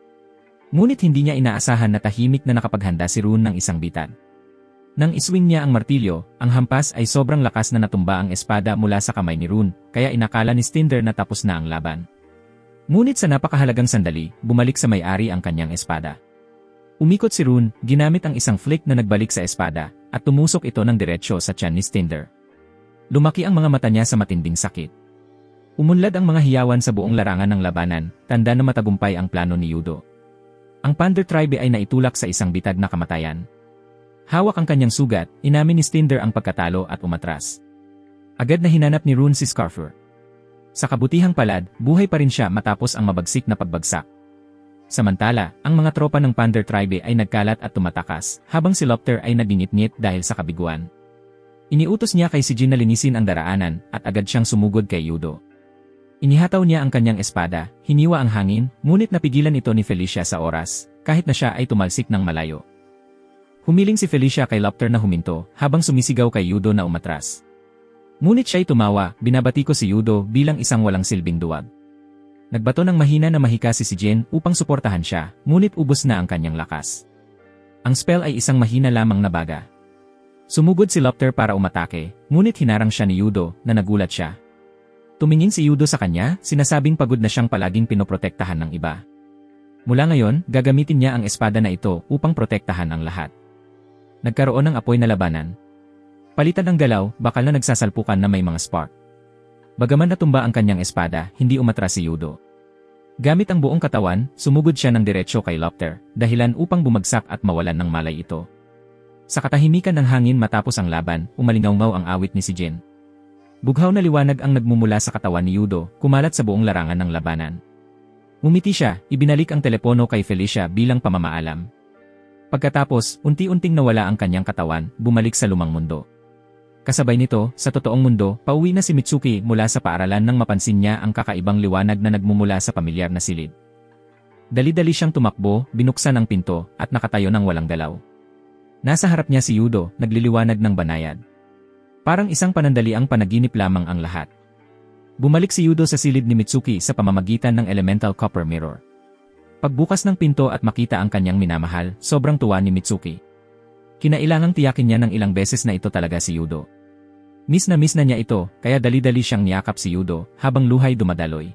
Ngunit hindi niya inaasahan na tahimik na nakapaghanda si Rune ng isang bitad. Nang iswing niya ang martilyo, ang hampas ay sobrang lakas na natumba ang espada mula sa kamay ni Rune, kaya inakala ni Stinder na tapos na ang laban. Ngunit sa napakahalagang sandali, bumalik sa may-ari ang kanyang espada. Umikot si Rune, ginamit ang isang flick na nagbalik sa espada, at tumusok ito ng diretsyo sa tiyan ni Stinder. Lumaki ang mga mata niya sa matinding sakit. Umunlad ang mga hiyawan sa buong larangan ng labanan, tanda na matagumpay ang plano ni Yudo. Ang Panther Tribe ay naitulak sa isang bitag na kamatayan. Hawak ang kanyang sugat, inamin ni Stinder ang pagkatalo at umatras. Agad na hinanap ni Rune si Scarfer. Sa kabutihang palad, buhay pa rin siya matapos ang mabagsik na pagbagsak. Samantala, ang mga tropa ng Panther Tribe ay nagkalat at tumatakas, habang si Lopter ay nagingit-ngit dahil sa kabiguan. Iniutos niya kay si Jin na linisin ang daraanan, at agad siyang sumugod kay Yudo. Inihataw niya ang kanyang espada, hiniwa ang hangin, ngunit napigilan ito ni Felicia sa oras, kahit na siya ay tumalsik ng malayo. Humiling si Felicia kay Lopter na huminto, habang sumisigaw kay Yudo na umatras. Ngunit siya'y tumawa, binabati ko si Yudo bilang isang walang silbing duwag. Nagbato ng mahina na mahika si Jin upang suportahan siya, ngunit ubos na ang kanyang lakas. Ang spell ay isang mahina lamang na baga. Sumugod si Lopter para umatake, ngunit hinarang siya ni Yudo, na nagulat siya. Tumingin si Yudo sa kanya, sinasabing pagod na siyang palaging pinoprotektahan ng iba. Mula ngayon, gagamitin niya ang espada na ito upang protektahan ang lahat. Nagkaroon ng apoy na labanan. Palitan ng galaw, bakal na nagsasalpukan na may mga spark. Bagaman natumba ang kanyang espada, hindi umatras si Yudo. Gamit ang buong katawan, sumugod siya ng diretsyo kay Lopter, dahilan upang bumagsak at mawalan ng malay ito. Sa katahimikan ng hangin matapos ang laban, umalingaw ang awit ni si Jin. Bughaw na liwanag ang nagmumula sa katawan ni Yudo, kumalat sa buong larangan ng labanan. Ngumiti siya, ibinalik ang telepono kay Felicia bilang pamamaalam. Pagkatapos, unti-unting nawala ang kanyang katawan, bumalik sa lumang mundo. Kasabay nito, sa totoong mundo, pauwi na si Mitsuki mula sa paaralan nang mapansin niya ang kakaibang liwanag na nagmumula sa pamilyar na silid. Dali-dali siyang tumakbo, binuksan ang pinto, at nakatayo ng walang galaw. Nasa harap niya si Yudo, nagliliwanag ng banayad. Parang isang panandaliang panaginip lamang ang lahat. Bumalik si Yudo sa silid ni Mitsuki sa pamamagitan ng elemental copper mirror. Pagbukas ng pinto at makita ang kanyang minamahal, sobrang tuwa ni Mitsuki. Kinailangang tiyakin niya ng ilang beses na ito talaga si Yudo. Miss na niya ito, kaya dali-dali siyang niyakap si Yudo habang luhay dumadaloy.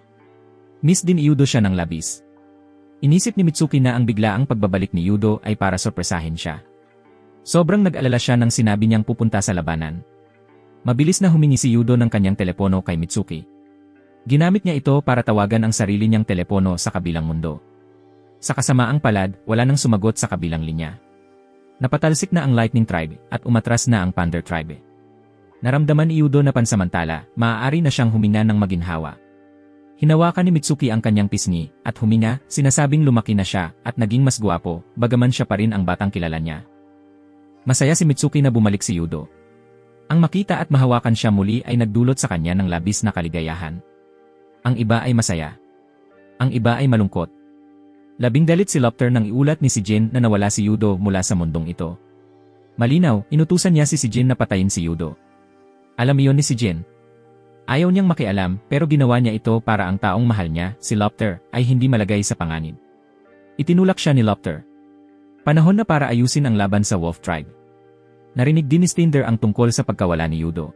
Miss din Yudo siya ng labis. Inisip ni Mitsuki na ang biglaang pagbabalik ni Yudo ay para sorpresahin siya. Sobrang nag-alala siya nang sinabi niyang pupunta sa labanan. Mabilis na humingi si Yudo ng kanyang telepono kay Mitsuki. Ginamit niya ito para tawagan ang sarili niyang telepono sa kabilang mundo. Sa kasamaang palad, wala nang sumagot sa kabilang linya. Napatalsik na ang Lightning Tribe at umatras na ang Thunder Tribe. Naramdaman ni Yudo na pansamantala, maaari na siyang huminga ng maginhawa. Hinawakan ni Mitsuki ang kanyang pisngi, at huminga, sinasabing lumaki na siya, at naging mas guwapo, bagaman siya pa rin ang batang kilala niya. Masaya si Mitsuki na bumalik si Yudo. Ang makita at mahawakan siya muli ay nagdulot sa kanya ng labis na kaligayahan. Ang iba ay masaya. Ang iba ay malungkot. Labing dalit si Lopter nang iulat ni si Jin na nawala si Yudo mula sa mundong ito. Malinaw, inutusan niya si Jin na patayin si Yudo. Alam iyon ni si Jin. Ayaw niyang makialam pero ginawa niya ito para ang taong mahal niya, si Lopter, ay hindi malagay sa panganib. Itinulak siya ni Lopter. Panahon na para ayusin ang laban sa Wolf Tribe. Narinig din ni Stinder ang tungkol sa pagkawala ni Yudo.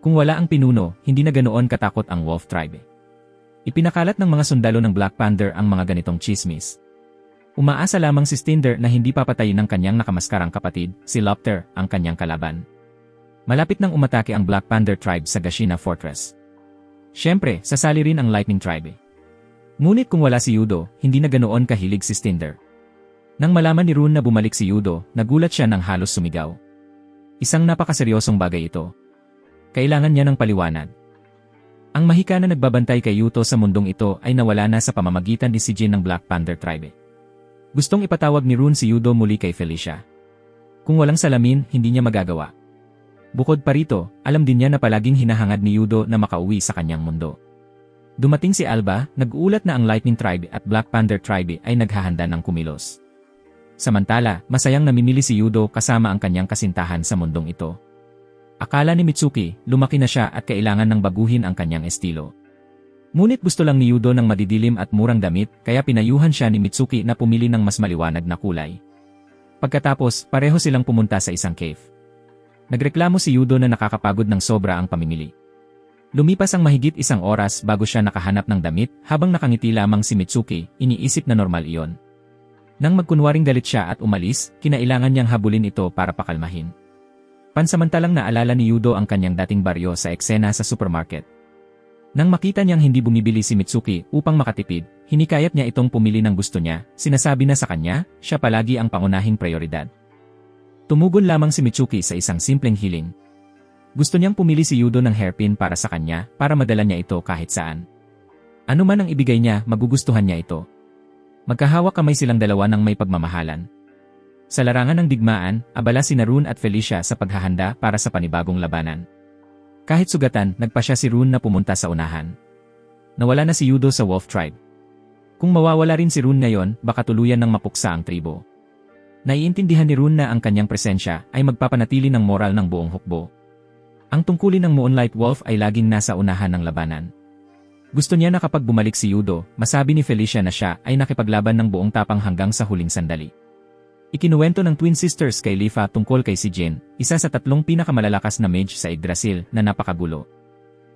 Kung wala ang pinuno, hindi na ganoon katakot ang Wolf Tribe. Ipinakalat ng mga sundalo ng Black Panther ang mga ganitong chismis. Umaasa lamang si Stinder na hindi papatayin ng kanyang nakamaskarang kapatid, si Lopter, ang kanyang kalaban. Malapit nang umatake ang Black Panther Tribe sa Gashina Fortress. Siyempre, sasali rin ang Lightning Tribe. Ngunit kung wala si Yudo, hindi na ganoon kahilig si Stinder. Nang malaman ni Rune na bumalik si Yudo, nagulat siya nang halos sumigaw. Isang napakaseryosong bagay ito. Kailangan niya ng paliwanag. Ang mahika na nagbabantay kay Yuto sa mundong ito ay nawala na sa pamamagitan ni si Jin ng Black Panther Tribe. Gustong ipatawag ni Rune si Yudo muli kay Felicia. Kung walang salamin, hindi niya magagawa. Bukod pa rito, alam din niya na palaging hinahangad ni Yudo na makauwi sa kanyang mundo. Dumating si Alba, nag-uulat na ang Lightning Tribe at Black Panther Tribe ay naghahanda ng kumilos. Samantala, masayang namimili si Yudo kasama ang kanyang kasintahan sa mundong ito. Akala ni Mitsuki, lumaki na siya at kailangan ng baguhin ang kanyang estilo. Ngunit gusto lang ni Yudo ng madidilim at murang damit, kaya pinayuhan siya ni Mitsuki na pumili ng mas maliwanag na kulay. Pagkatapos, pareho silang pumunta sa isang cave. Nagreklamo si Yudo na nakakapagod ng sobra ang pamimili. Lumipas ang mahigit isang oras bago siya nakahanap ng damit, habang nakangiti lamang si Mitsuki, iniisip na normal iyon. Nang magkunwaring galit siya at umalis, kinailangan niyang habulin ito para pakalmahin. Pansamantalang naalala ni Yudo ang kanyang dating baryo sa eksena sa supermarket. Nang makita niyang hindi bumibili si Mitsuki upang makatipid, hinikayat niya itong pumili ng gusto niya, sinasabi na sa kanya, siya palagi ang pangunahing prioridad. Tumugon lamang si Mitsuki sa isang simpleng hiling. Gusto niyang pumili si Yudo ng hairpin para sa kanya, para madala niya ito kahit saan. Ano man ang ibigay niya, magugustuhan niya ito. Magkahawak kamay silang dalawa ng may pagmamahalan. Sa larangan ng digmaan, abala si Rune at Felicia sa paghahanda para sa panibagong labanan. Kahit sugatan, nagpasya si Rune na pumunta sa unahan. Nawala na si Yudo sa Wolf Tribe. Kung mawawala rin si Rune ngayon, baka tuluyan ng mapuksa ang tribo. Naiintindihan ni Rune na ang kanyang presensya ay magpapanatili ng moral ng buong hukbo. Ang tungkulin ng Moonlight Wolf ay laging nasa unahan ng labanan. Gusto niya na kapag bumalik si Yudo, masabi ni Felicia na siya ay nakipaglaban ng buong tapang hanggang sa huling sandali. Ikinuwento ng Twin Sisters kay Lifa tungkol kay si Jin, isa sa 3 pinakamalalakas na mage sa Yggdrasil na napakagulo.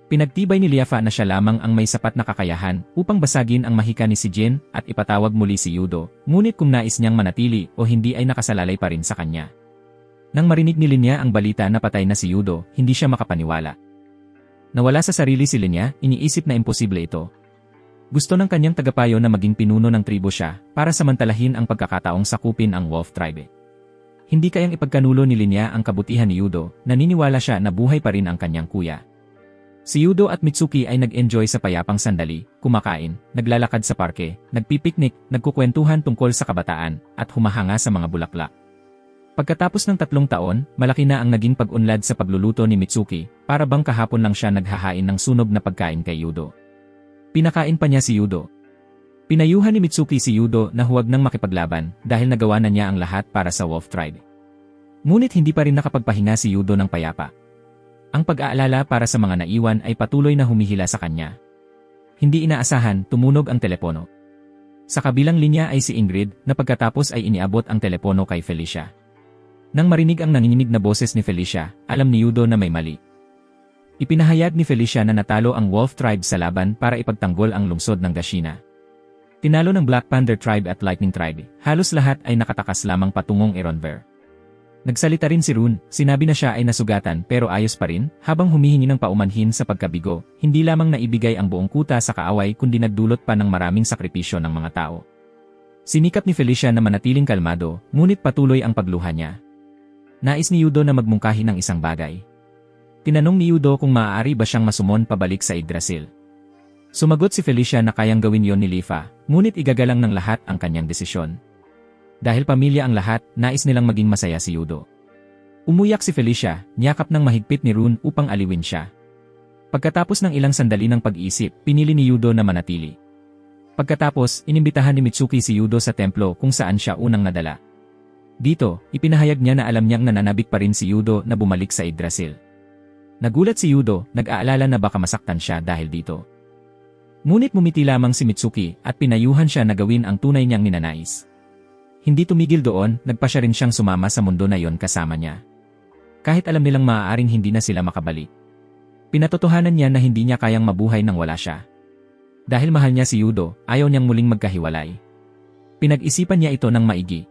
Pinagtibay ni Liafa na siya lamang ang may sapat na kakayahan upang basagin ang mahika ni si Jin at ipatawag muli si Yudo, ngunit kung nais niyang manatili o hindi ay nakasalalay pa rin sa kanya. Nang marinig ni Linya ang balita na patay na si Yudo, hindi siya makapaniwala. Nawala sa sarili si Linya, iniisip na imposible ito. Gusto ng kanyang tagapayo na maging pinuno ng tribo siya para samantalahin ang pagkakataong sakupin ang Wolf Tribe. Hindi kayang ipagkanulo ni Linya ang kabutihan ni Yudo, naniniwala siya na buhay pa rin ang kanyang kuya. Si Yudo at Mitsuki ay nag-enjoy sa payapang sandali, kumakain, naglalakad sa parke, nagpipiknik, nagkukwentuhan tungkol sa kabataan, at humahanga sa mga bulaklak. Pagkatapos ng 3 taon, malaki na ang naging pag-unlad sa pagluluto ni Mitsuki, para bang kahapon lang siya naghahain ng sunog na pagkain kay Yudo. Pinakain pa niya si Yudo. Pinayuhan ni Mitsuki si Yudo na huwag nang makipaglaban dahil nagawa na niya ang lahat para sa Wolf Tribe. Ngunit hindi pa rin nakapagpahinga si Yudo ng payapa. Ang pag-aalala para sa mga naiwan ay patuloy na humihila sa kanya. Hindi inaasahan, tumunog ang telepono. Sa kabilang linya ay si Ingrid, na pagkatapos ay iniabot ang telepono kay Felicia. Nang marinig ang nanginginig na boses ni Felicia, alam ni Yudo na may mali. Ipinahayag ni Felicia na natalo ang Wolf Tribe sa laban para ipagtanggol ang lungsod ng Dashina. Tinalo ng Black Panther Tribe at Lightning Tribe, halos lahat ay nakatakas lamang patungong Ironver. Nagsalita rin si Rune, sinabi na siya ay nasugatan pero ayos pa rin, habang humihingi ng paumanhin sa pagkabigo, hindi lamang naibigay ang buong kuta sa kaaway kundi nagdulot pa ng maraming sakripisyo ng mga tao. Sinikap ni Felicia na manatiling kalmado, ngunit patuloy ang pagluha niya. Nais ni Yudo na magmungkahi ng isang bagay. Tinanong ni Yudo kung maaari ba siyang masumon pabalik sa Yggdrasil. Sumagot si Felicia na kayang gawin yon ni Lifa, ngunit igagalang ng lahat ang kanyang desisyon. Dahil pamilya ang lahat, nais nilang maging masaya si Yudo. Umuyak si Felicia, niyakap ng mahigpit ni Rune upang aliwin siya. Pagkatapos ng ilang sandali ng pag-iisip, pinili ni Yudo na manatili. Pagkatapos, inimbitahan ni Mitsuki si Yudo sa templo kung saan siya unang nadala. Dito, ipinahayag niya na alam niyang nananabik pa rin si Yudo na bumalik sa Yggdrasil. Nagulat si Yudo, nag-aalala na baka masaktan siya dahil dito. Ngunit mumiti lamang si Mitsuki at pinayuhan siya na gawin ang tunay niyang ninanais. Hindi tumigil doon, nagpa siya rin siyang sumama sa mundo na yon kasama niya. Kahit alam nilang maaaring hindi na sila makabalik. Pinatotohanan niya na hindi niya kayang mabuhay nang wala siya. Dahil mahal niya si Yudo, ayaw niyang muling magkahiwalay. Pinag-isipan niya ito ng maigi.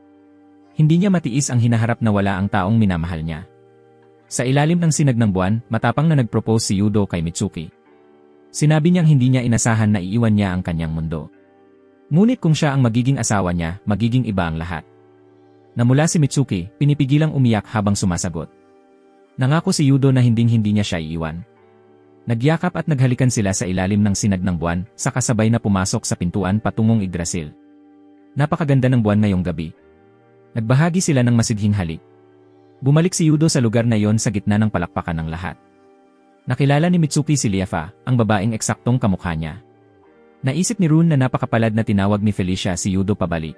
Hindi niya matiis ang hinaharap na wala ang taong minamahal niya. Sa ilalim ng sinag ng buwan, matapang na nag-propose si Yudo kay Mitsuki. Sinabi niyang hindi niya inasahan na iiwan niya ang kanyang mundo. Ngunit kung siya ang magiging asawa niya, magiging iba ang lahat. Namula si Mitsuki, pinipigilang umiyak habang sumasagot. Nangako si Yudo na hinding-hindi niya siya iiwan. Nagyakap at naghalikan sila sa ilalim ng sinag ng buwan, sa kasabay na pumasok sa pintuan patungong Yggdrasil. Napakaganda ng buwan ngayong gabi. Nagbahagi sila ng masidhing halik. Bumalik si Yudo sa lugar na yon sa gitna ng palakpakan ng lahat. Nakilala ni Mitsuki si Liafa, ang babaeng eksaktong kamukha niya. Naisip ni Rune na napakapalad na tinawag ni Felicia si Yudo pabalik.